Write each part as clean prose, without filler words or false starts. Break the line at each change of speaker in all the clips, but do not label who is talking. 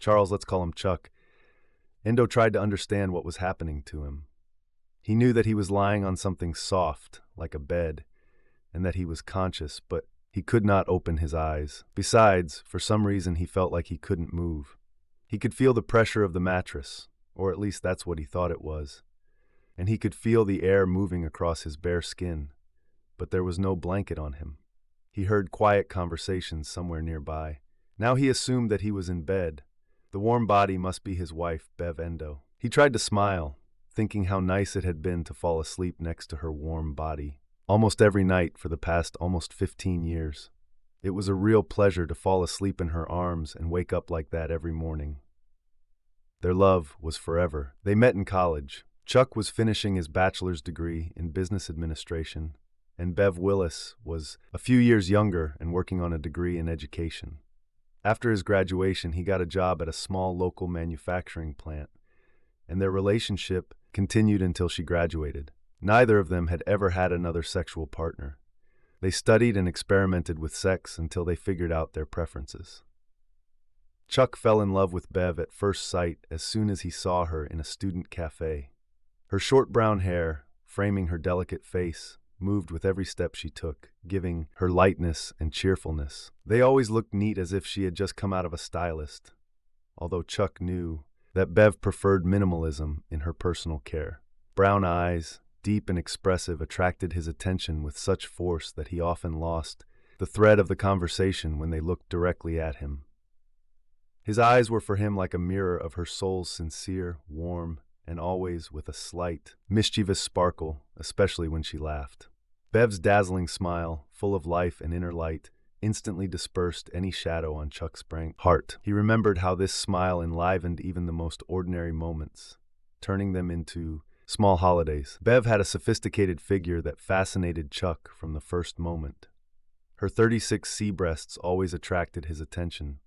Charles, let's call him Chuck, Endo tried to understand what was happening to him. He knew that he was lying on something soft, like a bed, and that he was conscious, but he could not open his eyes. Besides, for some reason he felt like he couldn't move. He could feel the pressure of the mattress, or at least that's what he thought it was, and he could feel the air moving across his bare skin, but there was no blanket on him. He heard quiet conversations somewhere nearby. Now he assumed that he was in bed. The warm body must be his wife, Bev Endo. He tried to smile, thinking how nice it had been to fall asleep next to her warm body, almost every night for the past almost 15 years. It was a real pleasure to fall asleep in her arms and wake up like that every morning. Their love was forever. They met in college. Chuck was finishing his bachelor's degree in business administration, and Bev Willis was a few years younger and working on a degree in education. After his graduation, he got a job at a small local manufacturing plant, and their relationship continued until she graduated. Neither of them had ever had another sexual partner. They studied and experimented with sex until they figured out their preferences. Chuck fell in love with Bev at first sight as soon as he saw her in a student cafe. Her short brown hair, framing her delicate face, moved with every step she took, giving her lightness and cheerfulness. They always looked neat, as if she had just come out of a stylist, although Chuck knew that Bev preferred minimalism in her personal care. Brown eyes, deep and expressive, attracted his attention with such force that he often lost the thread of the conversation when they looked directly at him. His eyes were for him like a mirror of her soul's sincere, warm, and always with a slight, mischievous sparkle, especially when she laughed. Bev's dazzling smile, full of life and inner light, instantly dispersed any shadow on Chuck's heart. He remembered how this smile enlivened even the most ordinary moments, turning them into small holidays. Bev had a sophisticated figure that fascinated Chuck from the first moment. Her 36 sea breasts always attracted his attention,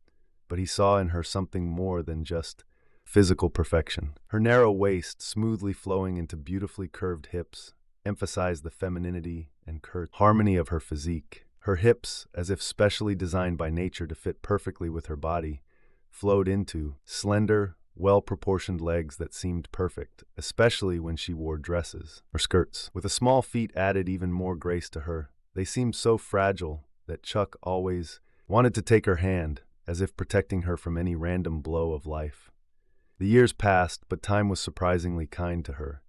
but he saw in her something more than just physical perfection. Her narrow waist, smoothly flowing into beautifully curved hips, emphasized the femininity and harmony of her physique. Her hips, as if specially designed by nature to fit perfectly with her body, flowed into slender, well-proportioned legs that seemed perfect, especially when she wore dresses or skirts. With the small feet added even more grace to her. They seemed so fragile that Chuck always wanted to take her hand, as if protecting her from any random blow of life. The years passed, but time was surprisingly kind to her.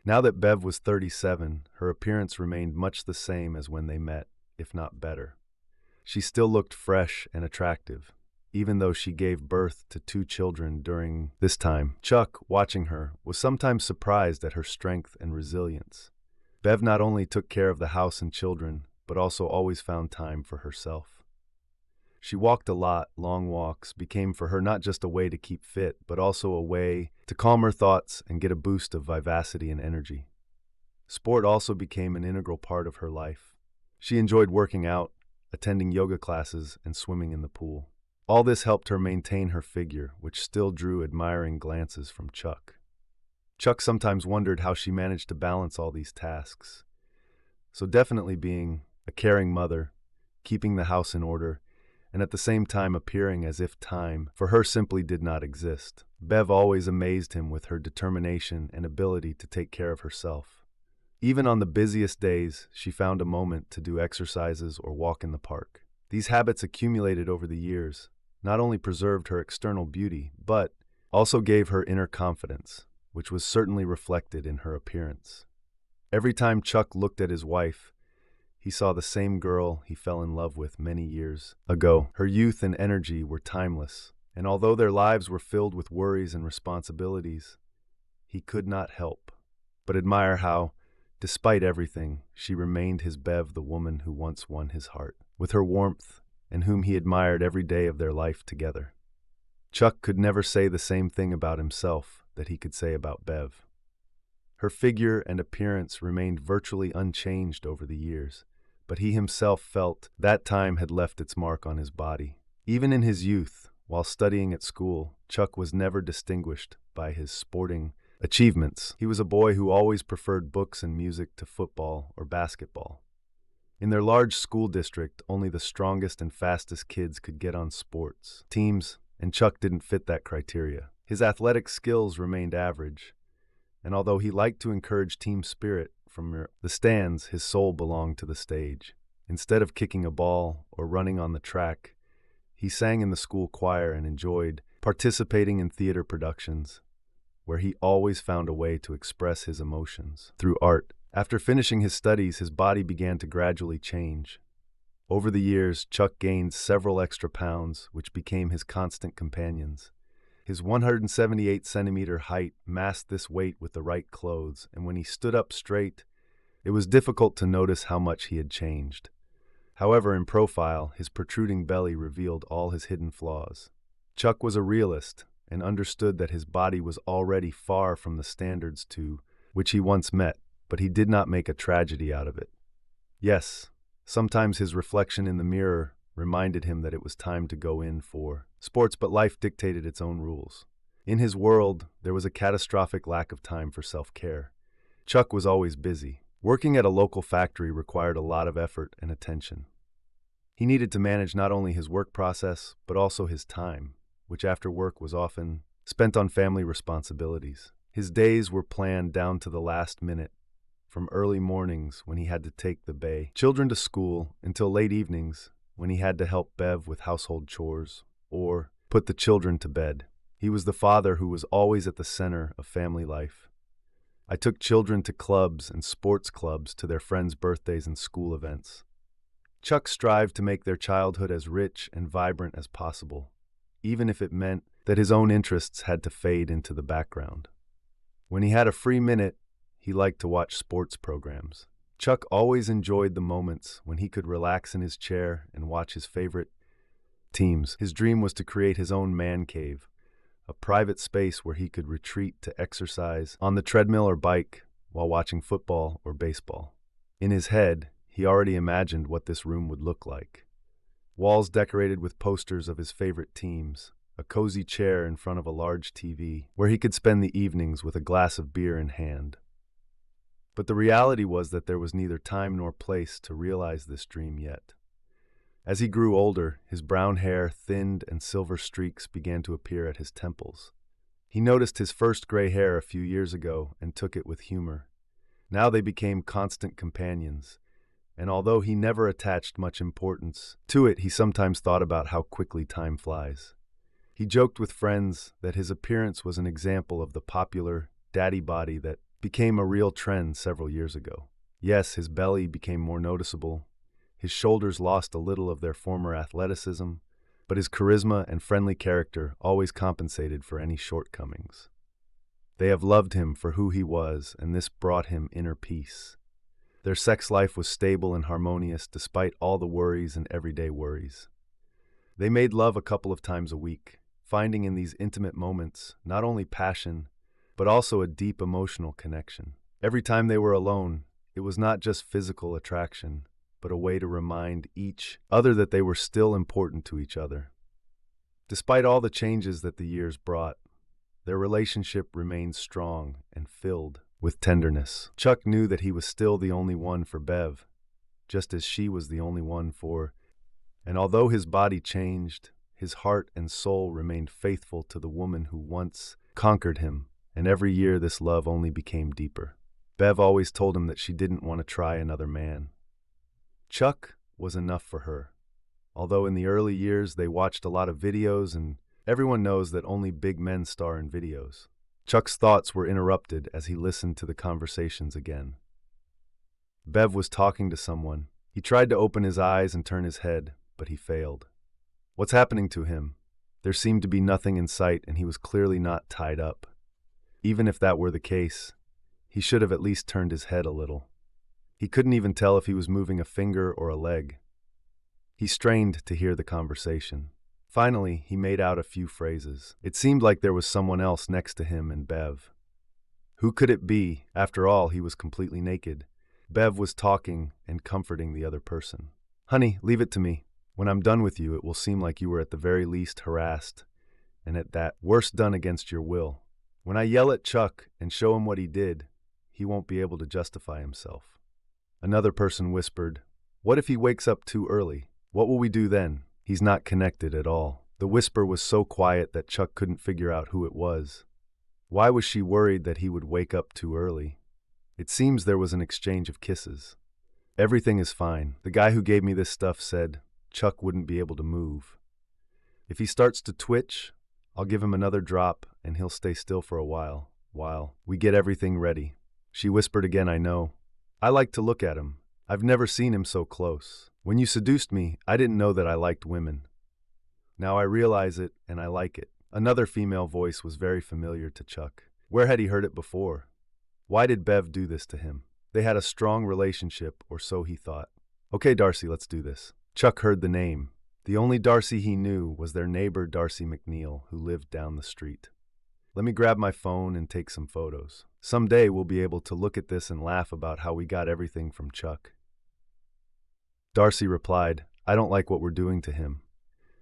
Now that Bev was 37, her appearance remained much the same as when they met, if not better. She still looked fresh and attractive, even though she gave birth to 2 children during this time. Chuck, watching her, was sometimes surprised at her strength and resilience. Bev not only took care of the house and children, but also always found time for herself. She walked a lot. Long walks became for her not just a way to keep fit, but also a way to calm her thoughts and get a boost of vivacity and energy. Sport also became an integral part of her life. She enjoyed working out, attending yoga classes, and swimming in the pool. All this helped her maintain her figure, which still drew admiring glances from Chuck. Chuck sometimes wondered how she managed to balance all these tasks. So definitely being a caring mother, keeping the house in order, and at the same time appearing as if time for her simply did not exist. Bev always amazed him with her determination and ability to take care of herself. Even on the busiest days, she found a moment to do exercises or walk in the park. These habits accumulated over the years not only preserved her external beauty, but also gave her inner confidence, which was certainly reflected in her appearance. Every time Chuck looked at his wife, he saw the same girl he fell in love with many years ago. Her youth and energy were timeless, and although their lives were filled with worries and responsibilities, he could not help but admire how, despite everything, she remained his Bev, the woman who once won his heart, with her warmth, and whom he admired every day of their life together. Chuck could never say the same thing about himself that he could say about Bev. Her figure and appearance remained virtually unchanged over the years, but he himself felt that time had left its mark on his body. Even in his youth, while studying at school, Chuck was never distinguished by his sporting achievements. He was a boy who always preferred books and music to football or basketball. In their large school district, only the strongest and fastest kids could get on sports teams, and Chuck didn't fit that criteria. His athletic skills remained average, and although he liked to encourage team spirit from the stands, his soul belonged to the stage. Instead of kicking a ball or running on the track, he sang in the school choir and enjoyed participating in theater productions, where he always found a way to express his emotions through art. After finishing his studies, his body began to gradually change. Over the years, Chuck gained several extra pounds, which became his constant companions. His 178-centimeter height masked this weight with the right clothes, and when he stood up straight, it was difficult to notice how much he had changed. However, in profile, his protruding belly revealed all his hidden flaws. Chuck was a realist and understood that his body was already far from the standards to which he once met, but he did not make a tragedy out of it. Yes, sometimes his reflection in the mirror reminded him that it was time to go in for sports, but life dictated its own rules. In his world, there was a catastrophic lack of time for self-care. Chuck was always busy. Working at a local factory required a lot of effort and attention. He needed to manage not only his work process, but also his time, which after work was often spent on family responsibilities. His days were planned down to the last minute, from early mornings when he had to take the children to school until late evenings when he had to help Bev with household chores or put the children to bed. He was the father who was always at the center of family life. I took children to clubs and sports clubs, to their friends' birthdays and school events. Chuck strived to make their childhood as rich and vibrant as possible, even if it meant that his own interests had to fade into the background. When he had a free minute, he liked to watch sports programs. Chuck always enjoyed the moments when he could relax in his chair and watch his favorite teams. His dream was to create his own man cave, a private space where he could retreat to exercise on the treadmill or bike while watching football or baseball. In his head, he already imagined what this room would look like. Walls decorated with posters of his favorite teams, a cozy chair in front of a large TV, where he could spend the evenings with a glass of beer in hand. But the reality was that there was neither time nor place to realize this dream yet. As he grew older, his brown hair thinned and silver streaks began to appear at his temples. He noticed his first gray hair a few years ago and took it with humor. Now they became constant companions, and although he never attached much importance to it, he sometimes thought about how quickly time flies. He joked with friends that his appearance was an example of the popular daddy body that became a real trend several years ago. Yes, his belly became more noticeable. His shoulders lost a little of their former athleticism, but his charisma and friendly character always compensated for any shortcomings. They have loved him for who he was, and this brought him inner peace. Their sex life was stable and harmonious despite all the worries and everyday worries. They made love a couple of times a week, finding in these intimate moments not only passion, but also a deep emotional connection. Every time they were alone, it was not just physical attraction, but a way to remind each other that they were still important to each other. Despite all the changes that the years brought, their relationship remained strong and filled with tenderness. Chuck knew that he was still the only one for Bev, just as she was the only one for, and although his body changed, his heart and soul remained faithful to the woman who once conquered him, and every year this love only became deeper. Bev always told him that she didn't want to try another man. Chuck was enough for her. Although in the early years they watched a lot of videos, and everyone knows that only big men star in videos. Chuck's thoughts were interrupted as he listened to the conversations again. Bev was talking to someone. He tried to open his eyes and turn his head, but he failed. What's happening to him? There seemed to be nothing in sight, and he was clearly not tied up. Even if that were the case, he should have at least turned his head a little. He couldn't even tell if he was moving a finger or a leg. He strained to hear the conversation. Finally, he made out a few phrases. It seemed like there was someone else next to him and Bev. Who could it be? After all, he was completely naked. Bev was talking and comforting the other person. Honey, leave it to me. When I'm done with you, it will seem like you were at the very least harassed, and at that worst done against your will. When I yell at Chuck and show him what he did, he won't be able to justify himself. Another person whispered, what if he wakes up too early? What will we do then? He's not connected at all. The whisper was so quiet that Chuck couldn't figure out who it was. Why was she worried that he would wake up too early? It seems there was an exchange of kisses. Everything is fine. The guy who gave me this stuff said Chuck wouldn't be able to move. If he starts to twitch, I'll give him another drop and he'll stay still for a while we get everything ready. She whispered again, I know. I like to look at him. I've never seen him so close. When you seduced me, I didn't know that I liked women. Now I realize it and I like it. Another female voice was very familiar to Chuck. Where had he heard it before? Why did Bev do this to him? They had a strong relationship, or so he thought. Okay, Darcy, let's do this. Chuck heard the name. The only Darcy he knew was their neighbor, Darcy McNeil, who lived down the street. Let me grab my phone and take some photos. Someday we'll be able to look at this and laugh about how we got everything from Chuck. Darcy replied, I don't like what we're doing to him.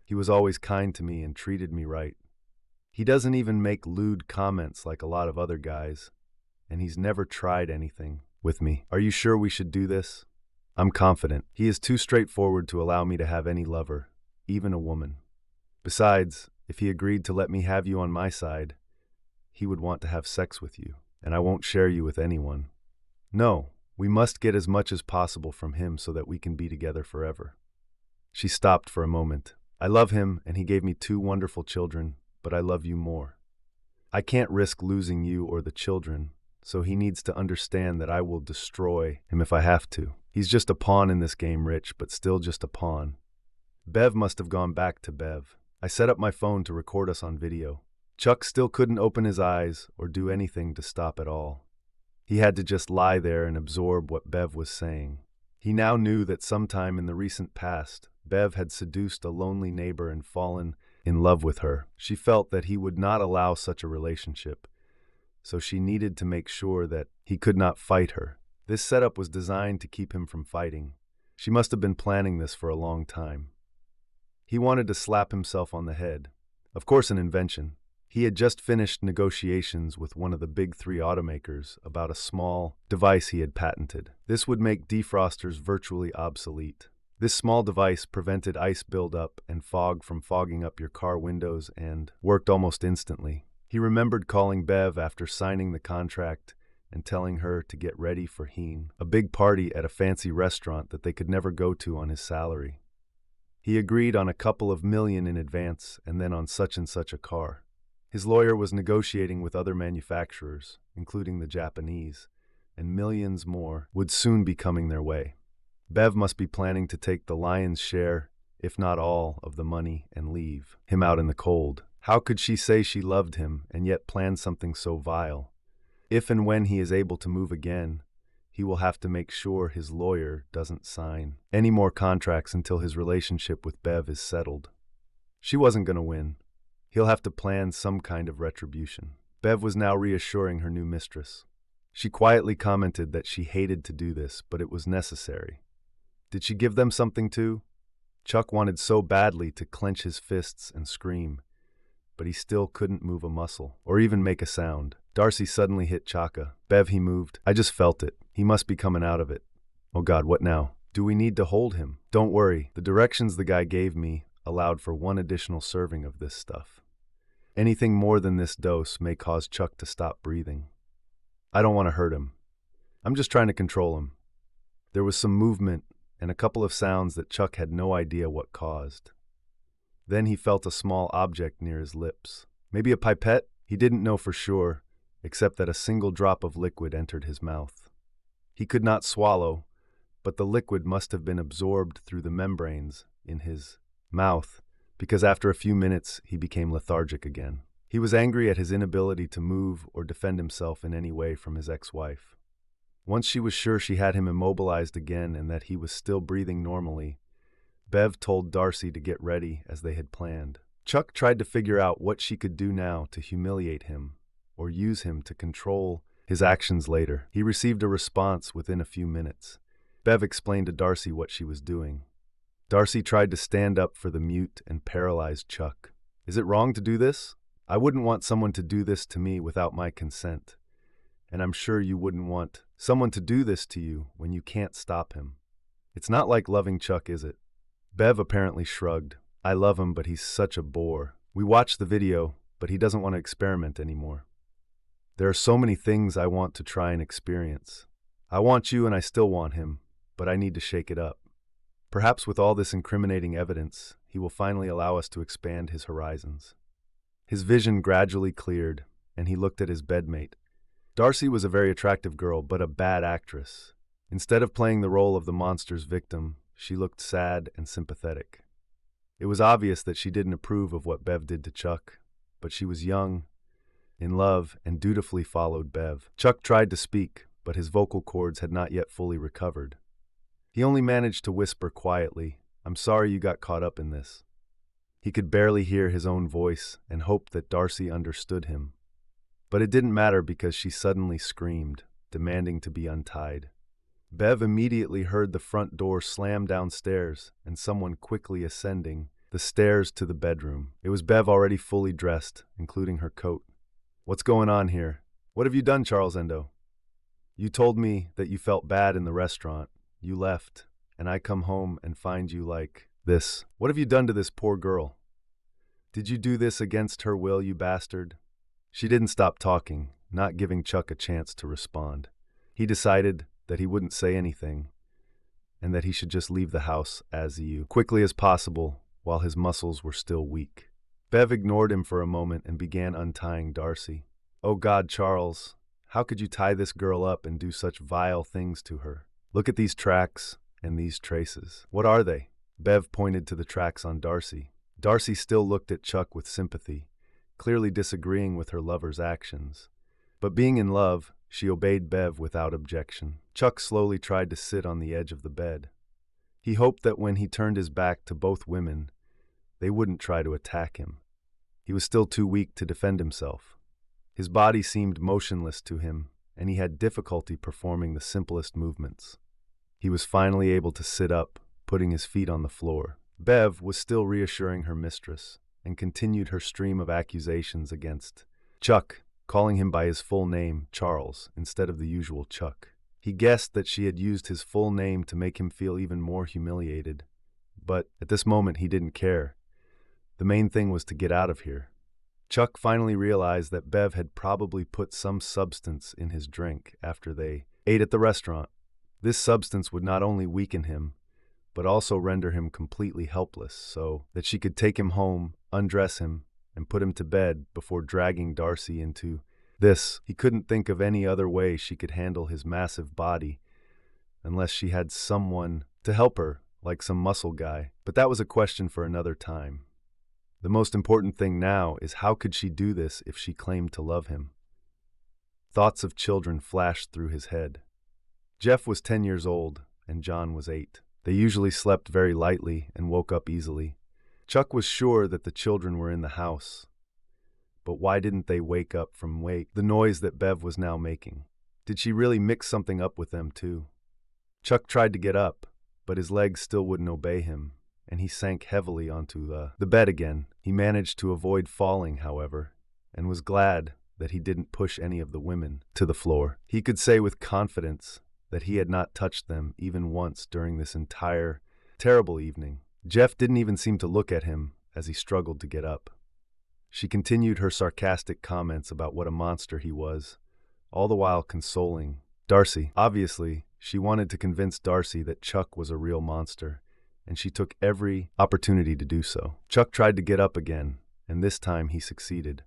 He was always kind to me and treated me right. He doesn't even make lewd comments like a lot of other guys, and he's never tried anything with me. Are you sure we should do this? I'm confident. He is too straightforward to allow me to have any lover, even a woman. Besides, if he agreed to let me have you on my side, he would want to have sex with you, and I won't share you with anyone. No, we must get as much as possible from him so that we can be together forever. She stopped for a moment. I love him, and he gave me 2 wonderful children, but I love you more. I can't risk losing you or the children, so he needs to understand that I will destroy him if I have to. He's just a pawn in this game, Rich, but still just a pawn. Bev must have gone back to Bev. I set up my phone to record us on video. Chuck still couldn't open his eyes or do anything to stop at all. He had to just lie there and absorb what Bev was saying. He now knew that sometime in the recent past, Bev had seduced a lonely neighbor and fallen in love with her. She felt that he would not allow such a relationship, so she needed to make sure that he could not fight her. This setup was designed to keep him from fighting. She must have been planning this for a long time. He wanted to slap himself on the head. Of course, an invention. He had just finished negotiations with one of the big 3 automakers about a small device he had patented. This would make defrosters virtually obsolete. This small device prevented ice buildup and fog from fogging up your car windows and worked almost instantly. He remembered calling Bev after signing the contract and telling her to get ready for a big party at a fancy restaurant that they could never go to on his salary. He agreed on a couple of million in advance and then on such and such a car. His lawyer was negotiating with other manufacturers, including the Japanese, and millions more would soon be coming their way. Bev must be planning to take the lion's share, if not all, of the money and leave him out in the cold. How could she say she loved him and yet plan something so vile? If and when he is able to move again, he will have to make sure his lawyer doesn't sign any more contracts until his relationship with Bev is settled. She wasn't going to win. He'll have to plan some kind of retribution. Bev was now reassuring her new mistress. She quietly commented that she hated to do this, but it was necessary. Did she give them something too? Chuck wanted so badly to clench his fists and scream, but he still couldn't move a muscle or even make a sound. Darcy suddenly hit Chaka. Bev, he moved. I just felt it. He must be coming out of it. Oh God, what now? Do we need to hold him? Don't worry. The directions the guy gave me allowed for 1 additional serving of this stuff. Anything more than this dose may cause Chuck to stop breathing. I don't want to hurt him. I'm just trying to control him. There was some movement and a couple of sounds that Chuck had no idea what caused. Then he felt a small object near his lips. Maybe a pipette? He didn't know for sure, except that a single drop of liquid entered his mouth. He could not swallow, but the liquid must have been absorbed through the membranes in his mouth, because after a few minutes he became lethargic again. He was angry at his inability to move or defend himself in any way from his ex-wife. Once she was sure she had him immobilized again and that he was still breathing normally, Bev told Darcy to get ready as they had planned. Chuck tried to figure out what she could do now to humiliate him or use him to control his actions later. He received a response within a few minutes. Bev explained to Darcy what she was doing. Darcy tried to stand up for the mute and paralyzed Chuck. Is it wrong to do this? I wouldn't want someone to do this to me without my consent. And I'm sure you wouldn't want someone to do this to you when you can't stop him. It's not like loving Chuck, is it? Bev apparently shrugged. I love him, but he's such a bore. We watched the video, but he doesn't want to experiment anymore. There are so many things I want to try and experience. I want you and I still want him, but I need to shake it up. Perhaps with all this incriminating evidence, he will finally allow us to expand his horizons. His vision gradually cleared, and he looked at his bedmate. Darcy was a very attractive girl, but a bad actress. Instead of playing the role of the monster's victim, she looked sad and sympathetic. It was obvious that she didn't approve of what Bev did to Chuck, but she was young, in love, and dutifully followed Bev. Chuck tried to speak, but his vocal cords had not yet fully recovered. He only managed to whisper quietly, "I'm sorry you got caught up in this." He could barely hear his own voice and hoped that Darcy understood him. But it didn't matter because she suddenly screamed, demanding to be untied. Bev immediately heard the front door slam downstairs and someone quickly ascending the stairs to the bedroom. It was Bev, already fully dressed, including her coat. "What's going on here? What have you done, Charles Endo? You told me that you felt bad in the restaurant. You left, and I come home and find you like this. What have you done to this poor girl? Did you do this against her will, you bastard?" She didn't stop talking, not giving Chuck a chance to respond. He decided that he wouldn't say anything, and that he should just leave the house as quickly as possible while his muscles were still weak. Bev ignored him for a moment and began untying Darcy. "Oh God, Charles, how could you tie this girl up and do such vile things to her? Look at these tracks and these traces. What are they?" Bev pointed to the tracks on Darcy. Darcy still looked at Chuck with sympathy, clearly disagreeing with her lover's actions. But being in love, she obeyed Bev without objection. Chuck slowly tried to sit on the edge of the bed. He hoped that when he turned his back to both women, they wouldn't try to attack him. He was still too weak to defend himself. His body seemed motionless to him, and he had difficulty performing the simplest movements. He was finally able to sit up, putting his feet on the floor. Bev was still reassuring her mistress, and continued her stream of accusations against Chuck, calling him by his full name, Charles, instead of the usual Chuck. He guessed that she had used his full name to make him feel even more humiliated, but at this moment he didn't care. The main thing was to get out of here. Chuck finally realized that Bev had probably put some substance in his drink after they ate at the restaurant. This substance would not only weaken him, but also render him completely helpless, so that she could take him home, undress him, and put him to bed before dragging Darcy into this. He couldn't think of any other way she could handle his massive body, unless she had someone to help her, like some muscle guy. But that was a question for another time. The most important thing now is how could she do this if she claimed to love him? Thoughts of children flashed through his head. Jeff was 10 years old, and John was 8. They usually slept very lightly and woke up easily. Chuck was sure that the children were in the house. But why didn't they wake up from the noise that Bev was now making? Did she really mix something up with them too? Chuck tried to get up, but his legs still wouldn't obey him, and he sank heavily onto the bed again. He managed to avoid falling, however, and was glad that he didn't push any of the women to the floor. He could say with confidence that he had not touched them even once during this entire terrible evening. Jeff didn't even seem to look at him as he struggled to get up. She continued her sarcastic comments about what a monster he was, all the while consoling Darcy. Obviously, she wanted to convince Darcy that Chuck was a real monster, and she took every opportunity to do so. Chuck tried to get up again, and this time he succeeded.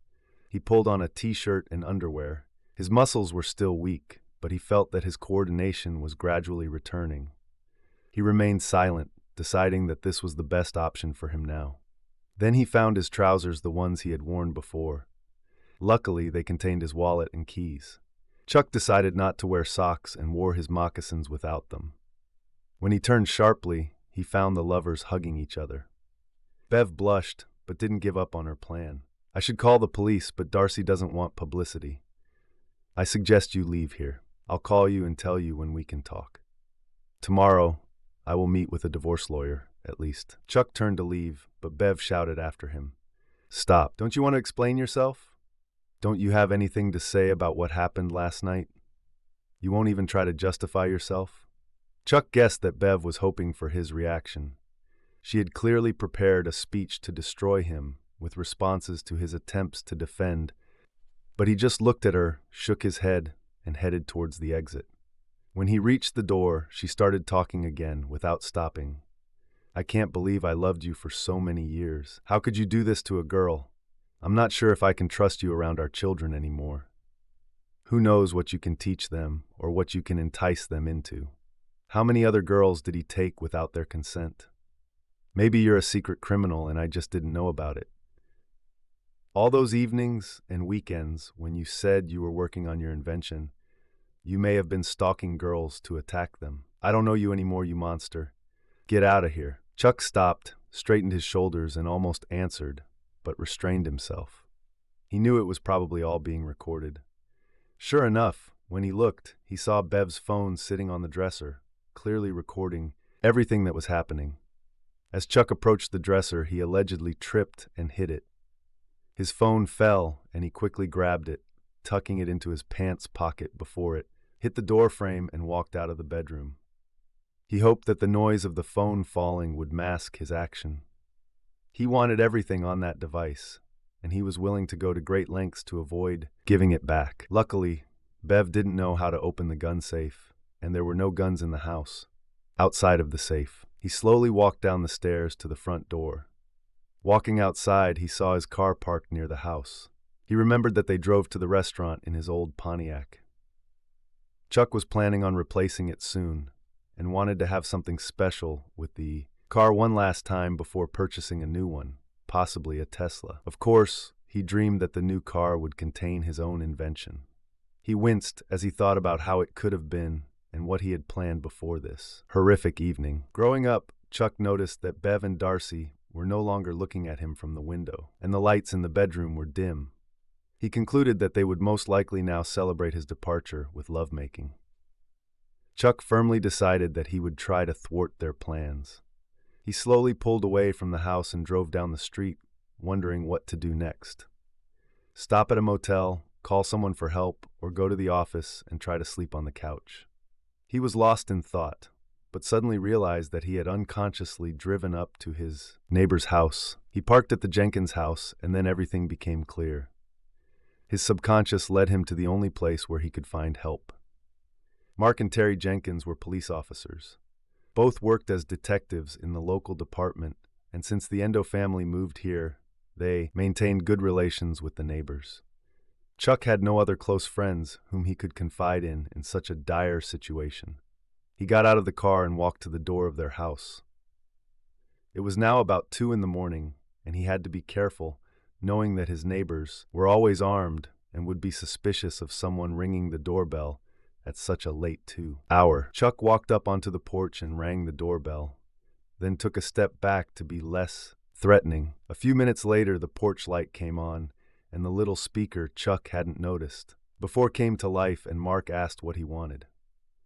He pulled on a t-shirt and underwear. His muscles were still weak, but he felt that his coordination was gradually returning. He remained silent, deciding that this was the best option for him now. Then he found his trousers, the ones he had worn before. Luckily, they contained his wallet and keys. Chuck decided not to wear socks and wore his moccasins without them. When he turned sharply, he found the lovers hugging each other. Bev blushed, but didn't give up on her plan. "I should call the police, but Darcy doesn't want publicity. I suggest you leave here. I'll call you and tell you when we can talk. Tomorrow, I will meet with a divorce lawyer, at least." Chuck turned to leave, but Bev shouted after him, "Stop. Don't you want to explain yourself? Don't you have anything to say about what happened last night? You won't even try to justify yourself?" Chuck guessed that Bev was hoping for his reaction. She had clearly prepared a speech to destroy him, with responses to his attempts to defend, but he just looked at her, shook his head, and headed towards the exit. When he reached the door, she started talking again, without stopping. "I can't believe I loved you for so many years. How could you do this to a girl? I'm not sure if I can trust you around our children anymore. Who knows what you can teach them, or what you can entice them into? How many other girls did he take without their consent? Maybe you're a secret criminal and I just didn't know about it. All those evenings and weekends when you said you were working on your invention, you may have been stalking girls to attack them. I don't know you anymore, you monster. Get out of here." Chuck stopped, straightened his shoulders, and almost answered, but restrained himself. He knew it was probably all being recorded. Sure enough, when he looked, he saw Bev's phone sitting on the dresser, clearly recording everything that was happening. As Chuck approached the dresser, he allegedly tripped and hit it. His phone fell, and he quickly grabbed it, tucking it into his pants pocket before it hit the door frame and walked out of the bedroom. He hoped that the noise of the phone falling would mask his action. He wanted everything on that device, and he was willing to go to great lengths to avoid giving it back. Luckily, Bev didn't know how to open the gun safe, and there were no guns in the house. Outside of the safe, he slowly walked down the stairs to the front door. Walking outside, he saw his car parked near the house. He remembered that they drove to the restaurant in his old Pontiac. Chuck was planning on replacing it soon, and wanted to have something special with the car one last time before purchasing a new one, possibly a Tesla. Of course, he dreamed that the new car would contain his own invention. He winced as he thought about how it could have been and what he had planned before this horrific evening. Growing up, Chuck noticed that Bev and Darcy were no longer looking at him from the window, and the lights in the bedroom were dim. He concluded that they would most likely now celebrate his departure with lovemaking. Chuck firmly decided that he would try to thwart their plans. He slowly pulled away from the house and drove down the street, wondering what to do next. Stop at a motel, call someone for help, or go to the office and try to sleep on the couch. He was lost in thought, but suddenly realized that he had unconsciously driven up to his neighbor's house. He parked at the Jenkins house, and then everything became clear. His subconscious led him to the only place where he could find help. Mark and Terry Jenkins were police officers. Both worked as detectives in the local department, and since the Endo family moved here, they maintained good relations with the neighbors. Chuck had no other close friends whom he could confide in such a dire situation. He got out of the car and walked to the door of their house. It was now about 2 a.m, and he had to be careful, knowing that his neighbors were always armed and would be suspicious of someone ringing the doorbell at such a late hour. Chuck walked up onto the porch and rang the doorbell, then took a step back to be less threatening. A few minutes later, the porch light came on, and the little speaker Chuck hadn't noticed before came to life, and Mark asked what he wanted.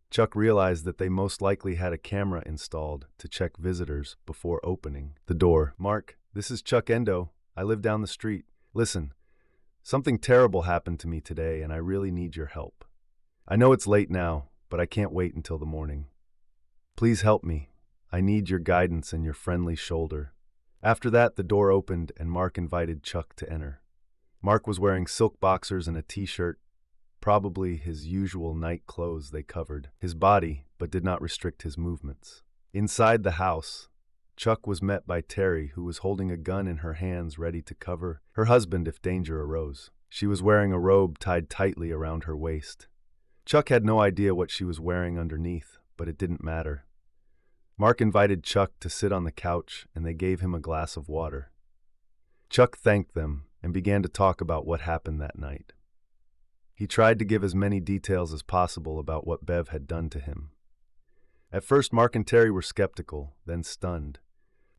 Chuck realized that they most likely had a camera installed to check visitors before opening the door. "Mark, this is Chuck Endo. I live down the street. Listen, something terrible happened to me today, and I really need your help. I know it's late now, but I can't wait until the morning. Please help me. I need your guidance and your friendly shoulder." After that, the door opened and Mark invited Chuck to enter. Mark was wearing silk boxers and a t-shirt, probably his usual night clothes. They covered his body, but did not restrict his movements. Inside the house, Chuck was met by Terry, who was holding a gun in her hands ready to cover her husband if danger arose. She was wearing a robe tied tightly around her waist. Chuck had no idea what she was wearing underneath, but it didn't matter. Mark invited Chuck to sit on the couch, and they gave him a glass of water. Chuck thanked them and began to talk about what happened that night. He tried to give as many details as possible about what Bev had done to him. At first, Mark and Terry were skeptical, then stunned.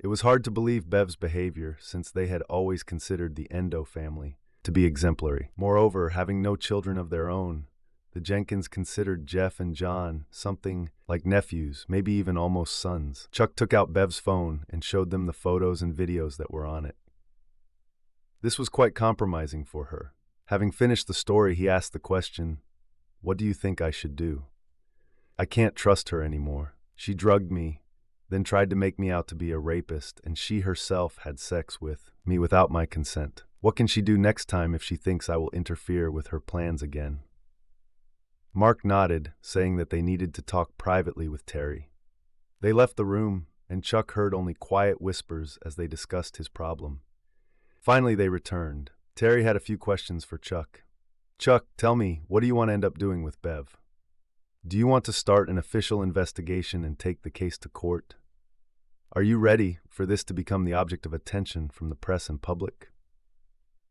It was hard to believe Bev's behavior, since they had always considered the Endo family to be exemplary. Moreover, having no children of their own, the Jenkins considered Jeff and John something like nephews, maybe even almost sons. Chuck took out Bev's phone and showed them the photos and videos that were on it. This was quite compromising for her. Having finished the story, he asked the question, "What do you think I should do? I can't trust her anymore. She drugged me, then tried to make me out to be a rapist, and she herself had sex with me without my consent. What can she do next time if she thinks I will interfere with her plans again?" Mark nodded, saying that they needed to talk privately with Terry. They left the room, and Chuck heard only quiet whispers as they discussed his problem. Finally, they returned. Terry had a few questions for Chuck. "Chuck, tell me, what do you want to end up doing with Bev? Do you want to start an official investigation and take the case to court? Are you ready for this to become the object of attention from the press and public?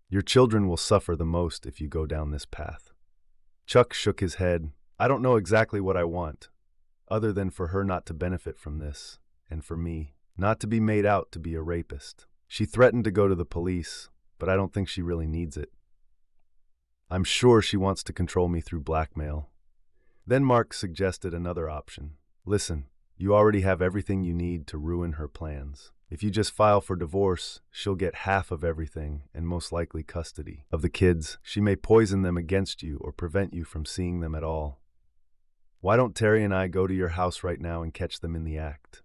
Your children will suffer the most if you go down this path." Chuck shook his head. "I don't know exactly what I want, other than for her not to benefit from this, and for me not to be made out to be a rapist. She threatened to go to the police, but I don't think she really needs it. I'm sure she wants to control me through blackmail." Then Mark suggested another option. "Listen, you already have everything you need to ruin her plans. If you just file for divorce, she'll get half of everything and most likely custody of the kids. She may poison them against you or prevent you from seeing them at all. Why don't Terry and I go to your house right now and catch them in the act?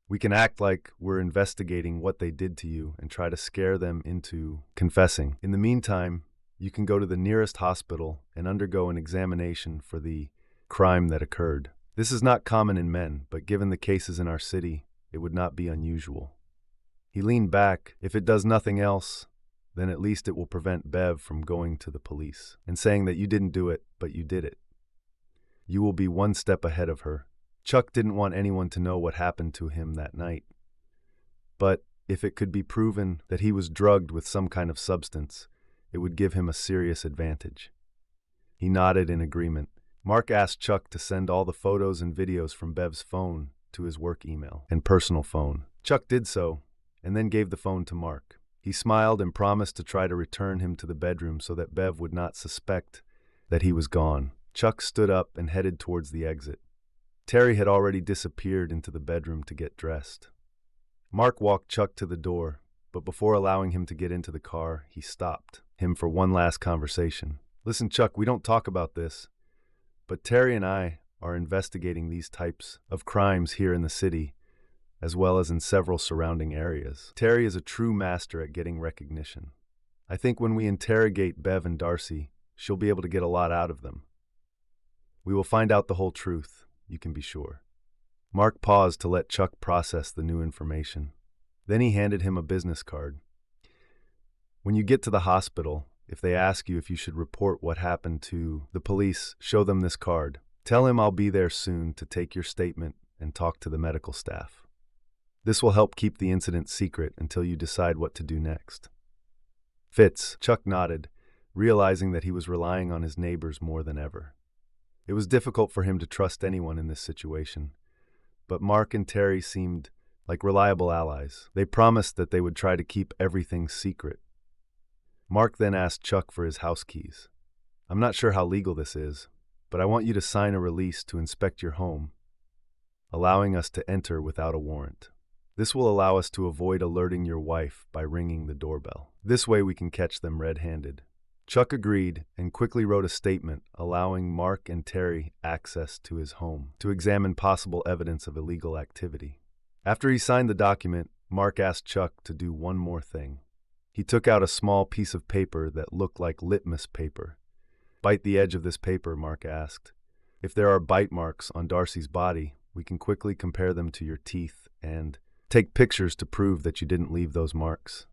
We can act like we're investigating what they did to you and try to scare them into confessing. In the meantime, you can go to the nearest hospital and undergo an examination for the crime that occurred. This is not common in men, but given the cases in our city, it would not be unusual." He leaned back. "If it does nothing else, then at least it will prevent Bev from going to the police and saying that you didn't do it, but you did it. You will be one step ahead of her." Chuck didn't want anyone to know what happened to him that night. But if it could be proven that he was drugged with some kind of substance, it would give him a serious advantage. He nodded in agreement. Mark asked Chuck to send all the photos and videos from Bev's phone to his work email and personal phone. Chuck did so, and then gave the phone to Mark. He smiled and promised to try to return him to the bedroom so that Bev would not suspect that he was gone. Chuck stood up and headed towards the exit. Terry had already disappeared into the bedroom to get dressed. Mark walked Chuck to the door, but before allowing him to get into the car, he stopped him for one last conversation. "Listen, Chuck, we don't talk about this, but Terry and I are investigating these types of crimes here in the city, as well as in several surrounding areas. Terry is a true master at getting recognition. I think when we interrogate Bev and Darcy, she'll be able to get a lot out of them. We will find out the whole truth, you can be sure." Mark paused to let Chuck process the new information. Then he handed him a business card. "When you get to the hospital, if they ask you if you should report what happened to the police, show them this card. Tell him I'll be there soon to take your statement and talk to the medical staff. This will help keep the incident secret until you decide what to do next." "Fitz," Chuck nodded, realizing that he was relying on his neighbors more than ever. It was difficult for him to trust anyone in this situation, but Mark and Terry seemed like reliable allies. They promised that they would try to keep everything secret. Mark then asked Chuck for his house keys. "I'm not sure how legal this is, but I want you to sign a release to inspect your home, allowing us to enter without a warrant. This will allow us to avoid alerting your wife by ringing the doorbell. This way we can catch them red-handed." Chuck agreed and quickly wrote a statement allowing Mark and Terry access to his home to examine possible evidence of illegal activity. After he signed the document, Mark asked Chuck to do one more thing. He took out a small piece of paper that looked like litmus paper. "Bite the edge of this paper," Mark asked. "If there are bite marks on Darcy's body, we can quickly compare them to your teeth and take pictures to prove that you didn't leave those marks.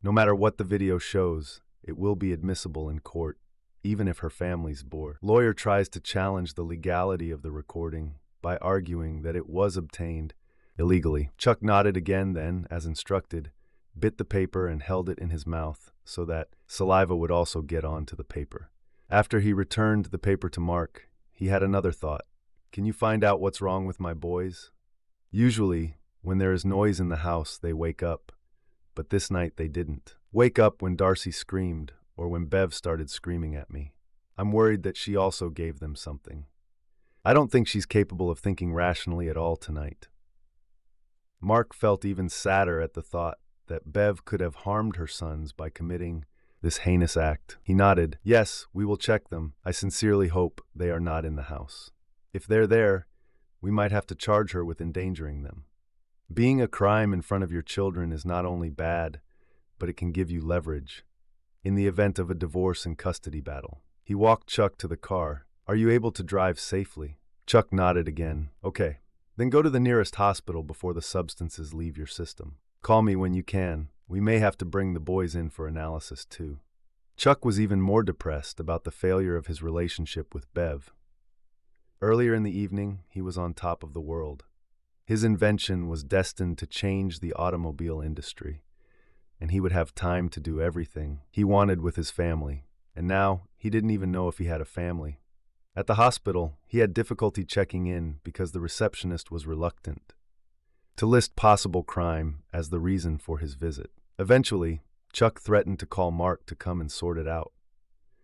No matter what the video shows, it will be admissible in court, even if her family's bored." Lawyer tries to challenge the legality of the recording by arguing that it was obtained illegally. Chuck nodded again then, as instructed, bit the paper and held it in his mouth so that saliva would also get onto the paper. After he returned the paper to Mark, he had another thought. "Can you find out what's wrong with my boys? Usually, when there is noise in the house, they wake up, but this night they didn't. Wake up when Darcy screamed or when Bev started screaming at me. I'm worried that she also gave them something. I don't think she's capable of thinking rationally at all tonight." Mark felt even sadder at the thought that Bev could have harmed her sons by committing this heinous act. He nodded. "Yes, we will check them. I sincerely hope they are not in the house. If they're there, we might have to charge her with endangering them. Being a crime in front of your children is not only bad, but it can give you leverage in the event of a divorce and custody battle. He walked Chuck to the car. Are you able to drive safely? Chuck nodded again. Okay, then go to the nearest hospital before the substances leave your system. Call me when you can. We may have to bring the boys in for analysis too. Chuck was even more depressed about the failure of his relationship with Bev. Earlier in the evening, he was on top of the world. His invention was destined to change the automobile industry, and he would have time to do everything he wanted with his family. And now, he didn't even know if he had a family. At the hospital, he had difficulty checking in because the receptionist was reluctant to list possible crime as the reason for his visit. Eventually, Chuck threatened to call Mark to come and sort it out.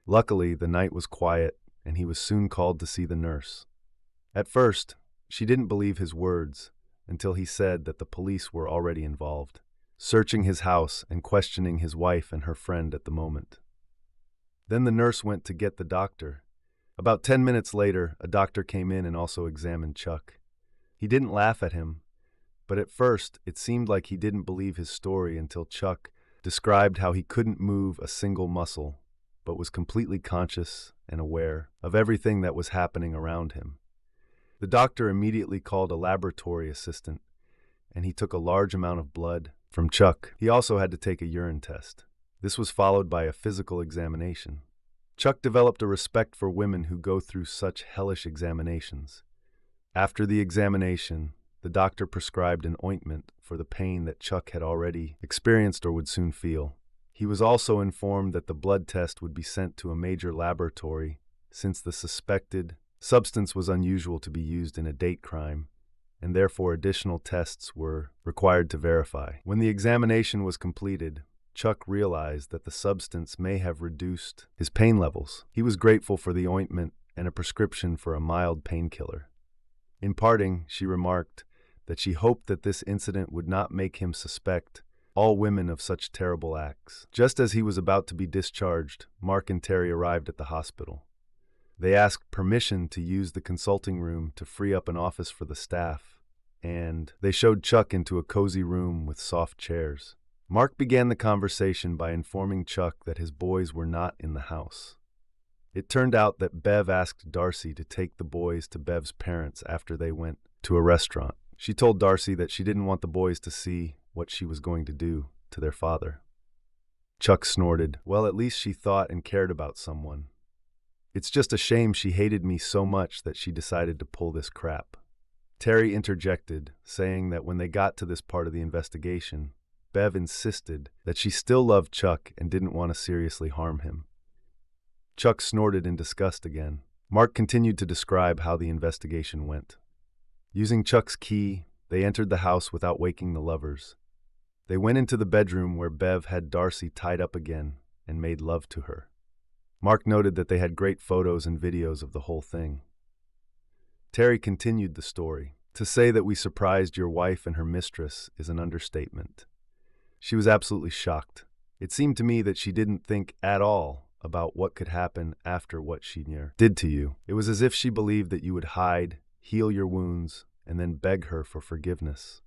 Luckily, the night was quiet, and he was soon called to see the nurse. At first, she didn't believe his words until he said that the police were already involved, searching his house and questioning his wife and her friend at the moment. Then the nurse went to get the doctor. About 10 minutes later, a doctor came in and also examined Chuck. He didn't laugh at him, but at first it seemed like he didn't believe his story until Chuck described how he couldn't move a single muscle, but was completely conscious and aware of everything that was happening around him. The doctor immediately called a laboratory assistant, and he took a large amount of blood from Chuck. He also had to take a urine test. This was followed by a physical examination. Chuck developed a respect for women who go through such hellish examinations. After the examination, the doctor prescribed an ointment for the pain that Chuck had already experienced or would soon feel. He was also informed that the blood test would be sent to a major laboratory since the suspected substance was unusual to be used in a date crime, and therefore additional tests were required to verify. When the examination was completed, Chuck realized that the substance may have reduced his pain levels. He was grateful for the ointment and a prescription for a mild painkiller. In parting, she remarked that she hoped that this incident would not make him suspect all women of such terrible acts. Just as he was about to be discharged, Mark and Terry arrived at the hospital. They asked permission to use the consulting room to free up an office for the staff, and they showed Chuck into a cozy room with soft chairs. Mark began the conversation by informing Chuck that his boys were not in the house. It turned out that Bev asked Darcy to take the boys to Bev's parents after they went to a restaurant. She told Darcy that she didn't want the boys to see what she was going to do to their father. Chuck snorted. Well, at least she thought and cared about someone. It's just a shame she hated me so much that she decided to pull this crap. Terry interjected, saying that when they got to this part of the investigation, Bev insisted that she still loved Chuck and didn't want to seriously harm him. Chuck snorted in disgust again. Mark continued to describe how the investigation went. Using Chuck's key, they entered the house without waking the lovers. They went into the bedroom where Bev had Darcy tied up again and made love to her. Mark noted that they had great photos and videos of the whole thing. Terry continued the story. To say that we surprised your wife and her mistress is an understatement. She was absolutely shocked. It seemed to me that she didn't think at all about what could happen after what she did to you. It was as if she believed that you would hide, heal your wounds, and then beg her for forgiveness.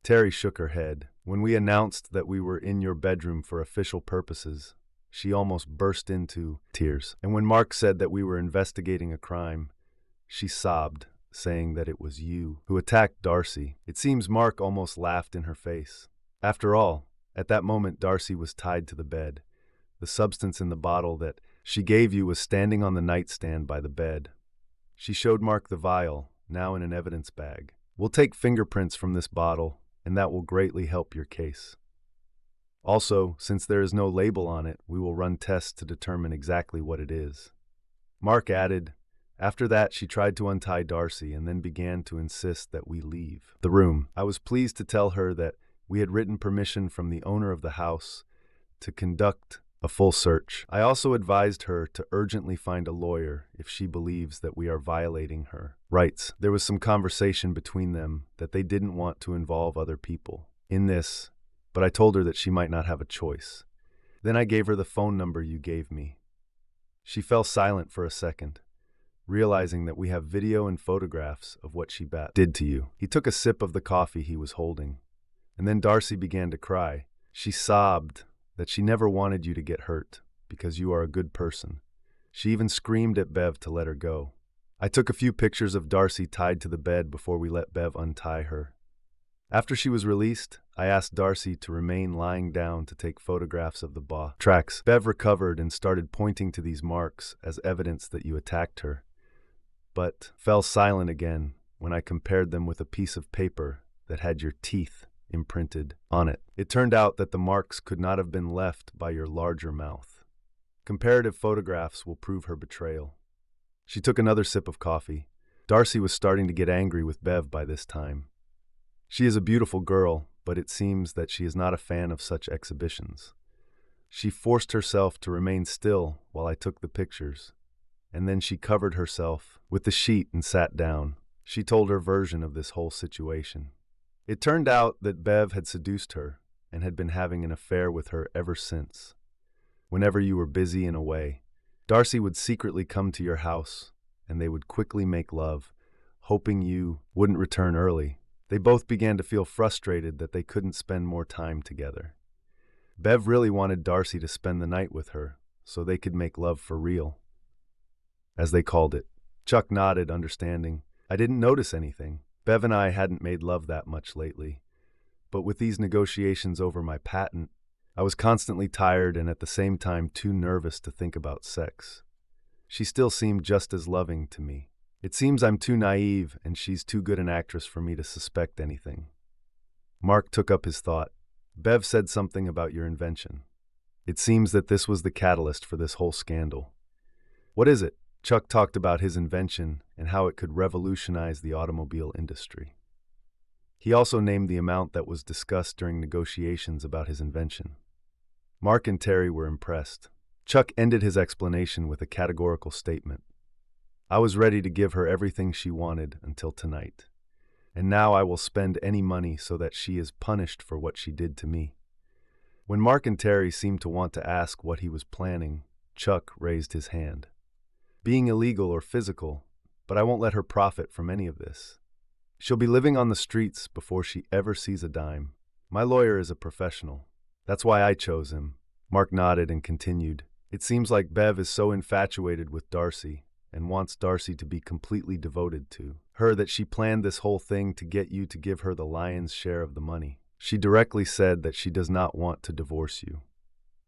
Terry shook her head. When we announced that we were in your bedroom for official purposes, she almost burst into tears. And when Mark said that we were investigating a crime, she sobbed, saying that it was you who attacked Darcy. It seems Mark almost laughed in her face. After all, at that moment Darcy was tied to the bed. The substance in the bottle that she gave you was standing on the nightstand by the bed. She showed Mark the vial, now in an evidence bag. We'll take fingerprints from this bottle, and that will greatly help your case. Also, since there is no label on it, we will run tests to determine exactly what it is. Mark added, after that she tried to untie Darcy and then began to insist that we leave the room. I was pleased to tell her that we had written permission from the owner of the house to conduct a full search. I also advised her to urgently find a lawyer if she believes that we are violating her rights. There was some conversation between them that they didn't want to involve other people in this, but I told her that she might not have a choice. Then I gave her the phone number you gave me. She fell silent for a second. realizing that we have video and photographs of what she did to you. He took a sip of the coffee he was holding, and then Darcy began to cry. She sobbed that she never wanted you to get hurt because you are a good person. She even screamed at Bev to let her go. I took a few pictures of Darcy tied to the bed before we let Bev untie her. After she was released, I asked Darcy to remain lying down to take photographs of the tracks. Bev recovered and started pointing to these marks as evidence that you attacked her, but fell silent again when I compared them with a piece of paper that had your teeth imprinted on it. It turned out that the marks could not have been left by your larger mouth. Comparative photographs will prove her betrayal. She took another sip of coffee. Darcy was starting to get angry with Bev by this time. She is a beautiful girl, but it seems that she is not a fan of such exhibitions. She forced herself to remain still while I took the pictures, and then she covered herself with the sheet and sat down. She told her version of this whole situation. It turned out that Bev had seduced her and had been having an affair with her ever since. Whenever you were busy and away, Darcy would secretly come to your house, and they would quickly make love, hoping you wouldn't return early. They both began to feel frustrated that they couldn't spend more time together. Bev really wanted Darcy to spend the night with her, so they could make love for real, as they called it. Chuck nodded, understanding. I didn't notice anything. Bev and I hadn't made love that much lately, but with these negotiations over my patent, I was constantly tired and at the same time too nervous to think about sex. She still seemed just as loving to me. It seems I'm too naive and she's too good an actress for me to suspect anything. Mark took up his thought. Bev said something about your invention. It seems that this was the catalyst for this whole scandal. What is it? Chuck talked about his invention and how it could revolutionize the automobile industry. He also named the amount that was discussed during negotiations about his invention. Mark and Terry were impressed. Chuck ended his explanation with a categorical statement. I was ready to give her everything she wanted until tonight, and now I will spend any money so that she is punished for what she did to me. When Mark and Terry seemed to want to ask what he was planning, Chuck raised his hand. Being illegal or physical, but I won't let her profit from any of this. She'll be living on the streets before she ever sees a dime. My lawyer is a professional. That's why I chose him. Mark nodded and continued. It seems like Bev is so infatuated with Darcy and wants Darcy to be completely devoted to her that she planned this whole thing to get you to give her the lion's share of the money. She directly said that she does not want to divorce you.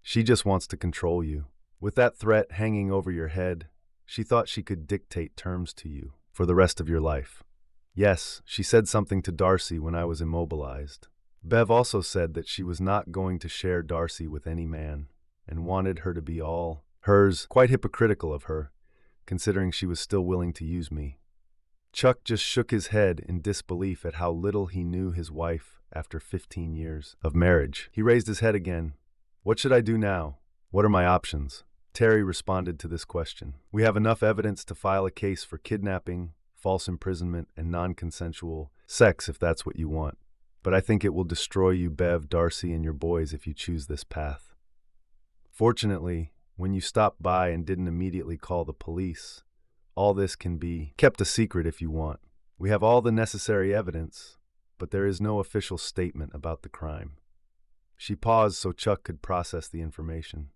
She just wants to control you. With that threat hanging over your head, she thought she could dictate terms to you for the rest of your life. Yes, she said something to Darcy when I was immobilized. Bev also said that she was not going to share Darcy with any man and wanted her to be all hers, quite hypocritical of her, considering she was still willing to use me. Chuck just shook his head in disbelief at how little he knew his wife after 15 years of marriage. He raised his head again. What should I do now? What are my options? Terry responded to this question. We have enough evidence to file a case for kidnapping, false imprisonment, and non-consensual sex if that's what you want. But I think it will destroy you, Bev, Darcy, and your boys if you choose this path. Fortunately, when you stopped by and didn't immediately call the police, all this can be kept a secret if you want. We have all the necessary evidence, but there is no official statement about the crime. She paused so Chuck could process the information.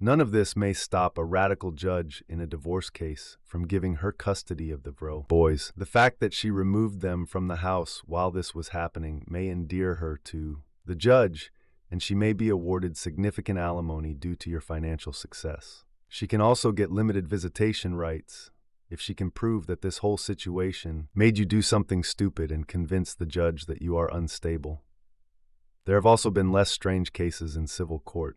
None of this may stop a radical judge in a divorce case from giving her custody of the boys. The fact that she removed them from the house while this was happening may endear her to the judge, and she may be awarded significant alimony due to your financial success. She can also get limited visitation rights if she can prove that this whole situation made you do something stupid and convince the judge that you are unstable. There have also been less strange cases in civil court.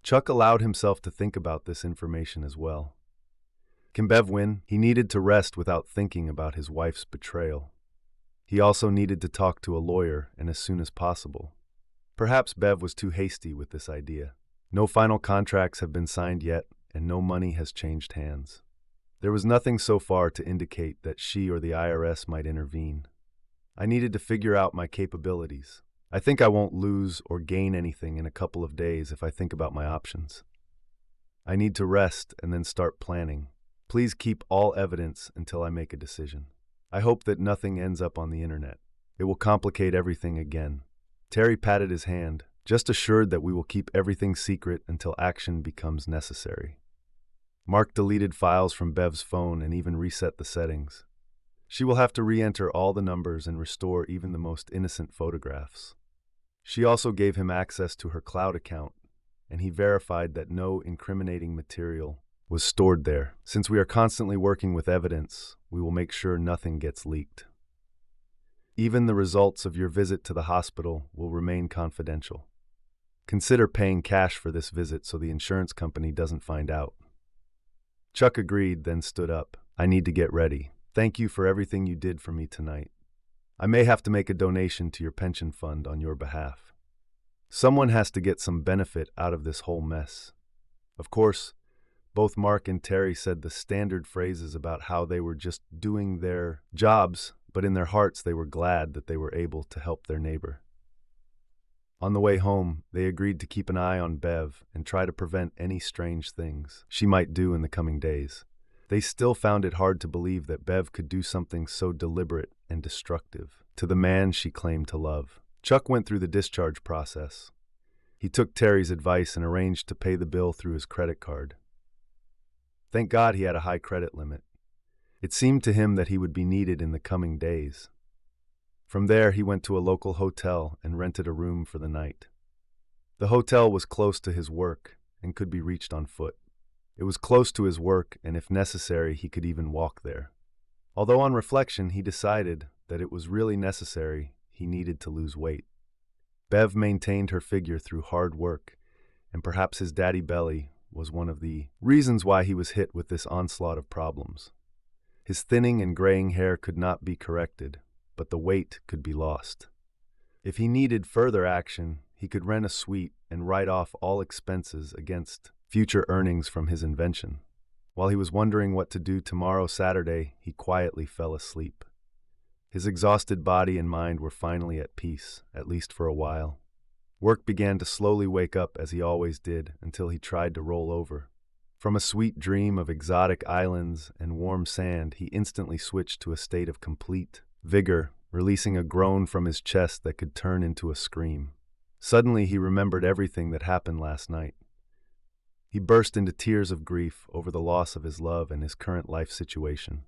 Chuck allowed himself to think about this information as well. Can Bev win? He needed to rest without thinking about his wife's betrayal. He also needed to talk to a lawyer, and as soon as possible. Perhaps Bev was too hasty with this idea. No final contracts have been signed yet, and no money has changed hands. There was nothing so far to indicate that she or the IRS might intervene. I needed to figure out my capabilities. I think I won't lose or gain anything in a couple of days if I think about my options. I need to rest and then start planning. Please keep all evidence until I make a decision. I hope that nothing ends up on the internet. It will complicate everything again." Terry patted his hand, just assured that we will keep everything secret until action becomes necessary. Mark deleted files from Bev's phone and even reset the settings. She will have to re-enter all the numbers and restore even the most innocent photographs. She also gave him access to her cloud account, and he verified that no incriminating material was stored there. Since we are constantly working with evidence, we will make sure nothing gets leaked. Even the results of your visit to the hospital will remain confidential. Consider paying cash for this visit so the insurance company doesn't find out." Chuck agreed, then stood up. "I need to get ready. Thank you for everything you did for me tonight. I may have to make a donation to your pension fund on your behalf. Someone has to get some benefit out of this whole mess." Of course, both Mark and Terry said the standard phrases about how they were just doing their jobs, but in their hearts they were glad that they were able to help their neighbor. On the way home, they agreed to keep an eye on Bev and try to prevent any strange things she might do in the coming days. They still found it hard to believe that Bev could do something so deliberate and destructive to the man she claimed to love. Chuck went through the discharge process. He took Terry's advice and arranged to pay the bill through his credit card. Thank God he had a high credit limit. It seemed to him that he would be needed in the coming days. From there, he went to a local hotel and rented a room for the night. The hotel was close to his work and could be reached on foot. It was close to his work, and if necessary, he could even walk there. Although on reflection, he decided that it was really necessary, he needed to lose weight. Bev maintained her figure through hard work, and perhaps his daddy belly was one of the reasons why he was hit with this onslaught of problems. His thinning and graying hair could not be corrected, but the weight could be lost. If he needed further action, he could rent a suite and write off all expenses against future earnings from his invention. While he was wondering what to do tomorrow, Saturday, he quietly fell asleep. His exhausted body and mind were finally at peace, at least for a while. Work began to slowly wake up as he always did until he tried to roll over. From a sweet dream of exotic islands and warm sand, he instantly switched to a state of complete vigor, releasing a groan from his chest that could turn into a scream. Suddenly, he remembered everything that happened last night. He burst into tears of grief over the loss of his love and his current life situation.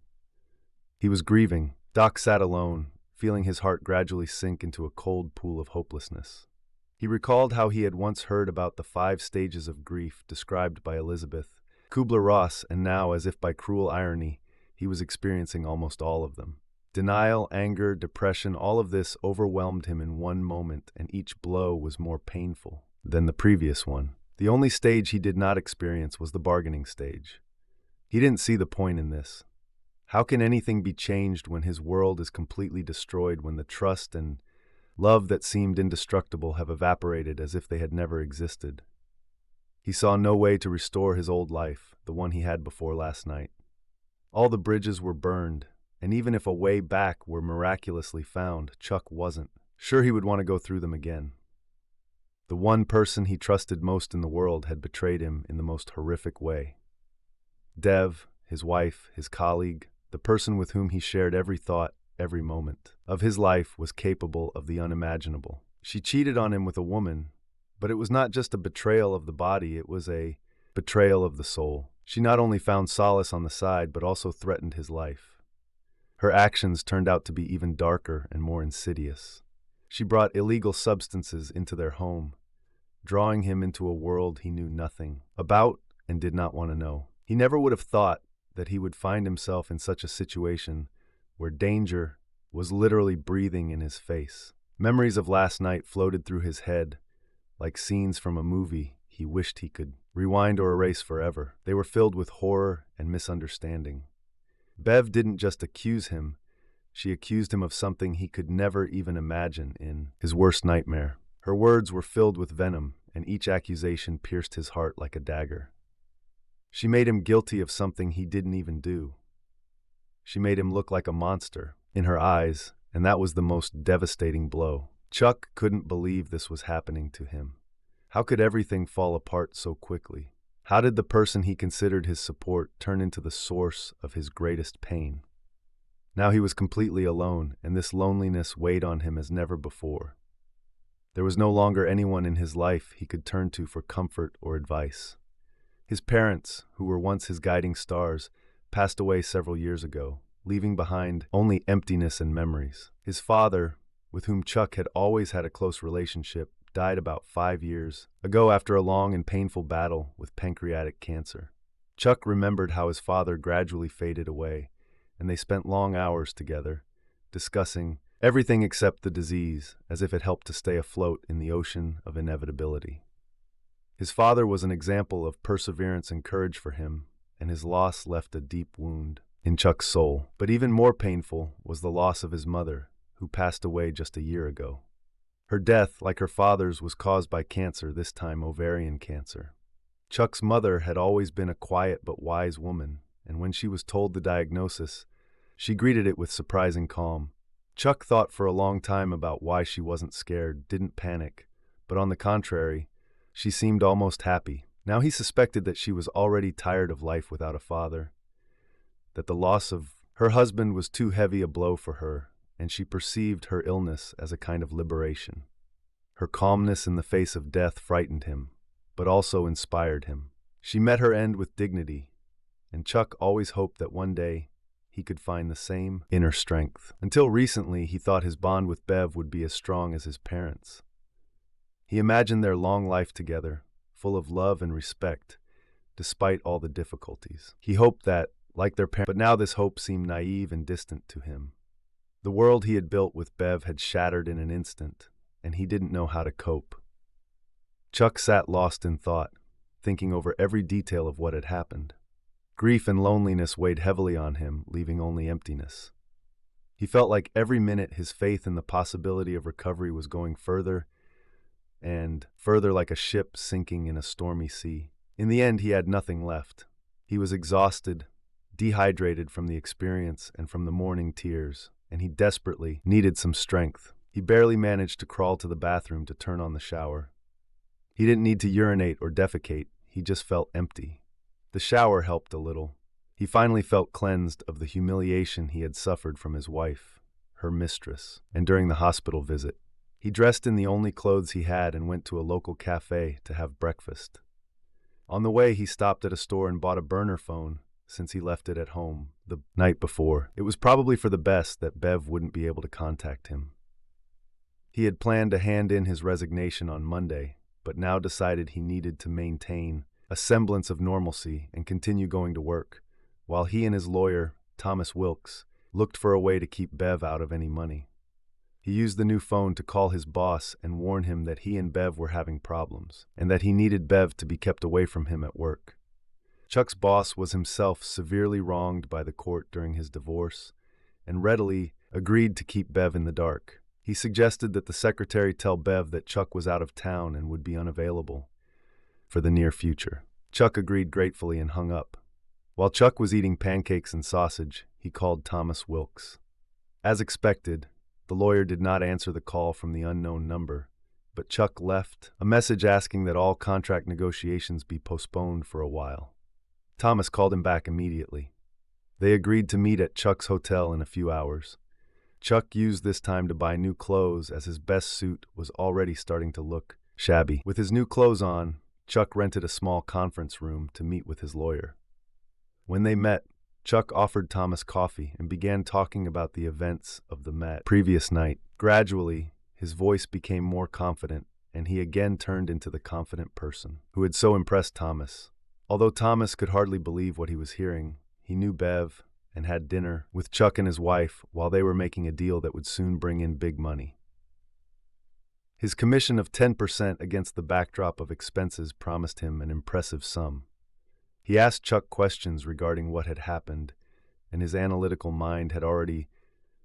He was grieving. Doc sat alone, feeling his heart gradually sink into a cold pool of hopelessness. He recalled how he had once heard about the 5 stages of grief described by Elizabeth Kubler-Ross, and now, as if by cruel irony, he was experiencing almost all of them. Denial, anger, depression, all of this overwhelmed him in one moment, and each blow was more painful than the previous one. The only stage he did not experience was the bargaining stage. He didn't see the point in this. How can anything be changed when his world is completely destroyed, when the trust and love that seemed indestructible have evaporated as if they had never existed? He saw no way to restore his old life, the one he had before last night. All the bridges were burned, and even if a way back were miraculously found, Chuck wasn't sure he would want to go through them again. The one person he trusted most in the world had betrayed him in the most horrific way. Dev, his wife, his colleague, the person with whom he shared every thought, every moment of his life, was capable of the unimaginable. She cheated on him with a woman, but it was not just a betrayal of the body, it was a betrayal of the soul. She not only found solace on the side, but also threatened his life. Her actions turned out to be even darker and more insidious. She brought illegal substances into their home, drawing him into a world he knew nothing about and did not want to know. He never would have thought that he would find himself in such a situation where danger was literally breathing in his face. Memories of last night floated through his head like scenes from a movie he wished he could rewind or erase forever. They were filled with horror and misunderstanding. Bev didn't just accuse him, she accused him of something he could never even imagine in his worst nightmare. Her words were filled with venom, and each accusation pierced his heart like a dagger. She made him guilty of something he didn't even do. She made him look like a monster in her eyes, and that was the most devastating blow. Chuck couldn't believe this was happening to him. How could everything fall apart so quickly? How did the person he considered his support turn into the source of his greatest pain? Now he was completely alone, and this loneliness weighed on him as never before. There was no longer anyone in his life he could turn to for comfort or advice. His parents, who were once his guiding stars, passed away several years ago, leaving behind only emptiness and memories. His father, with whom Chuck had always had a close relationship, died about 5 years ago after a long and painful battle with pancreatic cancer. Chuck remembered how his father gradually faded away, and they spent long hours together, discussing everything except the disease, as if it helped to stay afloat in the ocean of inevitability. His father was an example of perseverance and courage for him, and his loss left a deep wound in Chuck's soul. But even more painful was the loss of his mother, who passed away just a year ago. Her death, like her father's, was caused by cancer, this time ovarian cancer. Chuck's mother had always been a quiet but wise woman, and when she was told the diagnosis, she greeted it with surprising calm. Chuck thought for a long time about why she wasn't scared, didn't panic, but on the contrary, she seemed almost happy. Now he suspected that she was already tired of life without a father, that the loss of her husband was too heavy a blow for her, and she perceived her illness as a kind of liberation. Her calmness in the face of death frightened him, but also inspired him. She met her end with dignity, and Chuck always hoped that one day he could find the same inner strength. Until recently, he thought his bond with Bev would be as strong as his parents'. He imagined their long life together, full of love and respect, despite all the difficulties. He hoped that, like their parents, but now this hope seemed naive and distant to him. The world he had built with Bev had shattered in an instant, and he didn't know how to cope. Chuck sat lost in thought, thinking over every detail of what had happened. Grief and loneliness weighed heavily on him, leaving only emptiness. He felt like every minute his faith in the possibility of recovery was going further and further, like a ship sinking in a stormy sea. In the end, he had nothing left. He was exhausted, dehydrated from the experience and from the morning tears, and he desperately needed some strength. He barely managed to crawl to the bathroom to turn on the shower. He didn't need to urinate or defecate, he just felt empty. The shower helped a little. He finally felt cleansed of the humiliation he had suffered from his wife, her mistress, and during the hospital visit. He dressed in the only clothes he had and went to a local cafe to have breakfast. On the way, he stopped at a store and bought a burner phone, since he left it at home the night before. It was probably for the best that Bev wouldn't be able to contact him. He had planned to hand in his resignation on Monday, but now decided he needed to maintain a semblance of normalcy and continue going to work, while he and his lawyer, Thomas Wilkes, looked for a way to keep Bev out of any money. He used the new phone to call his boss and warn him that he and Bev were having problems, and that he needed Bev to be kept away from him at work. Chuck's boss was himself severely wronged by the court during his divorce, and readily agreed to keep Bev in the dark. He suggested that the secretary tell Bev that Chuck was out of town and would be unavailable for the near future. Chuck agreed gratefully and hung up. While Chuck was eating pancakes and sausage, he called Thomas Wilkes. As expected, the lawyer did not answer the call from the unknown number, but Chuck left a message asking that all contract negotiations be postponed for a while. Thomas called him back immediately. They agreed to meet at Chuck's hotel in a few hours. Chuck used this time to buy new clothes, as his best suit was already starting to look shabby. With his new clothes on, Chuck rented a small conference room to meet with his lawyer. When they met, Chuck offered Thomas coffee and began talking about the events of the previous night. Gradually, his voice became more confident, and he again turned into the confident person who had so impressed Thomas. Although Thomas could hardly believe what he was hearing, he knew Bev and had dinner with Chuck and his wife while they were making a deal that would soon bring in big money. His commission of 10% against the backdrop of expenses promised him an impressive sum. He asked Chuck questions regarding what had happened, and his analytical mind had already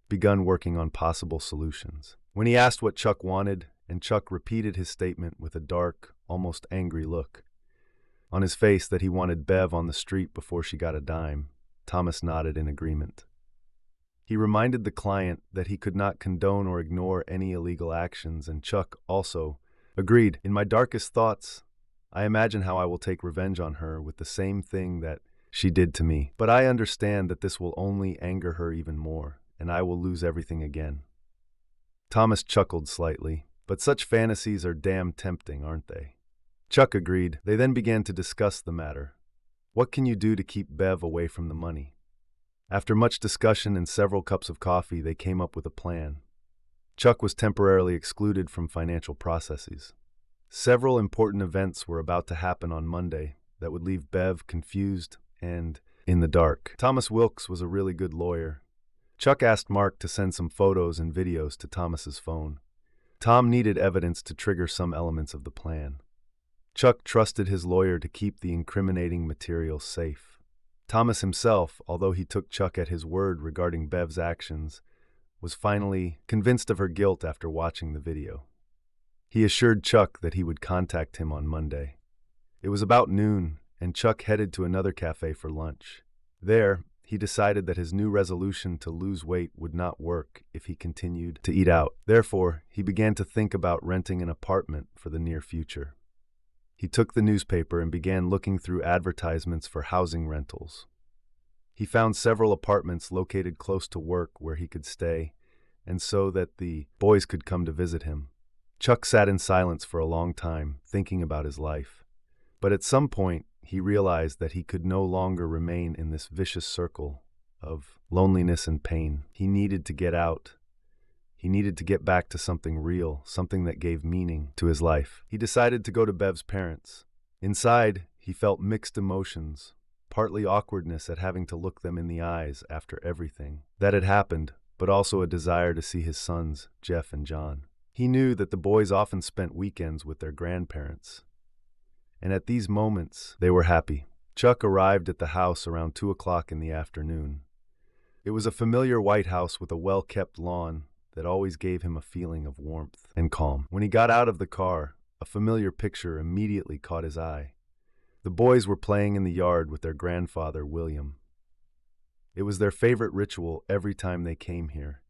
begun working on possible solutions. When he asked what Chuck wanted, and Chuck repeated his statement with a dark, almost angry look on his face that he wanted Bev on the street before she got a dime, Thomas nodded in agreement. He reminded the client that he could not condone or ignore any illegal actions, and Chuck also agreed. In my darkest thoughts, I imagine how I will take revenge on her with the same thing that she did to me. But I understand that this will only anger her even more, and I will lose everything again." Thomas chuckled slightly. "But such fantasies are damn tempting, aren't they?" Chuck agreed. They then began to discuss the matter. What can you do to keep Bev away from the money? After much discussion and several cups of coffee, they came up with a plan. Chuck was temporarily excluded from financial processes. Several important events were about to happen on Monday that would leave Bev confused and in the dark. Thomas Wilkes was a really good lawyer. Chuck asked Mark to send some photos and videos to Thomas's phone. Tom needed evidence to trigger some elements of the plan. Chuck trusted his lawyer to keep the incriminating material safe. Thomas himself, although he took Chuck at his word regarding Bev's actions, was finally convinced of her guilt after watching the video. He assured Chuck that he would contact him on Monday. It was about noon, and Chuck headed to another cafe for lunch. There, he decided that his new resolution to lose weight would not work if he continued to eat out. Therefore, he began to think about renting an apartment for the near future. He took the newspaper and began looking through advertisements for housing rentals. He found several apartments located close to work where he could stay, and so that the boys could come to visit him. Chuck sat in silence for a long time, thinking about his life. But at some point, he realized that he could no longer remain in this vicious circle of loneliness and pain. He needed to get out. He needed to get back to something real, something that gave meaning to his life. He decided to go to Bev's parents. Inside, he felt mixed emotions, partly awkwardness at having to look them in the eyes after everything that had happened, but also a desire to see his sons, Jeff and John. He knew that the boys often spent weekends with their grandparents, and at these moments, they were happy. Chuck arrived at the house around 2 o'clock in the afternoon. It was a familiar white house with a well-kept lawn that always gave him a feeling of warmth and calm. When he got out of the car, a familiar picture immediately caught his eye. The boys were playing in the yard with their grandfather, William. It was their favorite ritual every time they came here.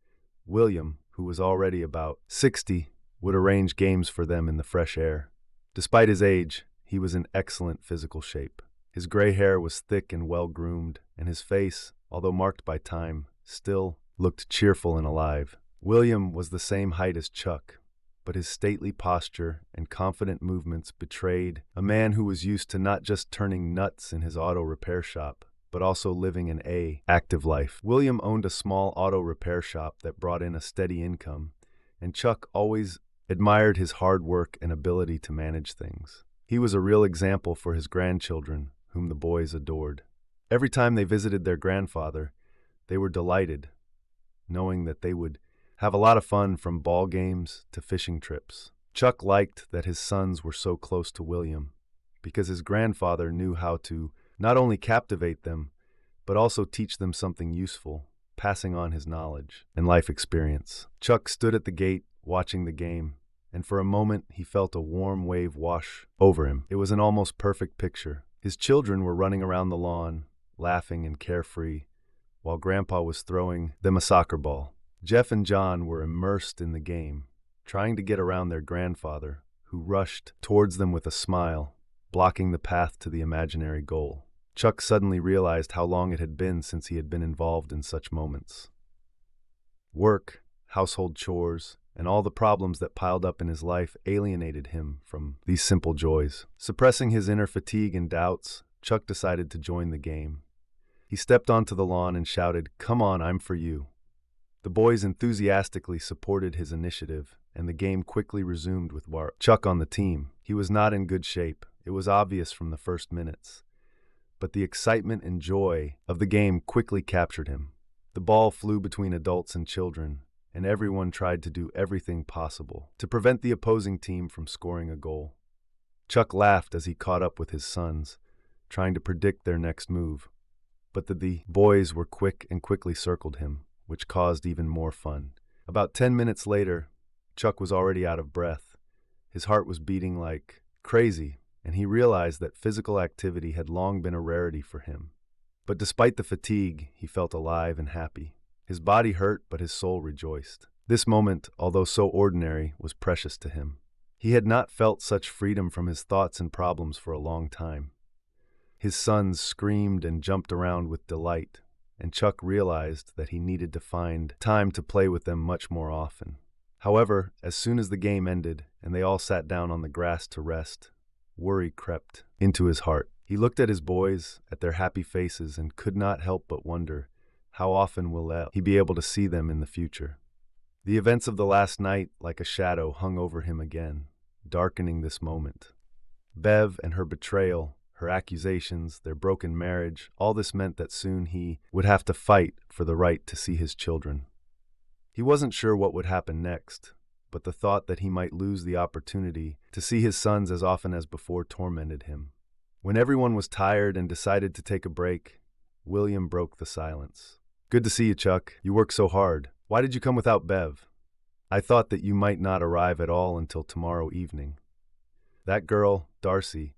William, who was already about 60, would arrange games for them in the fresh air. Despite his age, he was in excellent physical shape. His gray hair was thick and well-groomed, and his face, although marked by time, still looked cheerful and alive. William was the same height as Chuck, but his stately posture and confident movements betrayed a man who was used to not just turning nuts in his auto repair shop, but also living an active life. William owned a small auto repair shop that brought in a steady income, and Chuck always admired his hard work and ability to manage things. He was a real example for his grandchildren, whom the boys adored. Every time they visited their grandfather, they were delighted, knowing that they would have a lot of fun from ball games to fishing trips. Chuck liked that his sons were so close to William, because his grandfather knew how to not only captivate them, but also teach them something useful, passing on his knowledge and life experience. Chuck stood at the gate, watching the game, and for a moment he felt a warm wave wash over him. It was an almost perfect picture. His children were running around the lawn, laughing and carefree, while Grandpa was throwing them a soccer ball. Jeff and John were immersed in the game, trying to get around their grandfather, who rushed towards them with a smile, blocking the path to the imaginary goal. Chuck suddenly realized how long it had been since he had been involved in such moments. Work, household chores, and all the problems that piled up in his life alienated him from these simple joys. Suppressing his inner fatigue and doubts, Chuck decided to join the game. He stepped onto the lawn and shouted, "Come on, I'm for you." The boys enthusiastically supported his initiative, and the game quickly resumed with Chuck on the team. He was not in good shape. It was obvious from the first minutes. But the excitement and joy of the game quickly captured him. The ball flew between adults and children, and everyone tried to do everything possible to prevent the opposing team from scoring a goal. Chuck laughed as he caught up with his sons, trying to predict their next move. But the boys were quick and quickly circled him, which caused even more fun. About 10 minutes later, Chuck was already out of breath. His heart was beating like crazy, and he realized that physical activity had long been a rarity for him. But despite the fatigue, he felt alive and happy. His body hurt, but his soul rejoiced. This moment, although so ordinary, was precious to him. He had not felt such freedom from his thoughts and problems for a long time. His sons screamed and jumped around with delight, and Chuck realized that he needed to find time to play with them much more often. However, as soon as the game ended and they all sat down on the grass to rest, worry crept into his heart. He looked at his boys, at their happy faces, and could not help but wonder, how often will he be able to see them in the future? The events of the last night, like a shadow, hung over him again, darkening this moment. Bev and her betrayal, her accusations, their broken marriage, all this meant that soon he would have to fight for the right to see his children. He wasn't sure what would happen next, but the thought that he might lose the opportunity to see his sons as often as before tormented him. When everyone was tired and decided to take a break, William broke the silence. "Good to see you, Chuck. You work so hard. Why did you come without Bev? I thought that you might not arrive at all until tomorrow evening. That girl, Darcy,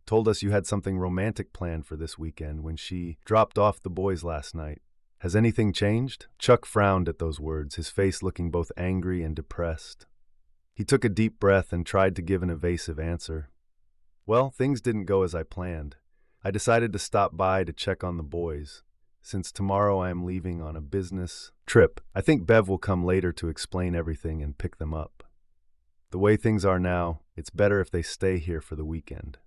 told us you had something romantic planned for this weekend when she dropped off the boys last night. Has anything changed?" Chuck frowned at those words, his face looking both angry and depressed. He took a deep breath and tried to give an evasive answer. "Well, things didn't go as I planned. I decided to stop by to check on the boys. Since tomorrow I am leaving on a business trip, I think Bev will come later to explain everything and pick them up. The way things are now, it's better if they stay here for the weekend.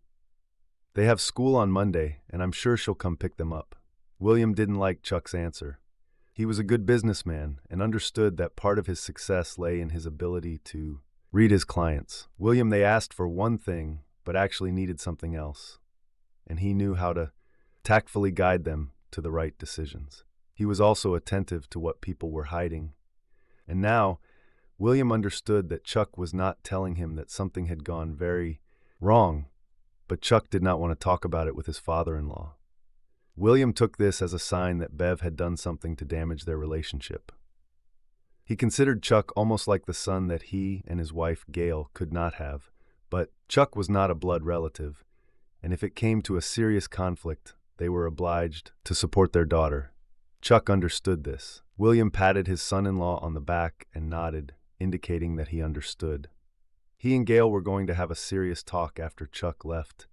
They have school on Monday, and I'm sure she'll come pick them up." William didn't like Chuck's answer. He was a good businessman and understood that part of his success lay in his ability to read his clients. William, they asked for one thing, but actually needed something else, and he knew how to tactfully guide them to the right decisions. He was also attentive to what people were hiding. And now, William understood that Chuck was not telling him that something had gone very wrong, but Chuck did not want to talk about it with his father-in-law. William took this as a sign that Bev had done something to damage their relationship. He considered Chuck almost like the son that he and his wife, Gail, could not have, but Chuck was not a blood relative, and if it came to a serious conflict, they were obliged to support their daughter. Chuck understood this. William patted his son-in-law on the back and nodded, indicating that he understood. He and Gail were going to have a serious talk after Chuck left,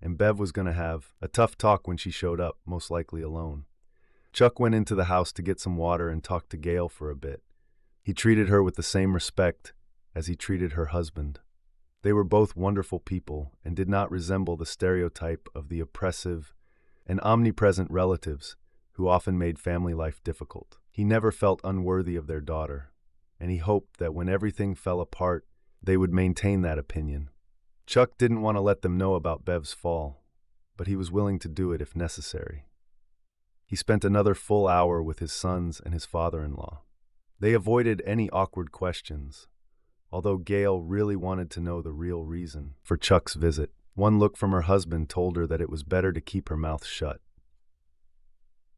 and Bev was going to have a tough talk when she showed up, most likely alone. Chuck went into the house to get some water and talked to Gail for a bit. He treated her with the same respect as he treated her husband. They were both wonderful people and did not resemble the stereotype of the oppressive and omnipresent relatives who often made family life difficult. He never felt unworthy of their daughter, and he hoped that when everything fell apart, they would maintain that opinion. Chuck didn't want to let them know about Bev's fall, but he was willing to do it if necessary. He spent another full hour with his sons and his father-in-law. They avoided any awkward questions, although Gail really wanted to know the real reason for Chuck's visit. One look from her husband told her that it was better to keep her mouth shut.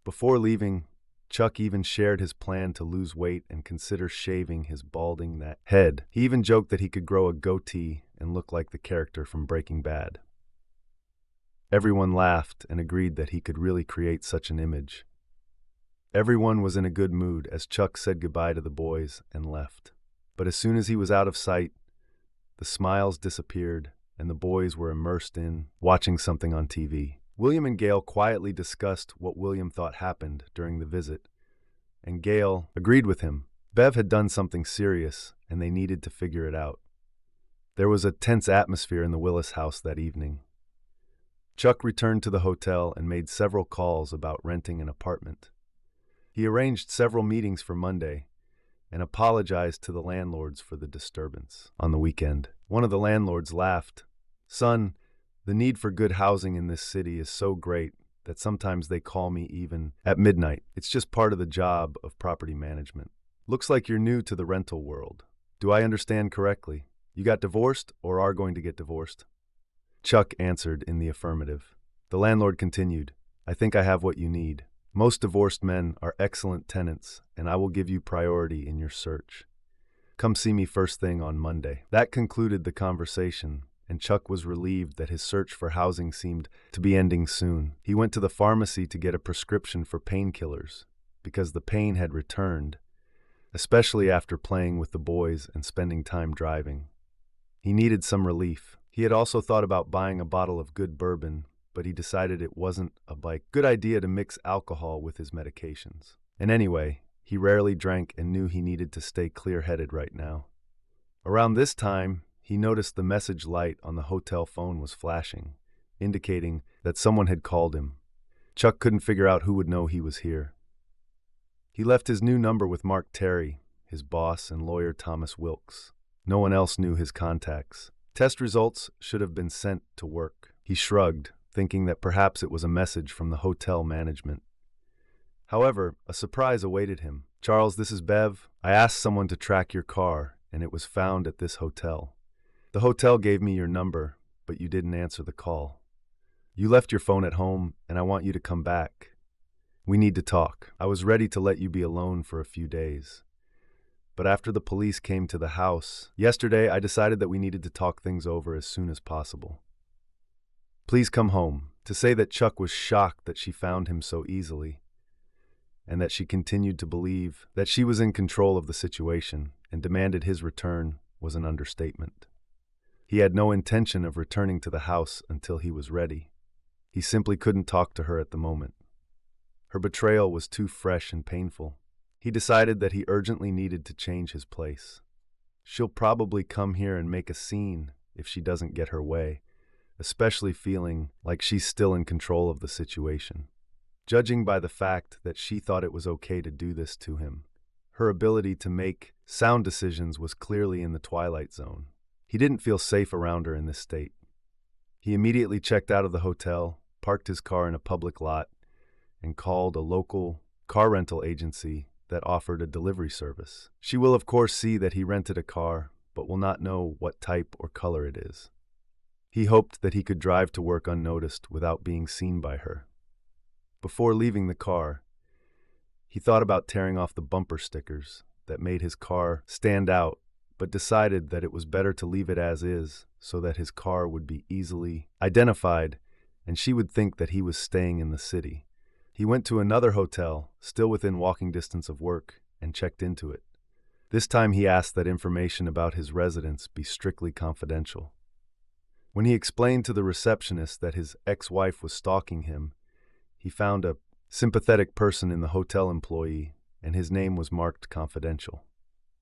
Before leaving, Chuck even shared his plan to lose weight and consider shaving his balding head. He even joked that he could grow a goatee and look like the character from Breaking Bad. Everyone laughed and agreed that he could really create such an image. Everyone was in a good mood as Chuck said goodbye to the boys and left. But as soon as he was out of sight, the smiles disappeared and the boys were immersed in watching something on TV. William and Gail quietly discussed what William thought happened during the visit, and Gail agreed with him. Bev had done something serious, and they needed to figure it out. There was a tense atmosphere in the Willis house that evening. Chuck returned to the hotel and made several calls about renting an apartment. He arranged several meetings for Monday and apologized to the landlords for the disturbance on the weekend. One of the landlords laughed. "Son, the need for good housing in this city is so great that sometimes they call me even at midnight. It's just part of the job of property management. Looks like you're new to the rental world. Do I understand correctly? You got divorced or are going to get divorced?" Chuck answered in the affirmative. The landlord continued, "I think I have what you need. Most divorced men are excellent tenants, and I will give you priority in your search. Come see me first thing on Monday." That concluded the conversation, and Chuck was relieved that his search for housing seemed to be ending soon. He went to the pharmacy to get a prescription for painkillers, because the pain had returned, especially after playing with the boys and spending time driving. He needed some relief. He had also thought about buying a bottle of good bourbon, but he decided it wasn't a good idea to mix alcohol with his medications. And anyway, he rarely drank and knew he needed to stay clear-headed right now. Around this time, he noticed the message light on the hotel phone was flashing, indicating that someone had called him. Chuck couldn't figure out who would know he was here. He left his new number with Mark Terry, his boss, and lawyer Thomas Wilkes. No one else knew his contacts. Test results should have been sent to work. He shrugged, thinking that perhaps it was a message from the hotel management. However, a surprise awaited him. "Charles, this is Bev. I asked someone to track your car, and it was found at this hotel. The hotel gave me your number, but you didn't answer the call. You left your phone at home, and I want you to come back. We need to talk. I was ready to let you be alone for a few days. But after the police came to the house yesterday, I decided that we needed to talk things over as soon as possible. Please come home." To say that Chuck was shocked that she found him so easily, and that she continued to believe that she was in control of the situation and demanded his return was an understatement. He had no intention of returning to the house until he was ready. He simply couldn't talk to her at the moment. Her betrayal was too fresh and painful. He decided that he urgently needed to change his place. She'll probably come here and make a scene if she doesn't get her way, especially feeling like she's still in control of the situation. Judging by the fact that she thought it was okay to do this to him, her ability to make sound decisions was clearly in the twilight zone. He didn't feel safe around her in this state. He immediately checked out of the hotel, parked his car in a public lot, and called a local car rental agency that offered a delivery service. She will of course see that he rented a car, but will not know what type or color it is. He hoped that he could drive to work unnoticed without being seen by her. Before leaving the car, he thought about tearing off the bumper stickers that made his car stand out, but decided that it was better to leave it as is so that his car would be easily identified and she would think that he was staying in the city. He went to another hotel, still within walking distance of work, and checked into it. This time he asked that information about his residence be strictly confidential. When he explained to the receptionist that his ex-wife was stalking him, he found a sympathetic person in the hotel employee, and his name was marked confidential.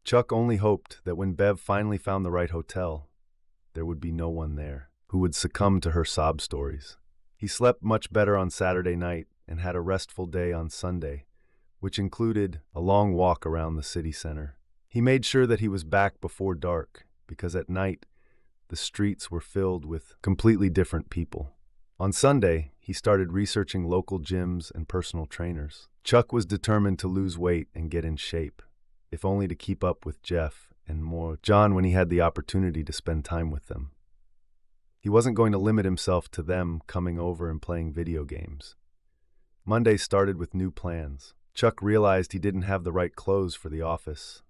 Chuck only hoped that when Bev finally found the right hotel, there would be no one there who would succumb to her sob stories. He slept much better on Saturday night and had a restful day on Sunday, which included a long walk around the city center. He made sure that he was back before dark, because at night, the streets were filled with completely different people. On Sunday, he started researching local gyms and personal trainers. Chuck was determined to lose weight and get in shape, if only to keep up with Jeff and more John when he had the opportunity to spend time with them. He wasn't going to limit himself to them coming over and playing video games. Monday started with new plans. Chuck realized he didn't have the right clothes for the office,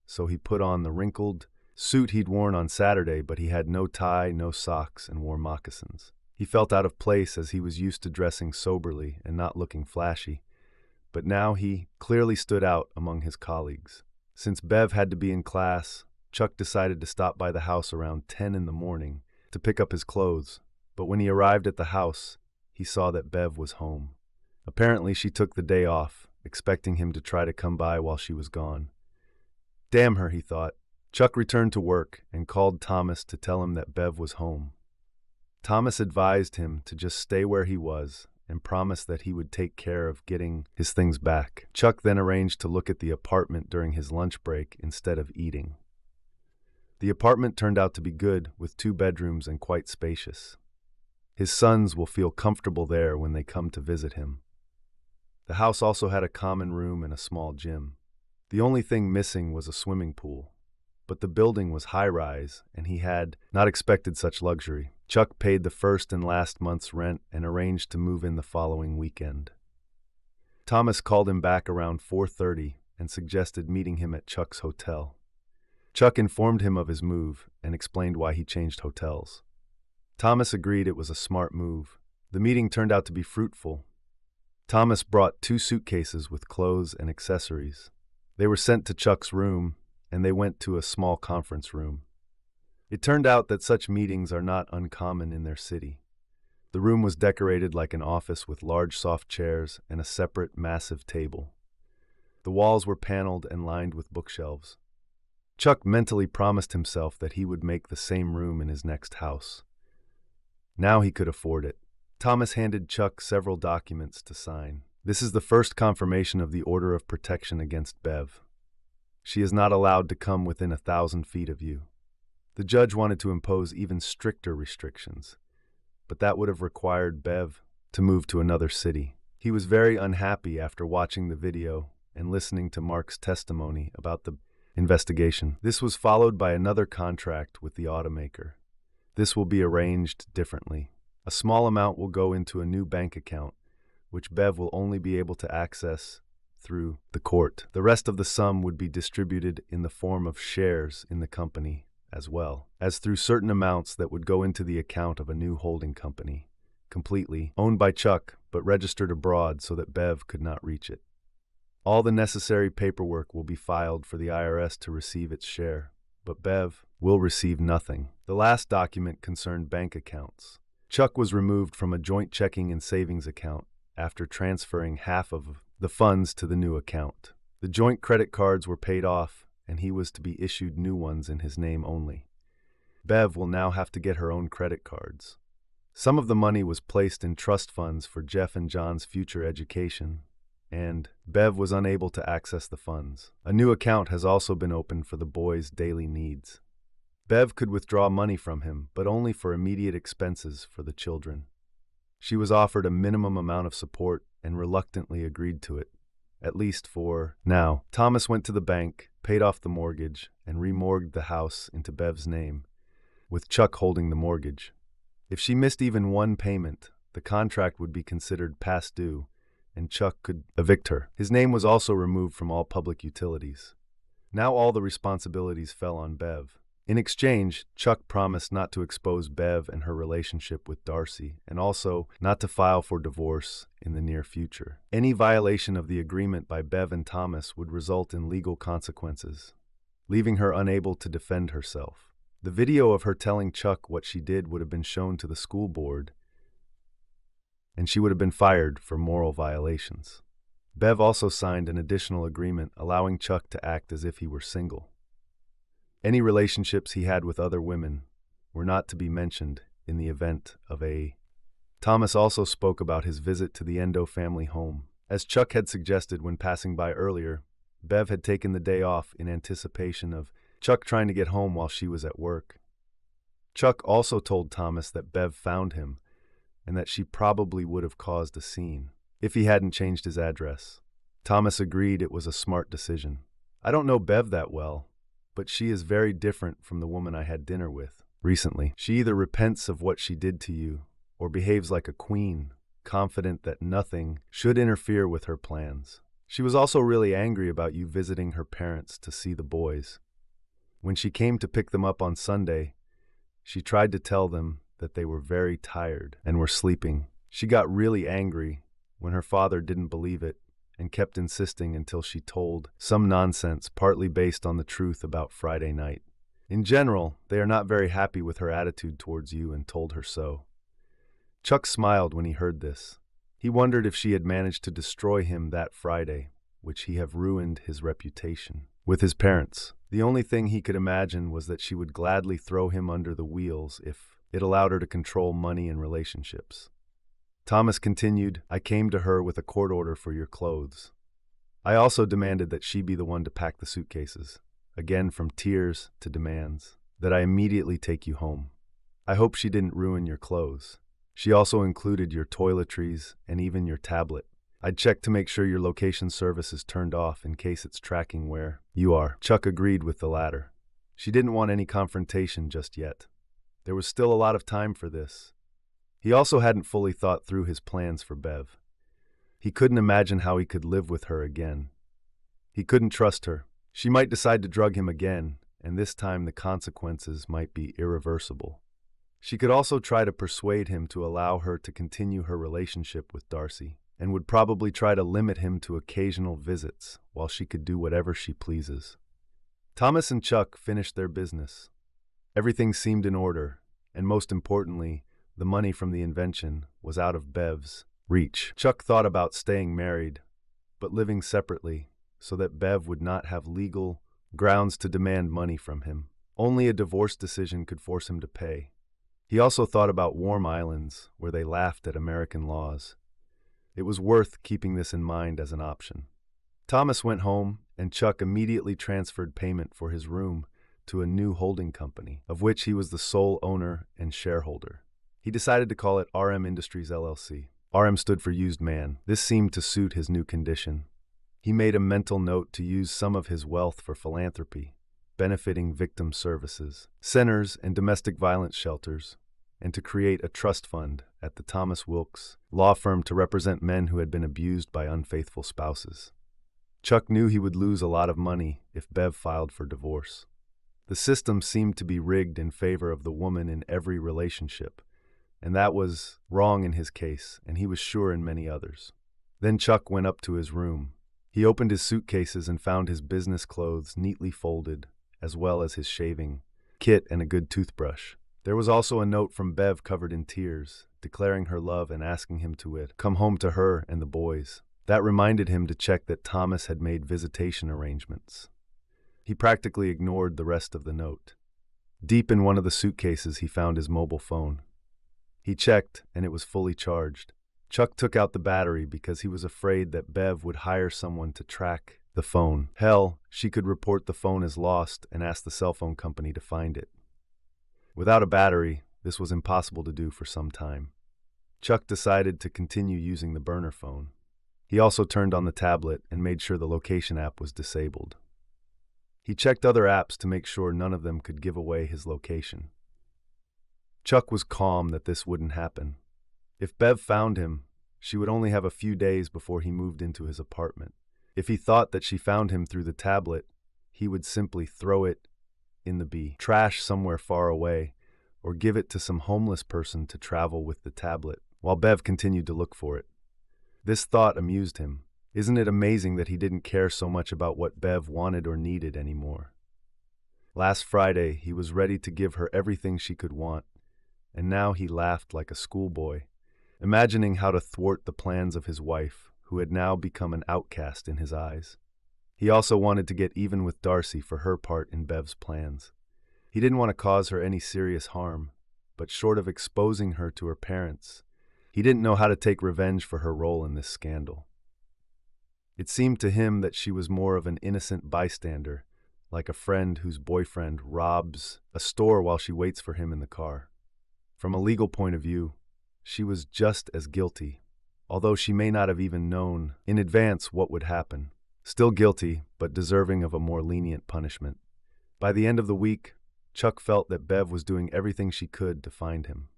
so he put on the wrinkled suit he'd worn on Saturday, but he had no tie, no socks, and wore moccasins. He felt out of place as he was used to dressing soberly and not looking flashy, but now he clearly stood out among his colleagues. Since Bev had to be in class, Chuck decided to stop by the house around 10 in the morning to pick up his clothes, but when he arrived at the house, he saw that Bev was home. Apparently, she took the day off, expecting him to try to come by while she was gone. Damn her, he thought. Chuck returned to work and called Thomas to tell him that Bev was home. Thomas advised him to just stay where he was and promised that he would take care of getting his things back. Chuck then arranged to look at the apartment during his lunch break instead of eating. The apartment turned out to be good, with 2 bedrooms and quite spacious. His sons will feel comfortable there when they come to visit him. The house also had a common room and a small gym. The only thing missing was a swimming pool, but the building was high-rise and he had not expected such luxury. Chuck paid the first and last month's rent and arranged to move in the following weekend. Thomas called him back around 4:30 and suggested meeting him at Chuck's hotel. Chuck informed him of his move and explained why he changed hotels. Thomas agreed it was a smart move. The meeting turned out to be fruitful. Thomas brought 2 suitcases with clothes and accessories. They were sent to Chuck's room, and they went to a small conference room. It turned out that such meetings are not uncommon in their city. The room was decorated like an office with large soft chairs and a separate massive table. The walls were paneled and lined with bookshelves. Chuck mentally promised himself that he would make the same room in his next house. Now he could afford it. Thomas handed Chuck several documents to sign. This is the first confirmation of the order of protection against Bev. She is not allowed to come within 1,000 feet of you. The judge wanted to impose even stricter restrictions, but that would have required Bev to move to another city. He was very unhappy after watching the video and listening to Mark's testimony about the investigation. This was followed by another contract with the automaker. This will be arranged differently. A small amount will go into a new bank account, which Bev will only be able to access through the court. The rest of the sum would be distributed in the form of shares in the company, as well as through certain amounts that would go into the account of a new holding company, completely owned by Chuck but registered abroad so that Bev could not reach it. All the necessary paperwork will be filed for the IRS to receive its share, but Bev will receive nothing. The last document concerned bank accounts. Chuck was removed from a joint checking and savings account after transferring half of the funds to the new account. The joint credit cards were paid off, and he was to be issued new ones in his name only. Bev will now have to get her own credit cards. Some of the money was placed in trust funds for Jeff and John's future education, and Bev was unable to access the funds. A new account has also been opened for the boys' daily needs. Bev could withdraw money from him, but only for immediate expenses for the children. She was offered a minimum amount of support and reluctantly agreed to it, at least for now. Thomas went to the bank, paid off the mortgage, and remortgaged the house into Bev's name, with Chuck holding the mortgage. If she missed even one payment, the contract would be considered past due, and Chuck could evict her. His name was also removed from all public utilities. Now all the responsibilities fell on Bev. In exchange, Chuck promised not to expose Bev and her relationship with Darcy, and also not to file for divorce in the near future. Any violation of the agreement by Bev and Thomas would result in legal consequences, leaving her unable to defend herself. The video of her telling Chuck what she did would have been shown to the school board, and she would have been fired for moral violations. Bev also signed an additional agreement allowing Chuck to act as if he were single. Any relationships he had with other women were not to be mentioned in the event of a... Thomas also spoke about his visit to the Endo family home. As Chuck had suggested when passing by earlier, Bev had taken the day off in anticipation of Chuck trying to get home while she was at work. Chuck also told Thomas that Bev found him and that she probably would have caused a scene if he hadn't changed his address. Thomas agreed it was a smart decision. I don't know Bev that well, but she is very different from the woman I had dinner with recently. She either repents of what she did to you or behaves like a queen, confident that nothing should interfere with her plans. She was also really angry about you visiting her parents to see the boys. When she came to pick them up on Sunday, she tried to tell them that they were very tired and were sleeping. She got really angry when her father didn't believe it and kept insisting until she told some nonsense partly based on the truth about Friday night. In general, they are not very happy with her attitude towards you and told her so. Chuck smiled when he heard this. He wondered if she had managed to destroy him that Friday, which he have ruined his reputation with his parents. The only thing he could imagine was that she would gladly throw him under the wheels if it allowed her to control money and relationships. Thomas continued, I came to her with a court order for your clothes. I also demanded that she be the one to pack the suitcases, again from tears to demands, that I immediately take you home. I hope she didn't ruin your clothes. She also included your toiletries and even your tablet. I'd check to make sure your location service is turned off in case it's tracking where you are. Chuck agreed with the latter. She didn't want any confrontation just yet. There was still a lot of time for this. He also hadn't fully thought through his plans for Bev. He couldn't imagine how he could live with her again. He couldn't trust her. She might decide to drug him again, and this time the consequences might be irreversible. She could also try to persuade him to allow her to continue her relationship with Darcy, and would probably try to limit him to occasional visits while she could do whatever she pleases. Thomas and Chuck finished their business. Everything seemed in order, and most importantly, the money from the invention was out of Bev's reach. Chuck thought about staying married, but living separately, so that Bev would not have legal grounds to demand money from him. Only a divorce decision could force him to pay. He also thought about warm islands, where they laughed at American laws. It was worth keeping this in mind as an option. Thomas went home, and Chuck immediately transferred payment for his room to a new holding company, of which he was the sole owner and shareholder. He decided to call it RM Industries LLC. RM stood for Used Man. This seemed to suit his new condition. He made a mental note to use some of his wealth for philanthropy, benefiting victim services, centers, and domestic violence shelters, and to create a trust fund at the Thomas Wilkes law firm to represent men who had been abused by unfaithful spouses. Chuck knew he would lose a lot of money if Bev filed for divorce. The system seemed to be rigged in favor of the woman in every relationship, and that was wrong in his case, and he was sure in many others. Then Chuck went up to his room. He opened his suitcases and found his business clothes neatly folded, as well as his shaving kit and a good toothbrush. There was also a note from Bev covered in tears, declaring her love and asking him to come home to her and the boys. That reminded him to check that Thomas had made visitation arrangements. He practically ignored the rest of the note. Deep in one of the suitcases, he found his mobile phone. He checked, and it was fully charged. Chuck took out the battery because he was afraid that Bev would hire someone to track the phone. Hell, she could report the phone as lost and ask the cell phone company to find it. Without a battery, this was impossible to do for some time. Chuck decided to continue using the burner phone. He also turned on the tablet and made sure the location app was disabled. He checked other apps to make sure none of them could give away his location. Chuck was calm that this wouldn't happen. If Bev found him, she would only have a few days before he moved into his apartment. If he thought that she found him through the tablet, he would simply throw it in the trash somewhere far away, or give it to some homeless person to travel with the tablet, while Bev continued to look for it. This thought amused him. Isn't it amazing that he didn't care so much about what Bev wanted or needed anymore? Last Friday, he was ready to give her everything she could want, and now he laughed like a schoolboy, imagining how to thwart the plans of his wife, who had now become an outcast in his eyes. He also wanted to get even with Darcy for her part in Bev's plans. He didn't want to cause her any serious harm, but short of exposing her to her parents, he didn't know how to take revenge for her role in this scandal. It seemed to him that she was more of an innocent bystander, like a friend whose boyfriend robs a store while she waits for him in the car. From a legal point of view, she was just as guilty, although she may not have even known in advance what would happen. Still guilty, but deserving of a more lenient punishment. By the end of the week, Chuck felt that Bev was doing everything she could to find him.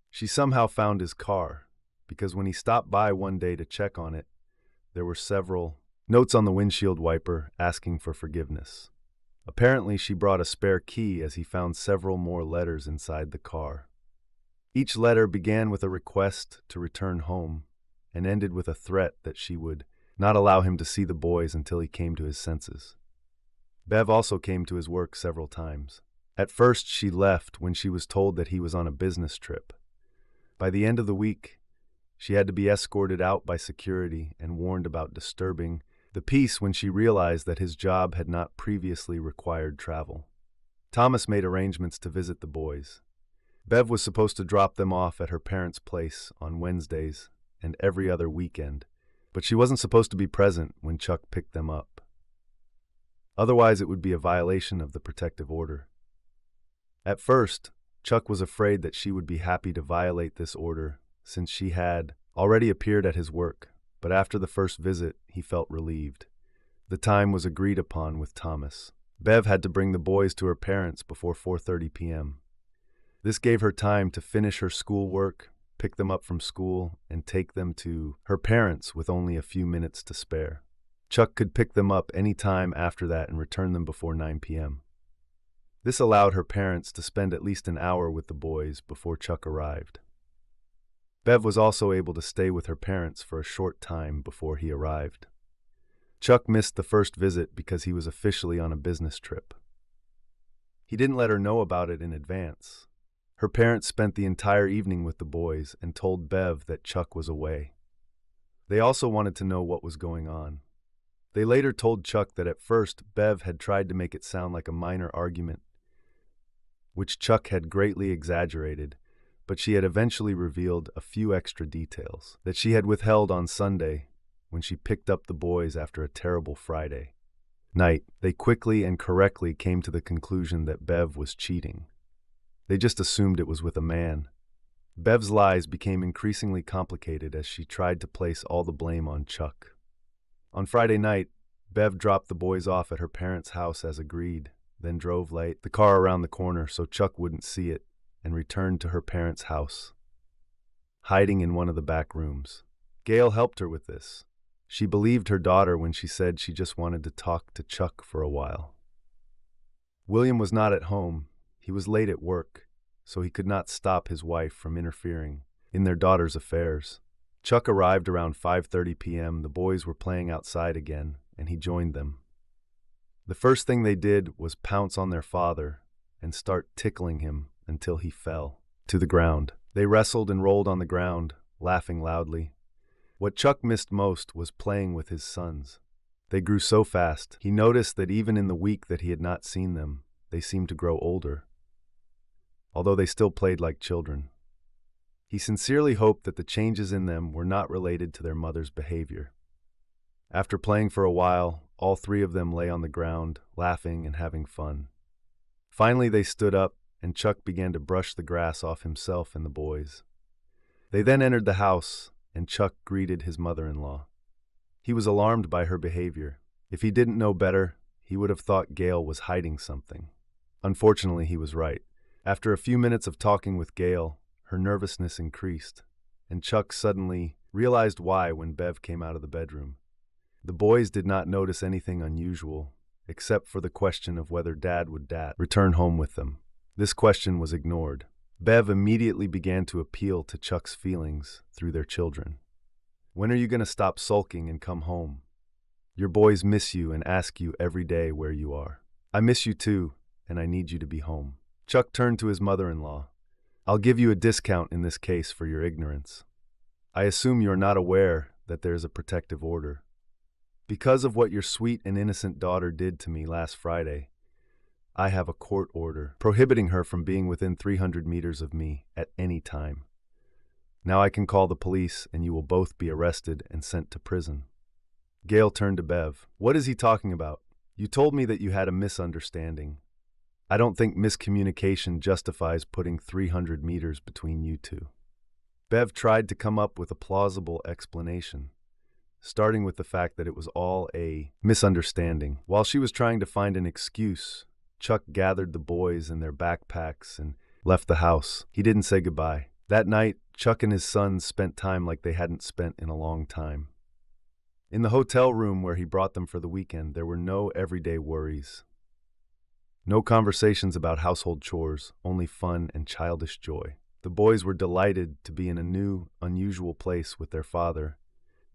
She somehow found his car, because when he stopped by one day to check on it, there were several notes on the windshield wiper asking for forgiveness. Apparently, she brought a spare key as he found several more letters inside the car. Each letter began with a request to return home and ended with a threat that she would not allow him to see the boys until he came to his senses. Bev also came to his work several times. At first, she left when she was told that he was on a business trip. By the end of the week, she had to be escorted out by security and warned about disturbing the peace when she realized that his job had not previously required travel. Thomas made arrangements to visit the boys. Bev was supposed to drop them off at her parents' place on Wednesdays and every other weekend, but she wasn't supposed to be present when Chuck picked them up. Otherwise, it would be a violation of the protective order. At first, Chuck was afraid that she would be happy to violate this order since she had already appeared at his work, but after the first visit, he felt relieved. The time was agreed upon with Thomas. Bev had to bring the boys to her parents before 4:30 p.m. This gave her time to finish her schoolwork, pick them up from school, and take them to her parents with only a few minutes to spare. Chuck could pick them up any time after that and return them before 9 p.m. This allowed her parents to spend at least an hour with the boys before Chuck arrived. Bev was also able to stay with her parents for a short time before he arrived. Chuck missed the first visit because he was officially on a business trip. He didn't let her know about it in advance. Her parents spent the entire evening with the boys and told Bev that Chuck was away. They also wanted to know what was going on. They later told Chuck that at first Bev had tried to make it sound like a minor argument, which Chuck had greatly exaggerated, but she had eventually revealed a few extra details that she had withheld on Sunday when she picked up the boys after a terrible Friday night. They quickly and correctly came to the conclusion that Bev was cheating. They just assumed it was with a man. Bev's lies became increasingly complicated as she tried to place all the blame on Chuck. On Friday night, Bev dropped the boys off at her parents' house as agreed, then drove the car around the corner so Chuck wouldn't see it, and returned to her parents' house, hiding in one of the back rooms. Gail helped her with this. She believed her daughter when she said she just wanted to talk to Chuck for a while. William was not at home. He was late at work, so he could not stop his wife from interfering in their daughter's affairs. Chuck arrived around 5:30 p.m. The boys were playing outside again, and he joined them. The first thing they did was pounce on their father and start tickling him until he fell to the ground. They wrestled and rolled on the ground, laughing loudly. What Chuck missed most was playing with his sons. They grew so fast, he noticed that even in the week that he had not seen them, they seemed to grow older, although they still played like children. He sincerely hoped that the changes in them were not related to their mother's behavior. After playing for a while, all three of them lay on the ground, laughing and having fun. Finally, they stood up, and Chuck began to brush the grass off himself and the boys. They then entered the house, and Chuck greeted his mother-in-law. He was alarmed by her behavior. If he didn't know better, he would have thought Gail was hiding something. Unfortunately, he was right. After a few minutes of talking with Gail, her nervousness increased, and Chuck suddenly realized why when Bev came out of the bedroom. The boys did not notice anything unusual, except for the question of whether Dad would return home with them. This question was ignored. Bev immediately began to appeal to Chuck's feelings through their children. "When are you going to stop sulking and come home? Your boys miss you and ask you every day where you are. I miss you too, and I need you to be home." Chuck turned to his mother-in-law. "I'll give you a discount in this case for your ignorance. I assume you are not aware that there is a protective order. Because of what your sweet and innocent daughter did to me last Friday, I have a court order prohibiting her from being within 300 meters of me at any time. Now I can call the police and you will both be arrested and sent to prison." Gail turned to Bev. "What is he talking about? You told me that you had a misunderstanding. I don't think miscommunication justifies putting 300 meters between you two." Bev tried to come up with a plausible explanation, starting with the fact that it was all a misunderstanding. While she was trying to find an excuse, Chuck gathered the boys and their backpacks and left the house. He didn't say goodbye. That night, Chuck and his sons spent time like they hadn't spent in a long time. In the hotel room where he brought them for the weekend, there were no everyday worries. No conversations about household chores, only fun and childish joy. The boys were delighted to be in a new, unusual place with their father,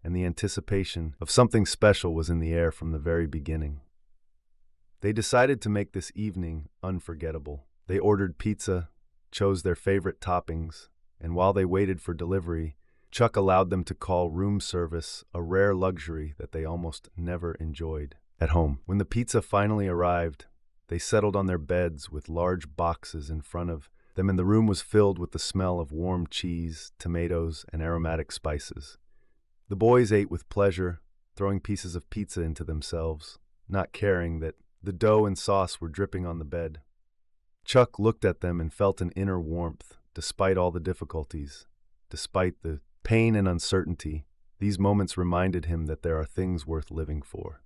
and the anticipation of something special was in the air from the very beginning. They decided to make this evening unforgettable. They ordered pizza, chose their favorite toppings, and while they waited for delivery, Chuck allowed them to call room service a rare luxury that they almost never enjoyed at home. When the pizza finally arrived, they settled on their beds with large boxes in front of them, and the room was filled with the smell of warm cheese, tomatoes, and aromatic spices. The boys ate with pleasure, throwing pieces of pizza into themselves, not caring that the dough and sauce were dripping on the bed. Chuck looked at them and felt an inner warmth, despite all the difficulties, despite the pain and uncertainty. These moments reminded him that there are things worth living for.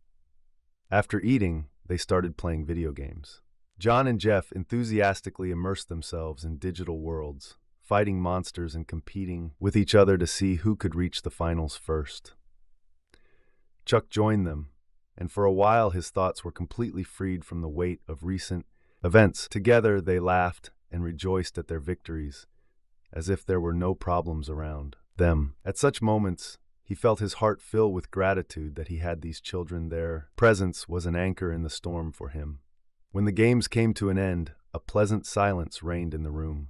After eating, they started playing video games. John and Jeff enthusiastically immersed themselves in digital worlds, fighting monsters and competing with each other to see who could reach the finals first. Chuck joined them, and for a while his thoughts were completely freed from the weight of recent events. Together they laughed and rejoiced at their victories, as if there were no problems around them. At such moments, he felt his heart fill with gratitude that he had these children. Their presence was an anchor in the storm for him. When the games came to an end, a pleasant silence reigned in the room.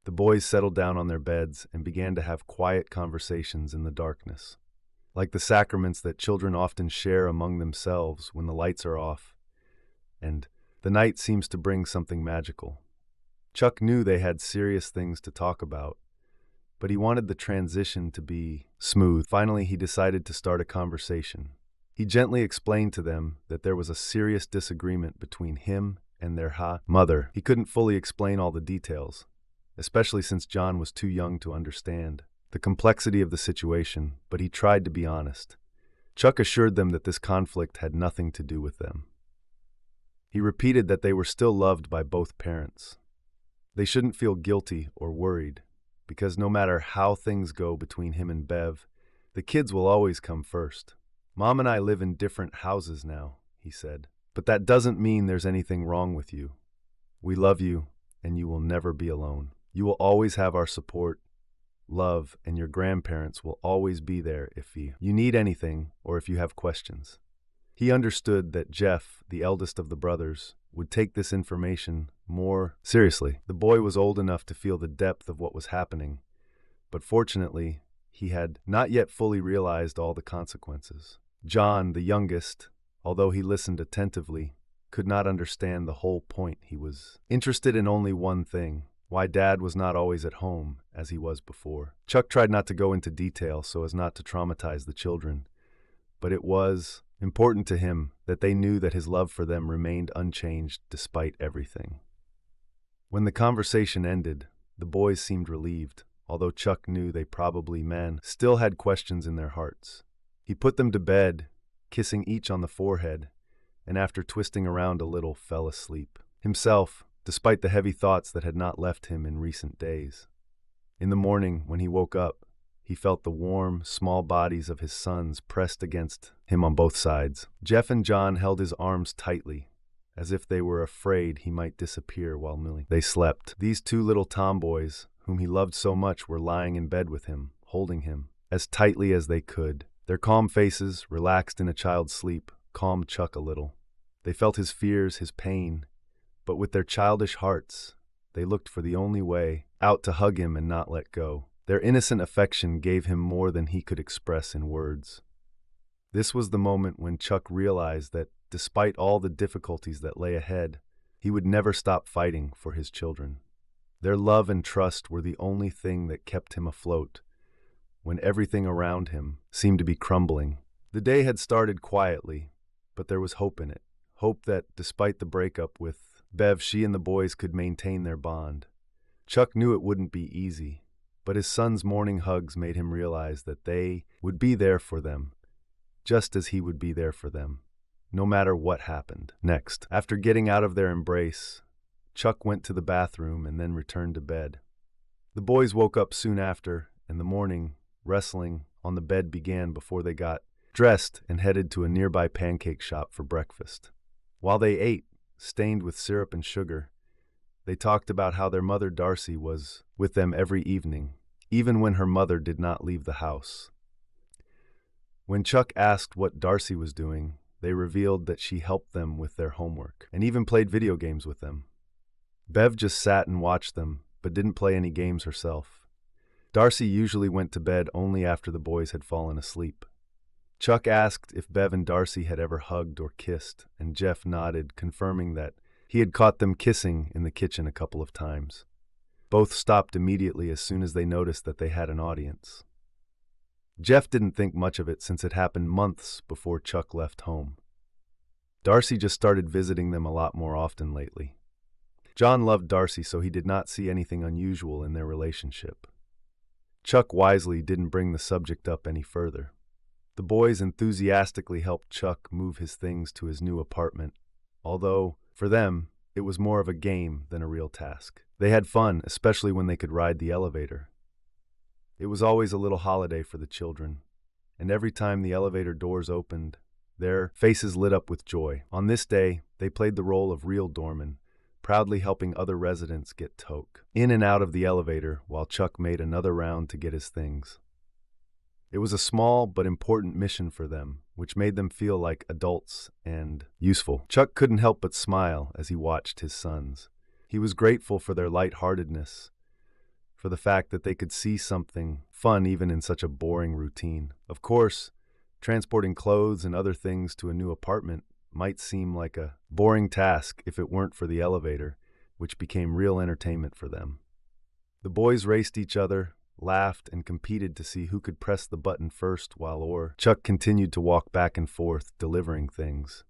The boys settled down on their beds and began to have quiet conversations in the darkness, like the sacraments that children often share among themselves when the lights are off, and the night seems to bring something magical. Chuck knew they had serious things to talk about, but he wanted the transition to be smooth. Finally, he decided to start a conversation. He gently explained to them that there was a serious disagreement between him and their mother. He couldn't fully explain all the details, especially since John was too young to understand the complexity of the situation, but he tried to be honest. Chuck assured them that this conflict had nothing to do with them. He repeated that they were still loved by both parents. They shouldn't feel guilty or worried, because no matter how things go between him and Bev, the kids will always come first. "Mom and I live in different houses now," he said, "but that doesn't mean there's anything wrong with you. We love you, and you will never be alone. You will always have our support, love, and your grandparents will always be there if you need anything or if you have questions." He understood that Jeff, the eldest of the brothers, would take this information more seriously. The boy was old enough to feel the depth of what was happening, but fortunately, he had not yet fully realized all the consequences. John, the youngest, although he listened attentively, could not understand the whole point. He was interested in only one thing: why Dad was not always at home as he was before. Chuck tried not to go into detail so as not to traumatize the children, but it was important to him that they knew that his love for them remained unchanged despite everything. When the conversation ended, the boys seemed relieved, although Chuck knew they probably still had questions in their hearts. He put them to bed, kissing each on the forehead, and after twisting around a little, fell asleep himself, despite the heavy thoughts that had not left him in recent days. In the morning, when he woke up, he felt the warm, small bodies of his sons pressed against him on both sides. Jeff and John held his arms tightly, as if they were afraid he might disappear while they slept. These two little tomboys, whom he loved so much, were lying in bed with him, holding him as tightly as they could. Their calm faces, relaxed in a child's sleep, calmed Chuck a little. They felt his fears, his pain, but with their childish hearts, they looked for the only way out to hug him and not let go. Their innocent affection gave him more than he could express in words. This was the moment when Chuck realized that, despite all the difficulties that lay ahead, he would never stop fighting for his children. Their love and trust were the only thing that kept him afloat when everything around him seemed to be crumbling. The day had started quietly, but there was hope in it. Hope that, despite the breakup with Bev, she and the boys could maintain their bond. Chuck knew it wouldn't be easy, but his son's morning hugs made him realize that they would be there for them, just as he would be there for them, no matter what happened next. After getting out of their embrace, Chuck went to the bathroom and then returned to bed. The boys woke up soon after, and the morning wrestling on the bed began before they got dressed and headed to a nearby pancake shop for breakfast. While they ate, stained with syrup and sugar, they talked about how their mother Darcy was with them every evening, even when her mother did not leave the house. When Chuck asked what Darcy was doing, they revealed that she helped them with their homework and even played video games with them. Bev just sat and watched them, but didn't play any games herself. Darcy usually went to bed only after the boys had fallen asleep. Chuck asked if Bev and Darcy had ever hugged or kissed, and Jeff nodded, confirming that he had caught them kissing in the kitchen a couple of times. Both stopped immediately as soon as they noticed that they had an audience. Jeff didn't think much of it since it happened months before Chuck left home. Darcy just started visiting them a lot more often lately. John loved Darcy, so he did not see anything unusual in their relationship. Chuck wisely didn't bring the subject up any further. The boys enthusiastically helped Chuck move his things to his new apartment, although, for them, it was more of a game than a real task. They had fun, especially when they could ride the elevator. It was always a little holiday for the children, and every time the elevator doors opened, their faces lit up with joy. On this day, they played the role of real doormen, proudly helping other residents get toke in and out of the elevator while Chuck made another round to get his things. It was a small but important mission for them, which made them feel like adults and useful. Chuck couldn't help but smile as he watched his sons. He was grateful for their lightheartedness, for the fact that they could see something fun even in such a boring routine. Of course, transporting clothes and other things to a new apartment might seem like a boring task if it weren't for the elevator, which became real entertainment for them. The boys raced each other, laughed, and competed to see who could press the button first while Chuck continued to walk back and forth, delivering things.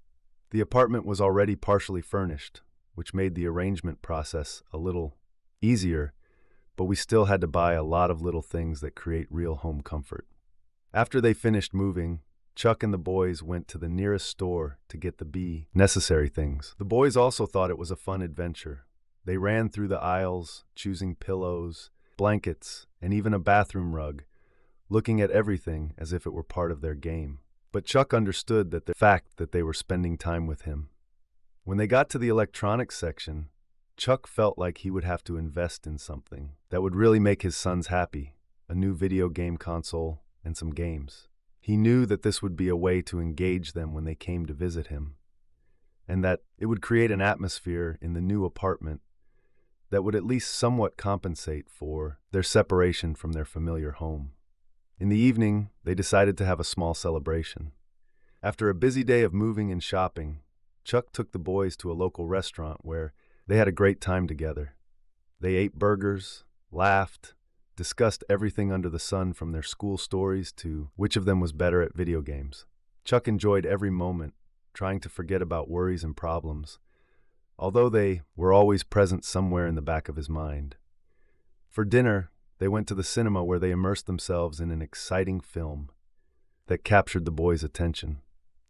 The apartment was already partially furnished, which made the arrangement process a little easier, but we still had to buy a lot of little things that create real home comfort. After they finished moving, Chuck and the boys went to the nearest store to get the necessary things. The boys also thought it was a fun adventure. They ran through the aisles, choosing pillows, blankets, and even a bathroom rug, looking at everything as if it were part of their game. But Chuck understood that the fact that they were spending time with him. When they got to the electronics section, Chuck felt like he would have to invest in something that would really make his sons happy, a new video game console and some games. He knew that this would be a way to engage them when they came to visit him, and that it would create an atmosphere in the new apartment that would at least somewhat compensate for their separation from their familiar home. In the evening, they decided to have a small celebration. After a busy day of moving and shopping, Chuck took the boys to a local restaurant where they had a great time together. They ate burgers, laughed, discussed everything under the sun from their school stories to which of them was better at video games. Chuck enjoyed every moment, trying to forget about worries and problems, although they were always present somewhere in the back of his mind. For dinner, they went to the cinema where they immersed themselves in an exciting film that captured the boys' attention.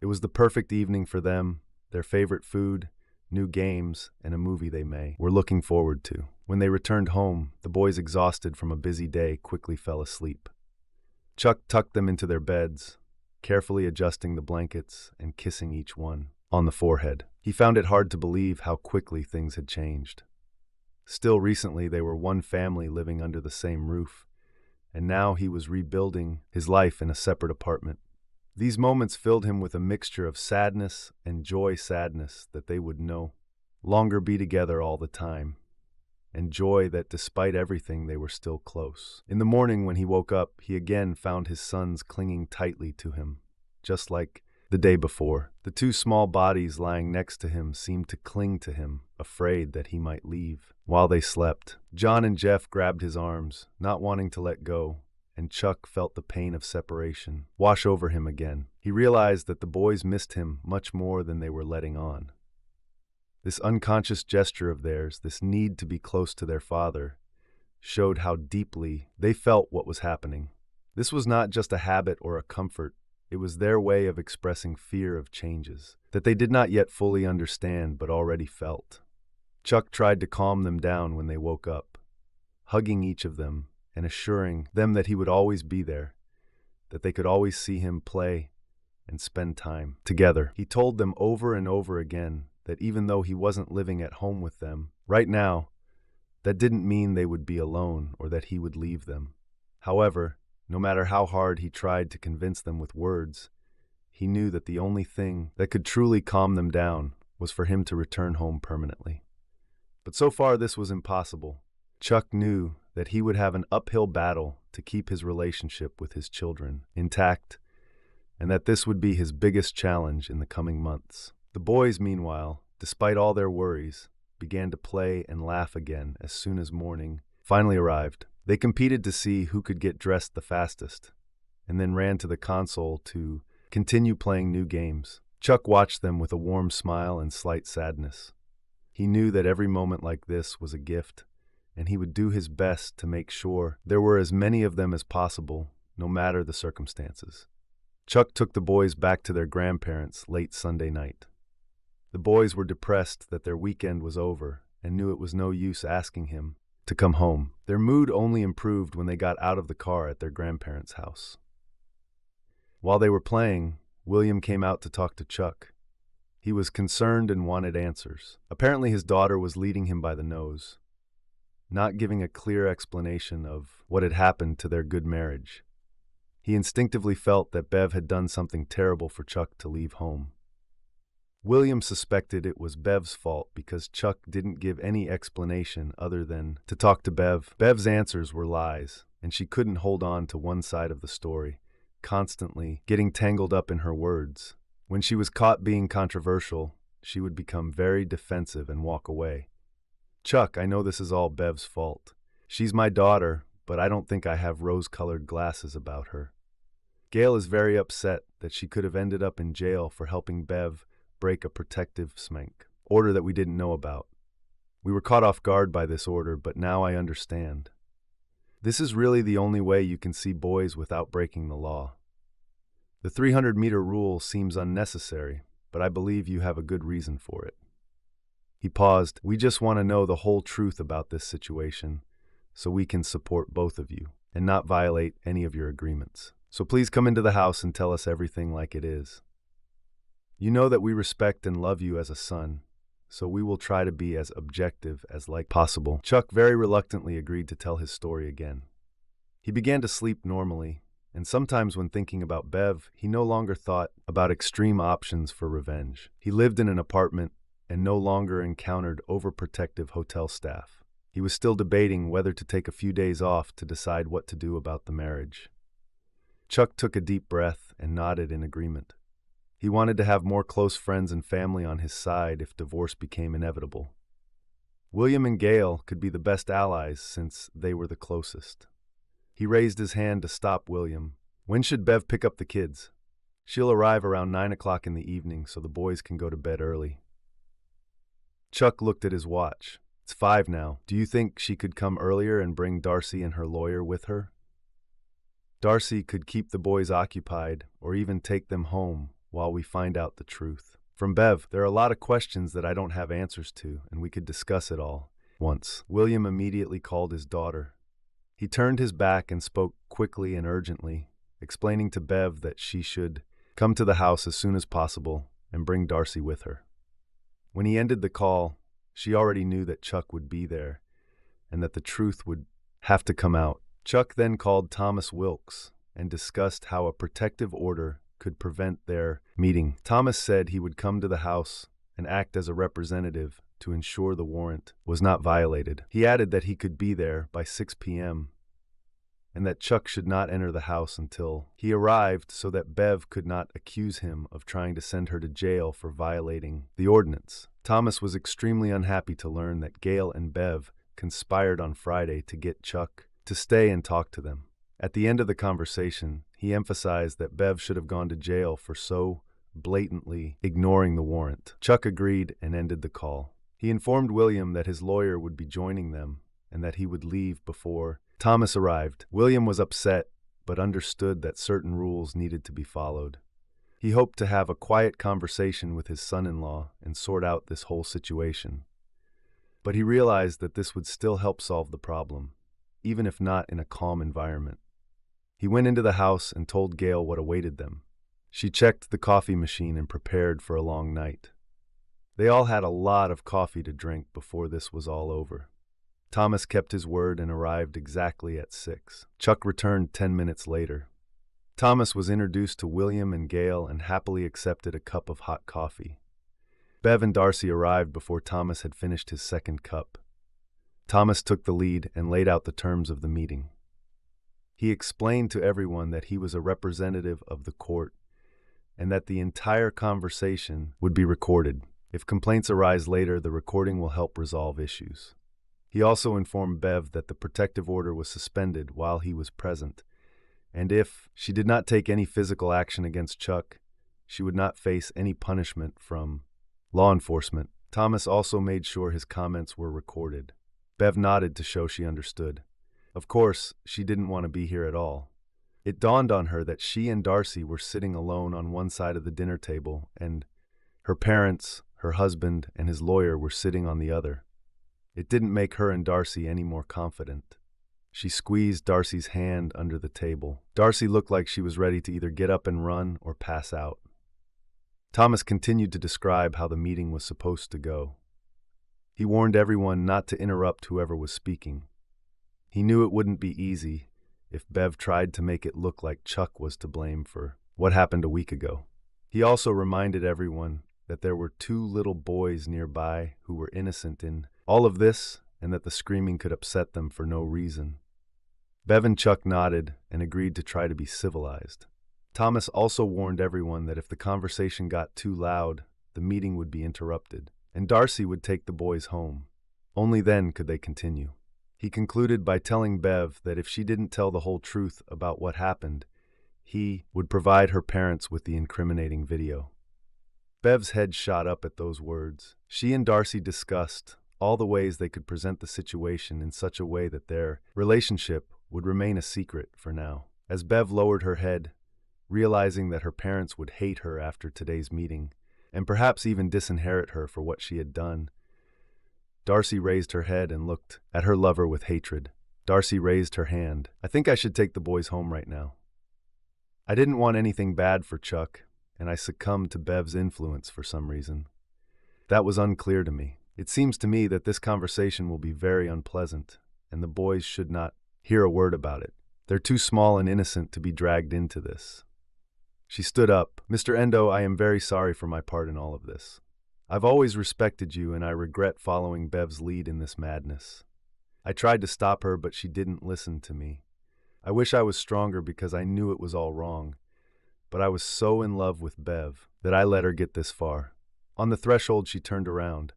It was the perfect evening for them, their favorite food, new games, and a movie they were looking forward to. When they returned home, the boys, exhausted from a busy day, quickly fell asleep. Chuck tucked them into their beds, carefully adjusting the blankets and kissing each one on the forehead. He found it hard to believe how quickly things had changed. Still recently, they were one family living under the same roof, and now he was rebuilding his life in a separate apartment. These moments filled him with a mixture of sadness and joy-sadness that they would no longer be together all the time, and joy that despite everything they were still close. In the morning when he woke up, he again found his sons clinging tightly to him, just like the day before. The two small bodies lying next to him seemed to cling to him, afraid that he might leave. While they slept, John and Jeff grabbed his arms, not wanting to let go, and Chuck felt the pain of separation wash over him again. He realized that the boys missed him much more than they were letting on. This unconscious gesture of theirs, this need to be close to their father, showed how deeply they felt what was happening. This was not just a habit or a comfort. It was their way of expressing fear of changes that they did not yet fully understand but already felt. Chuck tried to calm them down when they woke up, hugging each of them and assuring them that he would always be there, that they could always see him play and spend time together. He told them over and over again that even though he wasn't living at home with them right now, that didn't mean they would be alone or that he would leave them. However, no matter how hard he tried to convince them with words, he knew that the only thing that could truly calm them down was for him to return home permanently. But so far this was impossible. Chuck knew that he would have an uphill battle to keep his relationship with his children intact, and that this would be his biggest challenge in the coming months. The boys, meanwhile, despite all their worries, began to play and laugh again as soon as morning finally arrived. They competed to see who could get dressed the fastest, and then ran to the console to continue playing new games. Chuck watched them with a warm smile and slight sadness. He knew that every moment like this was a gift, and he would do his best to make sure there were as many of them as possible, no matter the circumstances. Chuck took the boys back to their grandparents late Sunday night. The boys were depressed that their weekend was over and knew it was no use asking him to come home. Their mood only improved when they got out of the car at their grandparents' house. While they were playing, William came out to talk to Chuck. He was concerned and wanted answers. Apparently his daughter was leading him by the nose, not giving a clear explanation of what had happened to their good marriage. He instinctively felt that Bev had done something terrible for Chuck to leave home. William suspected it was Bev's fault because Chuck didn't give any explanation other than to talk to Bev. Bev's answers were lies, and she couldn't hold on to one side of the story, constantly getting tangled up in her words. When she was caught being controversial, she would become very defensive and walk away. Chuck, I know this is all Bev's fault. She's my daughter, but I don't think I have rose-colored glasses about her. Gail is very upset that she could have ended up in jail for helping Bev break a protective smank order that we didn't know about. We were caught off guard by this order, but now I understand. This is really the only way you can see boys without breaking the law. The 300-meter rule seems unnecessary, but I believe you have a good reason for it. He paused. We just want to know the whole truth about this situation so we can support both of you and not violate any of your agreements. So please come into the house and tell us everything like it is. You know that we respect and love you as a son, so we will try to be as objective as possible. Chuck very reluctantly agreed to tell his story again. He began to sleep normally, and sometimes when thinking about Bev, he no longer thought about extreme options for revenge. He lived in an apartment and no longer encountered overprotective hotel staff. He was still debating whether to take a few days off to decide what to do about the marriage. Chuck took a deep breath and nodded in agreement. He wanted to have more close friends and family on his side if divorce became inevitable. William and Gail could be the best allies since they were the closest. He raised his hand to stop William. When should Bev pick up the kids? She'll arrive around 9 o'clock in the evening so the boys can go to bed early. Chuck looked at his watch. It's 5 now. Do you think she could come earlier and bring Darcy and her lawyer with her? Darcy could keep the boys occupied or even take them home while we find out the truth. From Bev, there are a lot of questions that I don't have answers to, and we could discuss it all. Once, William immediately called his daughter. He turned his back and spoke quickly and urgently, explaining to Bev that she should come to the house as soon as possible and bring Darcy with her. When he ended the call, she already knew that Chuck would be there and that the truth would have to come out. Chuck then called Thomas Wilkes and discussed how a protective order could prevent their meeting. Thomas said he would come to the house and act as a representative to ensure the warrant was not violated. He added that he could be there by 6 p.m. and that Chuck should not enter the house until he arrived so that Bev could not accuse him of trying to send her to jail for violating the ordinance. Thomas was extremely unhappy to learn that Gail and Bev conspired on Friday to get Chuck to stay and talk to them. At the end of the conversation, he emphasized that Bev should have gone to jail for so blatantly ignoring the warrant. Chuck agreed and ended the call. He informed William that his lawyer would be joining them and that he would leave before Thomas arrived. William was upset, but understood that certain rules needed to be followed. He hoped to have a quiet conversation with his son-in-law and sort out this whole situation. But he realized that this would still help solve the problem, even if not in a calm environment. He went into the house and told Gail what awaited them. She checked the coffee machine and prepared for a long night. They all had a lot of coffee to drink before this was all over. Thomas kept his word and arrived exactly at 6. Chuck returned 10 minutes later. Thomas was introduced to William and Gail and happily accepted a cup of hot coffee. Bev and Darcy arrived before Thomas had finished his second cup. Thomas took the lead and laid out the terms of the meeting. He explained to everyone that he was a representative of the court and that the entire conversation would be recorded. If complaints arise later, the recording will help resolve issues. He also informed Bev that the protective order was suspended while he was present, and if she did not take any physical action against Chuck, she would not face any punishment from law enforcement. Thomas also made sure his comments were recorded. Bev nodded to show she understood. Of course, she didn't want to be here at all. It dawned on her that she and Darcy were sitting alone on one side of the dinner table, and her parents, her husband, and his lawyer were sitting on the other. It didn't make her and Darcy any more confident. She squeezed Darcy's hand under the table. Darcy looked like she was ready to either get up and run or pass out. Thomas continued to describe how the meeting was supposed to go. He warned everyone not to interrupt whoever was speaking. He knew it wouldn't be easy, if Bev tried to make it look like Chuck was to blame for what happened a week ago. He also reminded everyone that there were two little boys nearby who were innocent in all of this and that the screaming could upset them for no reason. Bev and Chuck nodded and agreed to try to be civilized. Thomas also warned everyone that if the conversation got too loud, the meeting would be interrupted, and Darcy would take the boys home. Only then could they continue. He concluded by telling Bev that if she didn't tell the whole truth about what happened, he would provide her parents with the incriminating video. Bev's head shot up at those words. She and Darcy discussed all the ways they could present the situation in such a way that their relationship would remain a secret for now. As Bev lowered her head, realizing that her parents would hate her after today's meeting, and perhaps even disinherit her for what she had done, Darcy raised her head and looked at her lover with hatred. Darcy raised her hand. I think I should take the boys home right now. I didn't want anything bad for Chuck, and I succumbed to Bev's influence for some reason. That was unclear to me. It seems to me that this conversation will be very unpleasant, and the boys should not hear a word about it. They're too small and innocent to be dragged into this. She stood up. Mr. Endo, I am very sorry for my part in all of this. I've always respected you, and I regret following Bev's lead in this madness. I tried to stop her, but she didn't listen to me. I wish I was stronger because I knew it was all wrong, but I was so in love with Bev that I let her get this far. On the threshold, she turned around.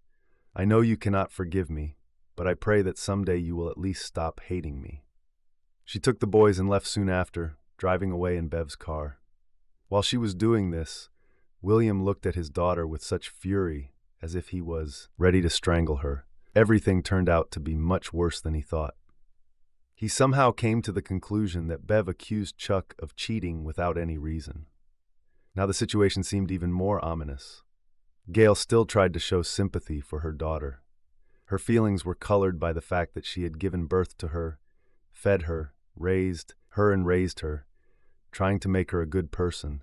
I know you cannot forgive me, but I pray that someday you will at least stop hating me. She took the boys and left soon after, driving away in Bev's car. While she was doing this, William looked at his daughter with such fury as if he was ready to strangle her. Everything turned out to be much worse than he thought. He somehow came to the conclusion that Bev accused Chuck of cheating without any reason. Now the situation seemed even more ominous. Gail still tried to show sympathy for her daughter. Her feelings were colored by the fact that she had given birth to her, fed her, raised her, trying to make her a good person,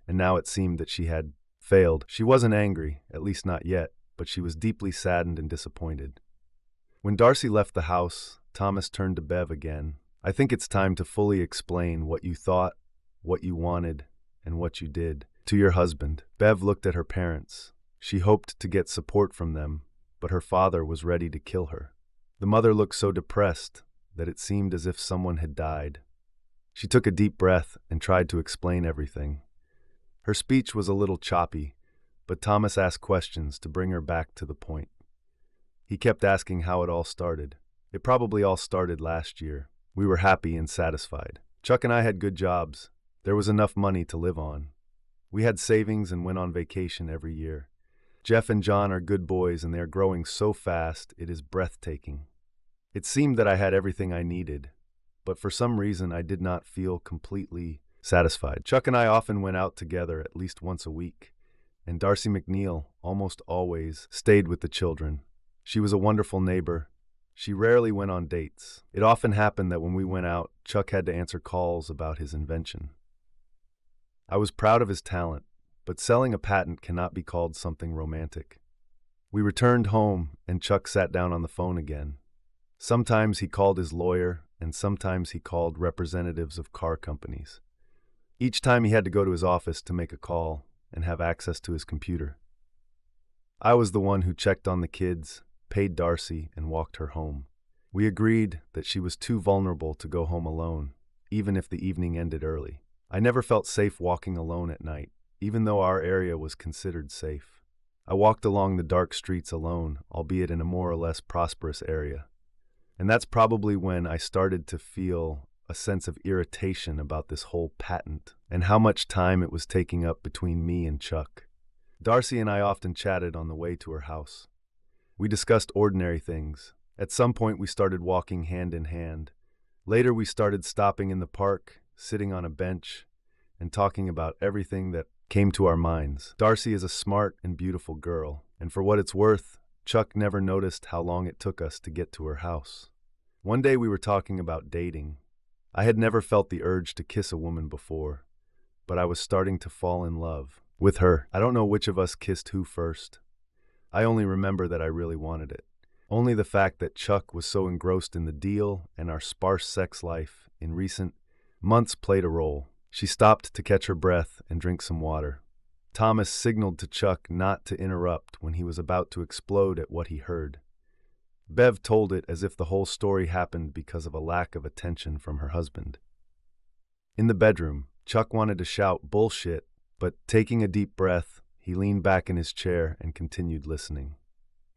and now it seemed that she had failed. She wasn't angry, at least not yet, but she was deeply saddened and disappointed. When Darcy left the house, Thomas turned to Bev again. I think it's time to fully explain what you thought, what you wanted, and what you did to your husband. Bev looked at her parents. She hoped to get support from them, but her father was ready to kill her. The mother looked so depressed that it seemed as if someone had died. She took a deep breath and tried to explain everything. Her speech was a little choppy, but Thomas asked questions to bring her back to the point. He kept asking how it all started. It probably all started last year. We were happy and satisfied. Chuck and I had good jobs. There was enough money to live on. We had savings and went on vacation every year. Jeff and John are good boys, and they are growing so fast it is breathtaking. It seemed that I had everything I needed, but for some reason I did not feel completely satisfied. Chuck and I often went out together at least once a week, and Darcy McNeil almost always stayed with the children. She was a wonderful neighbor. She rarely went on dates. It often happened that when we went out, Chuck had to answer calls about his invention. I was proud of his talent, but selling a patent cannot be called something romantic. We returned home, and Chuck sat down on the phone again. Sometimes he called his lawyer, and sometimes he called representatives of car companies. Each time he had to go to his office to make a call and have access to his computer. I was the one who checked on the kids, paid Darcy, and walked her home. We agreed that she was too vulnerable to go home alone, even if the evening ended early. I never felt safe walking alone at night, even though our area was considered safe. I walked along the dark streets alone, albeit in a more or less prosperous area. And that's probably when I started to feel a sense of irritation about this whole patent and how much time it was taking up between me and Chuck. Darcy and I often chatted on the way to her house. We discussed ordinary things. At some point we started walking hand in hand. Later we started stopping in the park, sitting on a bench, and talking about everything that came to our minds. Darcy is a smart and beautiful girl, and for what it's worth, Chuck never noticed how long it took us to get to her house. One day we were talking about dating. I had never felt the urge to kiss a woman before, but I was starting to fall in love with her. I don't know which of us kissed who first. I only remember that I really wanted it. Only the fact that Chuck was so engrossed in the deal and our sparse sex life in recent months played a role. She stopped to catch her breath and drink some water. Thomas signaled to Chuck not to interrupt when he was about to explode at what he heard. Bev told it as if the whole story happened because of a lack of attention from her husband. In the bedroom, Chuck wanted to shout bullshit, but taking a deep breath, he leaned back in his chair and continued listening.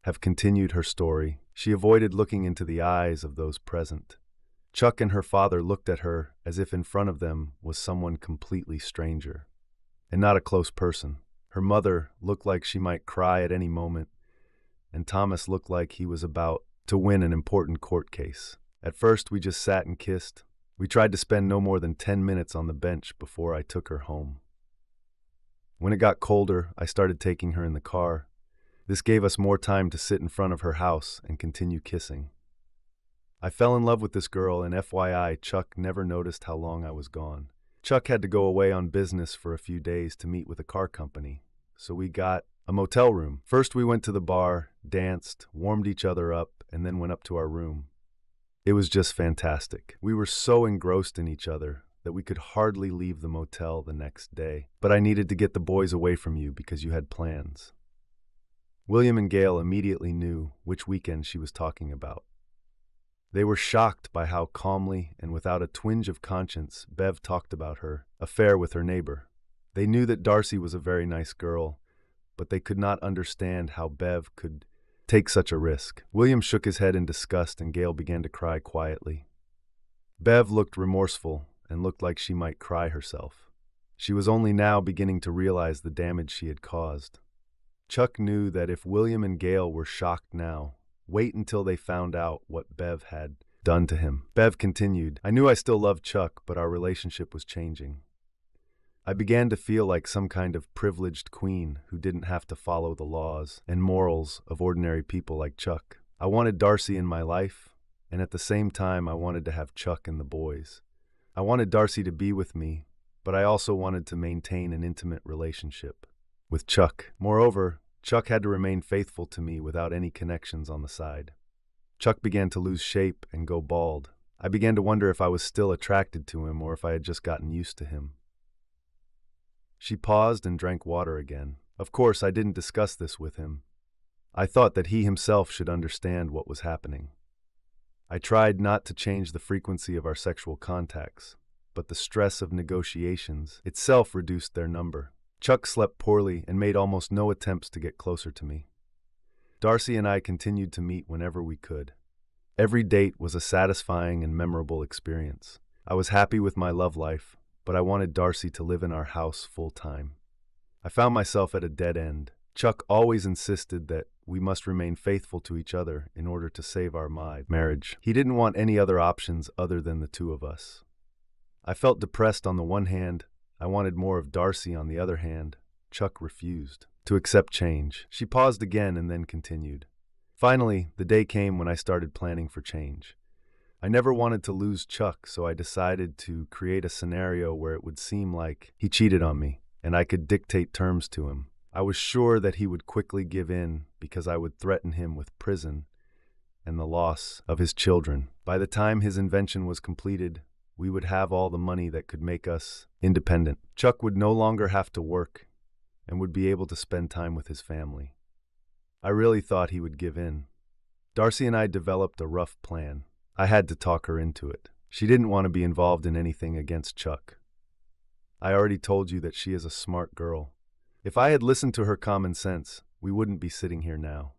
Bev continued her story. She avoided looking into the eyes of those present. Chuck and her father looked at her as if in front of them was someone completely stranger, and not a close person. Her mother looked like she might cry at any moment, and Thomas looked like he was about to win an important court case. At first, we just sat and kissed. We tried to spend no more than 10 minutes on the bench before I took her home. When it got colder, I started taking her in the car. This gave us more time to sit in front of her house and continue kissing. I fell in love with this girl, and FYI, Chuck never noticed how long I was gone. Chuck had to go away on business for a few days to meet with a car company, so we got a motel room. First, we went to the bar, danced, warmed each other up, and then went up to our room. It was just fantastic. We were so engrossed in each other that we could hardly leave the motel the next day. But I needed to get the boys away from you because you had plans. William and Gail immediately knew which weekend she was talking about. They were shocked by how calmly and without a twinge of conscience Bev talked about her affair with her neighbor. They knew that Darcy was a very nice girl, but they could not understand how Bev could take such a risk. William shook his head in disgust, and Gail began to cry quietly. Bev looked remorseful and looked like she might cry herself. She was only now beginning to realize the damage she had caused. Chuck knew that if William and Gail were shocked now, wait until they found out what Bev had done to him. Bev continued, I knew I still loved Chuck, but our relationship was changing. I began to feel like some kind of privileged queen who didn't have to follow the laws and morals of ordinary people like Chuck. I wanted Darcy in my life, and at the same time I wanted to have Chuck and the boys. I wanted Darcy to be with me, but I also wanted to maintain an intimate relationship with Chuck. Moreover, Chuck had to remain faithful to me without any connections on the side. Chuck began to lose shape and go bald. I began to wonder if I was still attracted to him or if I had just gotten used to him. She paused and drank water again. Of course, I didn't discuss this with him. I thought that he himself should understand what was happening. I tried not to change the frequency of our sexual contacts, but the stress of negotiations itself reduced their number. Chuck slept poorly and made almost no attempts to get closer to me. Darcy and I continued to meet whenever we could. Every date was a satisfying and memorable experience. I was happy with my love life, but I wanted Darcy to live in our house full-time. I found myself at a dead end. Chuck always insisted that we must remain faithful to each other in order to save our marriage. He didn't want any other options other than the two of us. I felt depressed on the one hand. I wanted more of Darcy on the other hand. Chuck refused to accept change. She paused again and then continued. Finally, the day came when I started planning for change. I never wanted to lose Chuck, so I decided to create a scenario where it would seem like he cheated on me, and I could dictate terms to him. I was sure that he would quickly give in because I would threaten him with prison and the loss of his children. By the time his invention was completed, we would have all the money that could make us independent. Chuck would no longer have to work and would be able to spend time with his family. I really thought he would give in. Darcy and I developed a rough plan. I had to talk her into it. She didn't want to be involved in anything against Chuck. I already told you that she is a smart girl. If I had listened to her common sense, we wouldn't be sitting here now.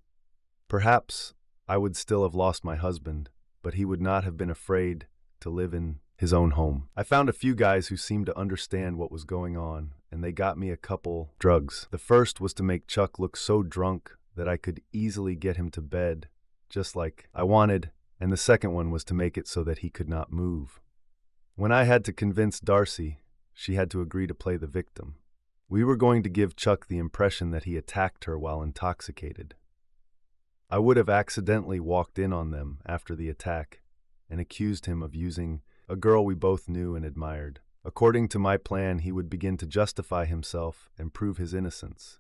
Perhaps I would still have lost my husband, but he would not have been afraid to live in his own home. I found a few guys who seemed to understand what was going on, and they got me a couple drugs. The first was to make Chuck look so drunk that I could easily get him to bed, just like I wanted, and the second one was to make it so that he could not move. When I had to convince Darcy, she had to agree to play the victim. We were going to give Chuck the impression that he attacked her while intoxicated. I would have accidentally walked in on them after the attack and accused him of using a girl we both knew and admired. According to my plan, he would begin to justify himself and prove his innocence,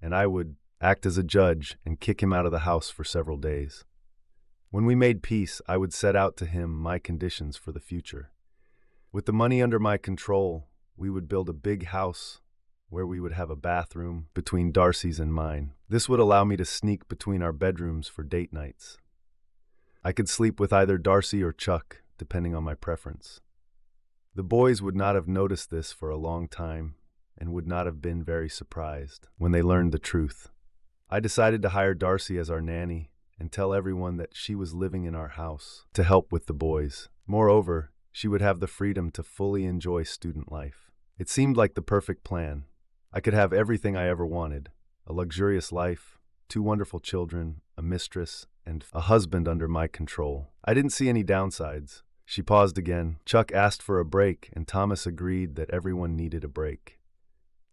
and I would act as a judge and kick him out of the house for several days. When we made peace, I would set out to him my conditions for the future. With the money under my control, we would build a big house where we would have a bathroom between Darcy's and mine. This would allow me to sneak between our bedrooms for date nights. I could sleep with either Darcy or Chuck, depending on my preference. The boys would not have noticed this for a long time and would not have been very surprised when they learned the truth. I decided to hire Darcy as our nanny and tell everyone that she was living in our house to help with the boys. Moreover, she would have the freedom to fully enjoy student life. It seemed like the perfect plan. I could have everything I ever wanted: a luxurious life, 2 wonderful children, a mistress, and a husband under my control. I didn't see any downsides. She paused again. Chuck asked for a break, and Thomas agreed that everyone needed a break.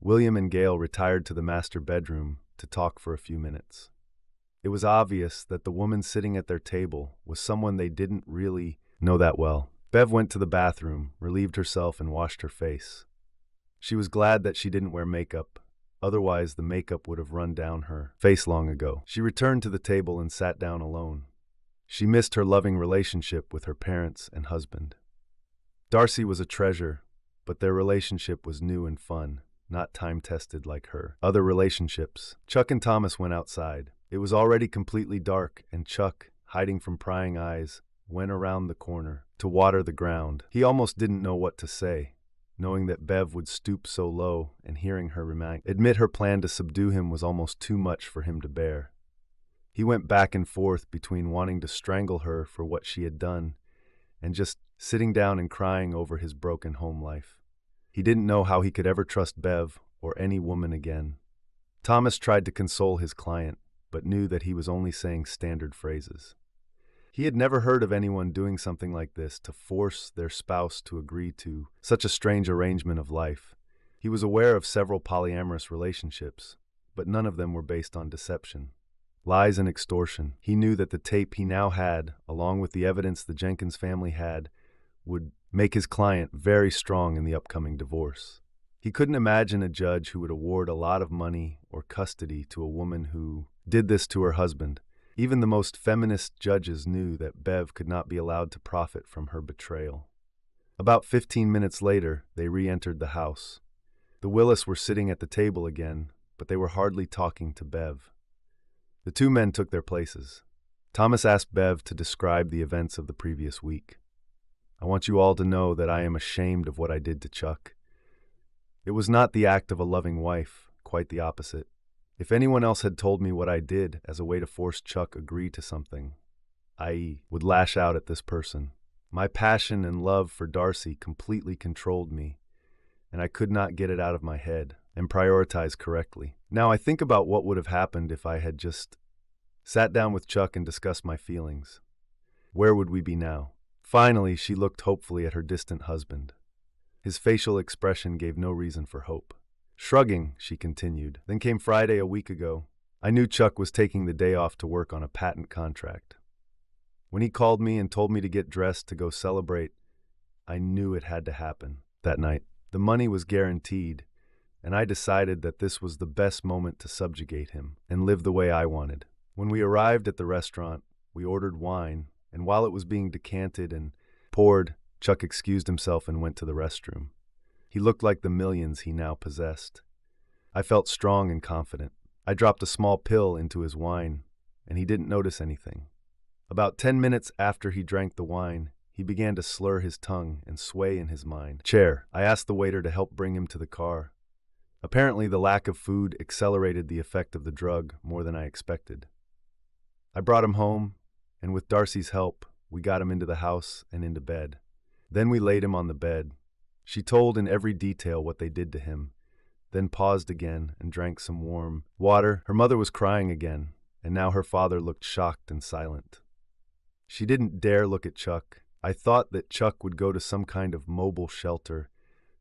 William and Gail retired to the master bedroom to talk for a few minutes. It was obvious that the woman sitting at their table was someone they didn't really know that well. Bev went to the bathroom, relieved herself, and washed her face. She was glad that she didn't wear makeup. Otherwise, the makeup would have run down her face long ago. She returned to the table and sat down alone. She missed her loving relationship with her parents and husband. Darcy was a treasure, but their relationship was new and fun, not time-tested like her other relationships. Chuck and Thomas went outside. It was already completely dark, and Chuck, hiding from prying eyes, went around the corner to water the ground. He almost didn't know what to say, knowing that Bev would stoop so low, and hearing her admit her plan to subdue him was almost too much for him to bear. He went back and forth between wanting to strangle her for what she had done and just sitting down and crying over his broken home life. He didn't know how he could ever trust Bev or any woman again. Thomas tried to console his client, but knew that he was only saying standard phrases. He had never heard of anyone doing something like this to force their spouse to agree to such a strange arrangement of life. He was aware of several polyamorous relationships, but none of them were based on deception, lies, and extortion. He knew that the tape he now had, along with the evidence the Jenkins family had, would make his client very strong in the upcoming divorce. He couldn't imagine a judge who would award a lot of money or custody to a woman who did this to her husband. Even the most feminist judges knew that Bev could not be allowed to profit from her betrayal. About 15 minutes later, they re-entered the house. The Willis were sitting at the table again, but they were hardly talking to Bev. The 2 men took their places. Thomas asked Bev to describe the events of the previous week. "I want you all to know that I am ashamed of what I did to Chuck. It was not the act of a loving wife, quite the opposite. If anyone else had told me what I did as a way to force Chuck agree to something, I would lash out at this person. My passion and love for Darcy completely controlled me, and I could not get it out of my head and prioritize correctly. Now I think about what would have happened if I had just sat down with Chuck and discussed my feelings. Where would we be now?" Finally, she looked hopefully at her distant husband. His facial expression gave no reason for hope. Shrugging, she continued, "Then came Friday a week ago. I knew Chuck was taking the day off to work on a patent contract. When he called me and told me to get dressed to go celebrate, I knew it had to happen that night. The money was guaranteed, and I decided that this was the best moment to subjugate him and live the way I wanted. When we arrived at the restaurant, we ordered wine, and while it was being decanted and poured, Chuck excused himself and went to the restroom. He looked like the millions he now possessed. I felt strong and confident. I dropped a small pill into his wine, and he didn't notice anything. About 10 minutes after he drank the wine, he began to slur his tongue and sway in his mind. Chair. I asked the waiter to help bring him to the car. Apparently, the lack of food accelerated the effect of the drug more than I expected. I brought him home, and with Darcy's help, we got him into the house and into bed. Then we laid him on the bed. She told in every detail what they did to him, then paused again and drank some warm water. Her mother was crying again, and now her father looked shocked and silent. She didn't dare look at Chuck. I thought that Chuck would go to some kind of mobile shelter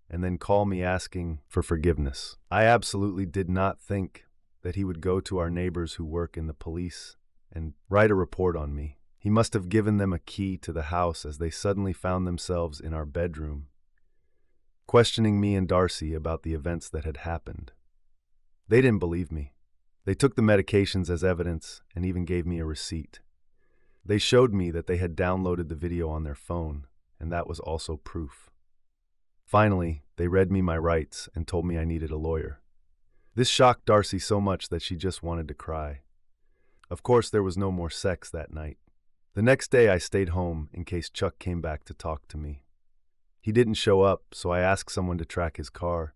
and then call me asking for forgiveness. I absolutely did not think that he would go to our neighbors who work in the police and write a report on me. He must have given them a key to the house as they suddenly found themselves in our bedroom, questioning me and Darcy about the events that had happened. They didn't believe me. They took the medications as evidence and even gave me a receipt. They showed me that they had downloaded the video on their phone, and that was also proof. Finally, they read me my rights and told me I needed a lawyer. This shocked Darcy so much that she just wanted to cry. Of course, there was no more sex that night. The next day, I stayed home in case Chuck came back to talk to me. He didn't show up, so I asked someone to track his car.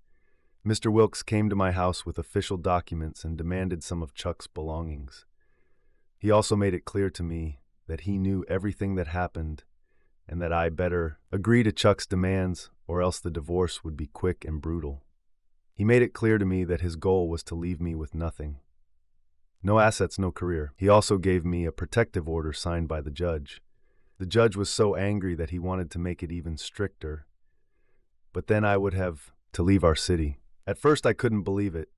Mr. Wilkes came to my house with official documents and demanded some of Chuck's belongings. He also made it clear to me that he knew everything that happened and that I better agree to Chuck's demands or else the divorce would be quick and brutal. He made it clear to me that his goal was to leave me with nothing. No assets, no career. He also gave me a protective order signed by the judge. The judge was so angry that he wanted to make it even stricter. But then I would have to leave our city. At first I couldn't believe it.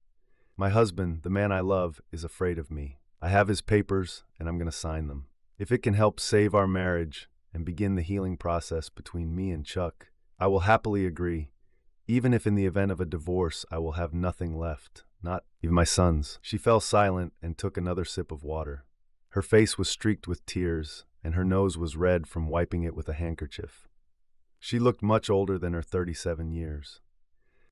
My husband, the man I love, is afraid of me. I have his papers and I'm going to sign them. If it can help save our marriage and begin the healing process between me and Chuck, I will happily agree. Even if in the event of a divorce I will have nothing left, not even my sons. She fell silent and took another sip of water. Her face was streaked with tears, and her nose was red from wiping it with a handkerchief. She looked much older than her 37 years.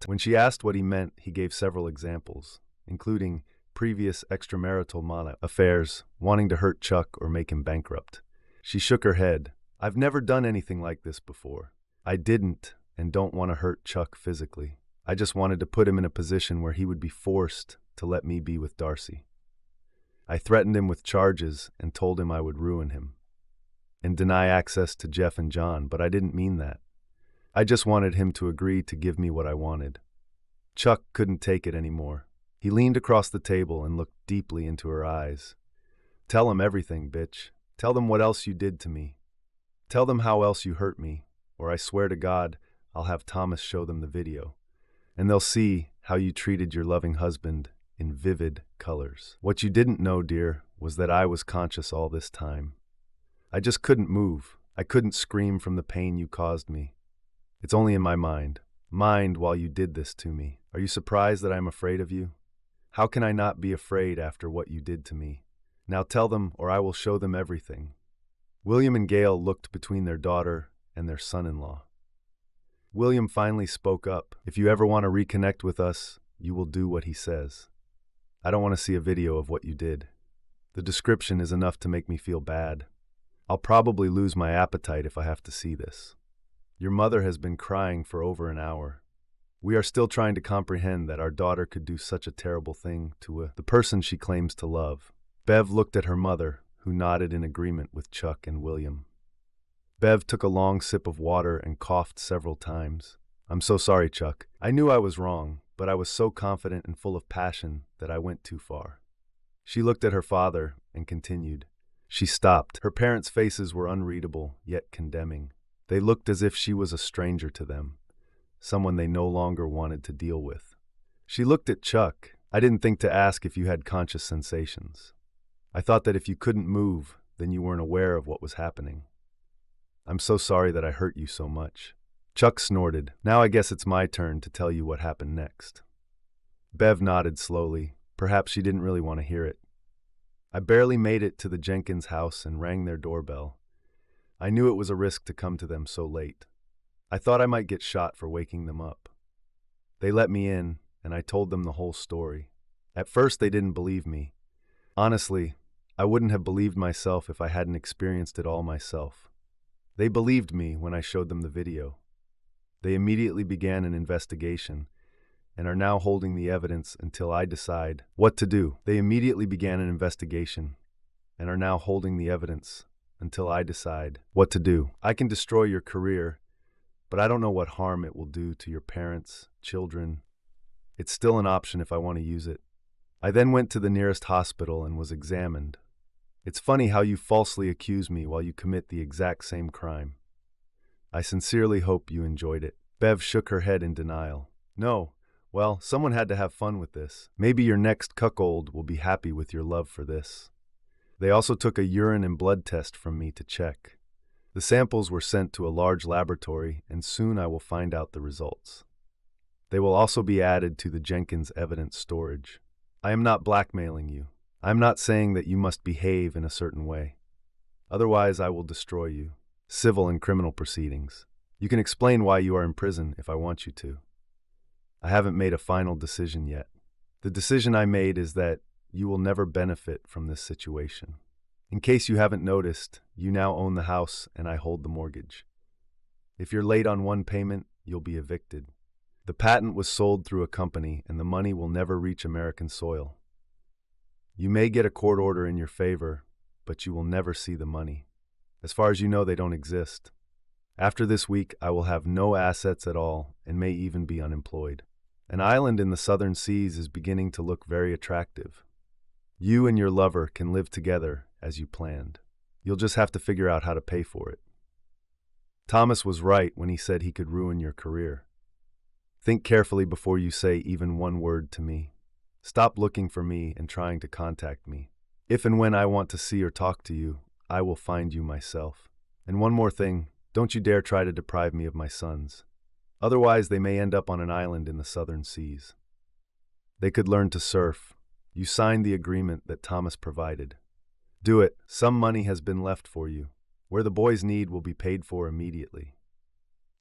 When she asked what he meant, he gave several examples, including previous extramarital affairs, wanting to hurt Chuck or make him bankrupt. She shook her head. I've never done anything like this before. I didn't and don't want to hurt Chuck physically. I just wanted to put him in a position where he would be forced to let me be with Darcy. I threatened him with charges and told him I would ruin him and deny access to Jeff and John, but I didn't mean that. I just wanted him to agree to give me what I wanted. Chuck couldn't take it anymore. He leaned across the table and looked deeply into her eyes. Tell them everything, bitch. Tell them what else you did to me. Tell them how else you hurt me, or I swear to God, I'll have Thomas show them the video. And they'll see how you treated your loving husband in vivid colors. What you didn't know, dear, was that I was conscious all this time. I just couldn't move. I couldn't scream from the pain you caused me. It's only in my mind. While you did this to me. Are you surprised that I'm afraid of you? How can I not be afraid after what you did to me? Now tell them, or I will show them everything. William and Gail looked between their daughter and their son-in-law. William finally spoke up. If you ever want to reconnect with us, you will do what he says. I don't want to see a video of what you did. The description is enough to make me feel bad. I'll probably lose my appetite if I have to see this. Your mother has been crying for over an hour. We are still trying to comprehend that our daughter could do such a terrible thing to the person she claims to love. Bev looked at her mother, who nodded in agreement with Chuck and William. Bev took a long sip of water and coughed several times. I'm so sorry, Chuck. I knew I was wrong, but I was so confident and full of passion that I went too far. She looked at her father and continued. She stopped. Her parents' faces were unreadable, yet condemning. They looked as if she was a stranger to them, someone they no longer wanted to deal with. She looked at Chuck. I didn't think to ask if you had conscious sensations. I thought that if you couldn't move, then you weren't aware of what was happening. I'm so sorry that I hurt you so much. Chuck snorted. Now I guess it's my turn to tell you what happened next. Bev nodded slowly. Perhaps she didn't really want to hear it. I barely made it to the Jenkins house and rang their doorbell. I knew it was a risk to come to them so late. I thought I might get shot for waking them up. They let me in, and I told them the whole story. At first, they didn't believe me. Honestly, I wouldn't have believed myself if I hadn't experienced it all myself. They believed me when I showed them the video. They immediately began an investigation and are now holding the evidence until I decide what to do. They immediately began an investigation and are now holding the evidence until I decide what to do. I can destroy your career, but I don't know what harm it will do to your parents, children. It's still an option if I want to use it. I then went to the nearest hospital and was examined. It's funny how you falsely accuse me while you commit the exact same crime. I sincerely hope you enjoyed it. Bev shook her head in denial. No. Well, someone had to have fun with this. Maybe your next cuckold will be happy with your love for this. They also took a urine and blood test from me to check. The samples were sent to a large laboratory, and soon I will find out the results. They will also be added to the Jenkins evidence storage. I am not blackmailing you. I am not saying that you must behave in a certain way. Otherwise, I will destroy you. Civil and criminal proceedings. You can explain why you are in prison if I want you to. I haven't made a final decision yet. The decision I made is that you will never benefit from this situation. In case you haven't noticed, you now own the house and I hold the mortgage. If you're late on one payment, you'll be evicted. The patent was sold through a company and the money will never reach American soil. You may get a court order in your favor, but you will never see the money. As far as you know, they don't exist. After this week, I will have no assets at all and may even be unemployed. An island in the southern seas is beginning to look very attractive. You and your lover can live together as you planned. You'll just have to figure out how to pay for it. Thomas was right when he said he could ruin your career. Think carefully before you say even one word to me. Stop looking for me and trying to contact me. If and when I want to see or talk to you, I will find you myself. And one more thing, don't you dare try to deprive me of my sons. Otherwise, they may end up on an island in the southern seas. They could learn to surf. You signed the agreement that Thomas provided. Do it. Some money has been left for you. Where the boys need will be paid for immediately.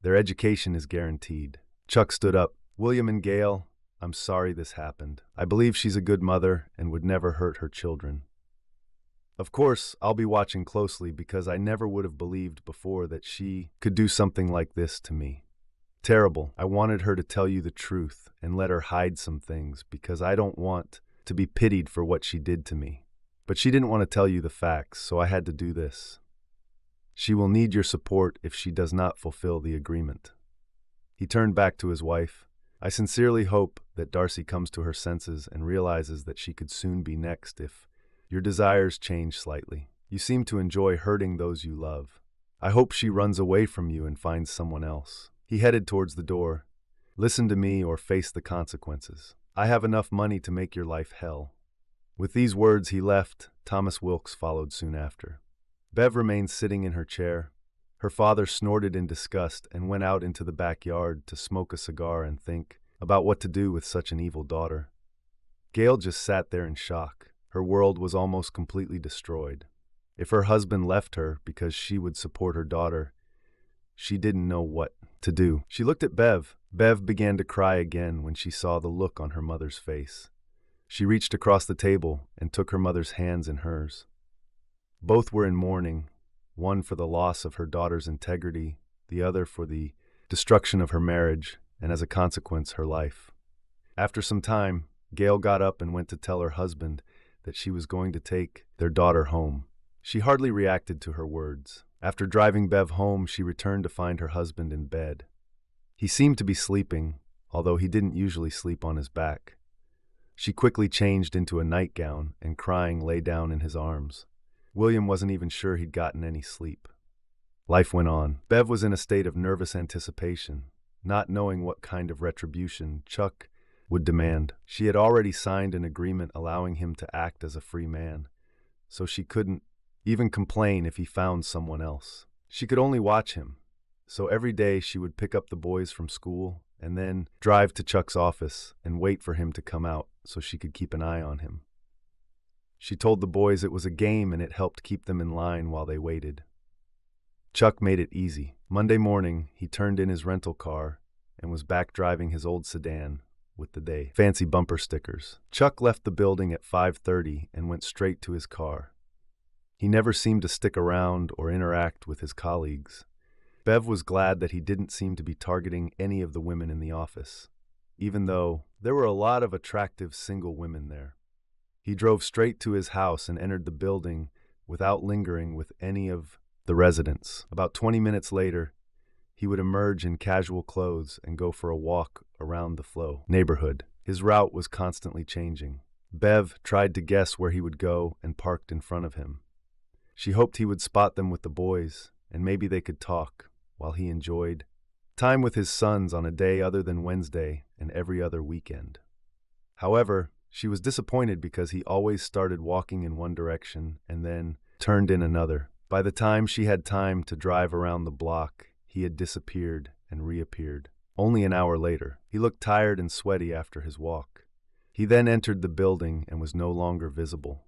Their education is guaranteed. Chuck stood up. William and Gail, I'm sorry this happened. I believe she's a good mother and would never hurt her children. Of course, I'll be watching closely because I never would have believed before that she could do something like this to me. Terrible. I wanted her to tell you the truth and let her hide some things because I don't want to be pitied for what she did to me. But she didn't want to tell you the facts, so I had to do this. She will need your support if she does not fulfill the agreement. He turned back to his wife. I sincerely hope that Darcy comes to her senses and realizes that she could soon be next if your desires change slightly. You seem to enjoy hurting those you love. I hope she runs away from you and finds someone else. He headed towards the door. Listen to me or face the consequences. I have enough money to make your life hell. With these words he left. Thomas Wilkes followed soon after. Bev remained sitting in her chair. Her father snorted in disgust and went out into the backyard to smoke a cigar and think about what to do with such an evil daughter. Gail just sat there in shock. Her world was almost completely destroyed. If her husband left her because she would support her daughter, she didn't know what to do. She looked at Bev. Bev began to cry again when she saw the look on her mother's face. She reached across the table and took her mother's hands in hers. Both were in mourning, one for the loss of her daughter's integrity, the other for the destruction of her marriage, and as a consequence, her life. After some time, Gail got up and went to tell her husband that she was going to take their daughter home. She hardly reacted to her words. After driving Bev home, she returned to find her husband in bed. He seemed to be sleeping, although he didn't usually sleep on his back. She quickly changed into a nightgown and, crying, lay down in his arms. William wasn't even sure he'd gotten any sleep. Life went on. Bev was in a state of nervous anticipation, not knowing what kind of retribution Chuck would demand. She had already signed an agreement allowing him to act as a free man, so she couldn't even complain if he found someone else. She could only watch him, so every day she would pick up the boys from school and then drive to Chuck's office and wait for him to come out so she could keep an eye on him. She told the boys it was a game and it helped keep them in line while they waited. Chuck made it easy. Monday morning, he turned in his rental car and was back driving his old sedan with the fancy bumper stickers. Chuck left the building at 5:30 and went straight to his car. He never seemed to stick around or interact with his colleagues. Bev was glad that he didn't seem to be targeting any of the women in the office, even though there were a lot of attractive single women there. He drove straight to his house and entered the building without lingering with any of the residents. About 20 minutes later, he would emerge in casual clothes and go for a walk around the Flow neighborhood. His route was constantly changing. Bev tried to guess where he would go and parked in front of him. She hoped he would spot them with the boys, and maybe they could talk while he enjoyed time with his sons on a day other than Wednesday and every other weekend. However, she was disappointed because he always started walking in one direction and then turned in another. By the time she had time to drive around the block, he had disappeared and reappeared. Only an hour later, he looked tired and sweaty after his walk. He then entered the building and was no longer visible.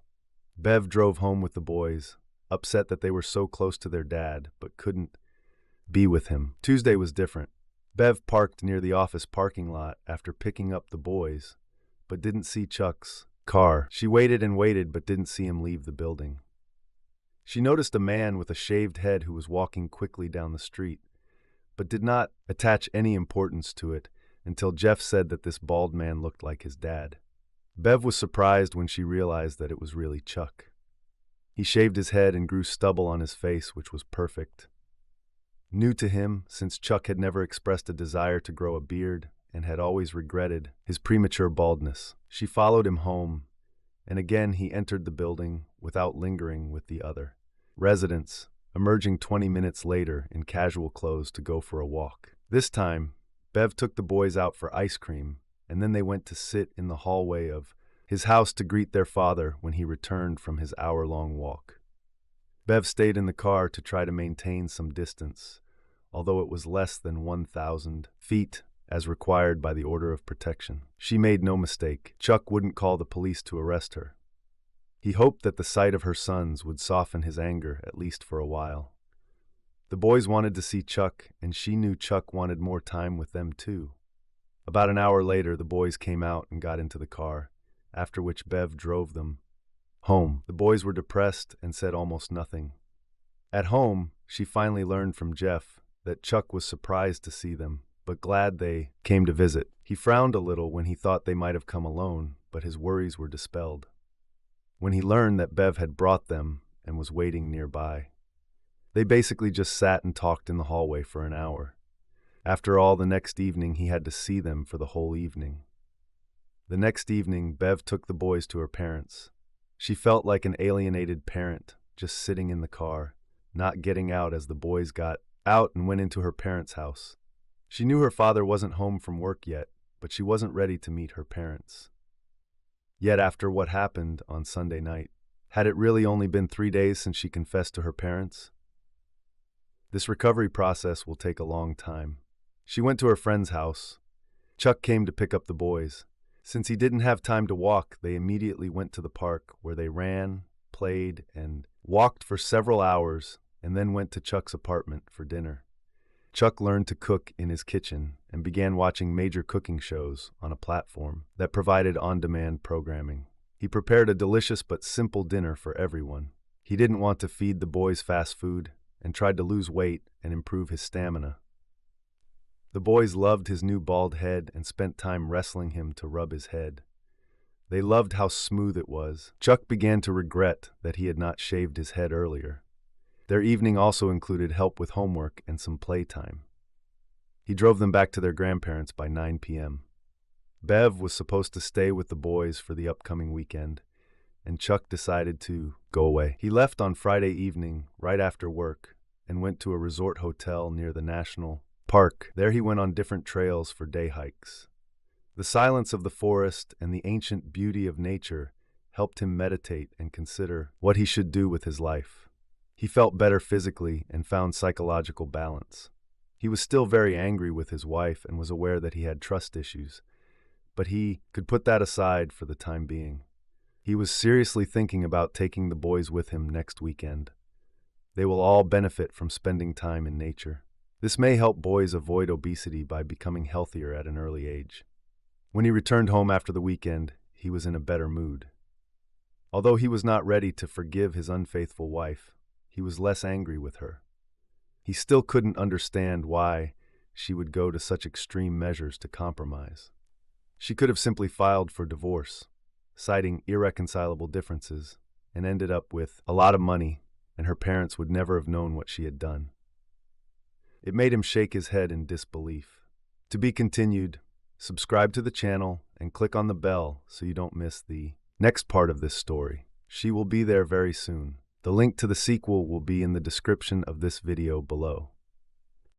Bev drove home with the boys. upset that they were so close to their dad but couldn't be with him. Tuesday was different. Bev parked near the office parking lot after picking up the boys, but didn't see Chuck's car. She waited and waited but didn't see him leave the building. She noticed a man with a shaved head who was walking quickly down the street, but did not attach any importance to it until Jeff said that this bald man looked like his dad. Bev was surprised when she realized that it was really Chuck. He shaved his head and grew stubble on his face, which was perfect. New to him, since Chuck had never expressed a desire to grow a beard and had always regretted his premature baldness. She followed him home, and again he entered the building without lingering with the other residents, emerging 20 minutes later in casual clothes to go for a walk. This time, Bev took the boys out for ice cream, and then they went to sit in the hallway of his house to greet their father when he returned from his hour-long walk. Bev stayed in the car to try to maintain some distance, although it was less than 1,000 feet as required by the order of protection. She made no mistake. Chuck wouldn't call the police to arrest her. He hoped that the sight of her sons would soften his anger, at least for a while. The boys wanted to see Chuck, and she knew Chuck wanted more time with them too. About an hour later, the boys came out and got into the car, after which Bev drove them home. The boys were depressed and said almost nothing. At home, she finally learned from Jeff that Chuck was surprised to see them, but glad they came to visit. He frowned a little when he thought they might have come alone, but his worries were dispelled when he learned that Bev had brought them and was waiting nearby. They basically just sat and talked in the hallway for an hour. After all, the next evening he had to see them for the whole evening. The next evening, Bev took the boys to her parents. She felt like an alienated parent, just sitting in the car, not getting out as the boys got out and went into her parents' house. She knew her father wasn't home from work yet, but she wasn't ready to meet her parents. Yet after what happened on Sunday night, had it really only been 3 days since she confessed to her parents? This recovery process will take a long time. She went to her friend's house. Chuck came to pick up the boys. Since he didn't have time to walk, they immediately went to the park where they ran, played, and walked for several hours, and then went to Chuck's apartment for dinner. Chuck learned to cook in his kitchen and began watching major cooking shows on a platform that provided on-demand programming. He prepared a delicious but simple dinner for everyone. He didn't want to feed the boys fast food and tried to lose weight and improve his stamina. The boys loved his new bald head and spent time wrestling him to rub his head. They loved how smooth it was. Chuck began to regret that he had not shaved his head earlier. Their evening also included help with homework and some playtime. He drove them back to their grandparents by 9 p.m. Bev was supposed to stay with the boys for the upcoming weekend, and Chuck decided to go away. He left on Friday evening, right after work, and went to a resort hotel near the national park. There he went on different trails for day hikes. The silence of the forest and the ancient beauty of nature helped him meditate and consider what he should do with his life. He felt better physically and found psychological balance. He was still very angry with his wife and was aware that he had trust issues, but he could put that aside for the time being. He was seriously thinking about taking the boys with him next weekend. They will all benefit from spending time in nature. This may help boys avoid obesity by becoming healthier at an early age. When he returned home after the weekend, he was in a better mood. Although he was not ready to forgive his unfaithful wife, he was less angry with her. He still couldn't understand why she would go to such extreme measures to compromise. She could have simply filed for divorce, citing irreconcilable differences, and ended up with a lot of money, and her parents would never have known what she had done. It made him shake his head in disbelief. To be continued, subscribe to the channel and click on the bell so you don't miss the next part of this story. She will be there very soon. The link to the sequel will be in the description of this video below.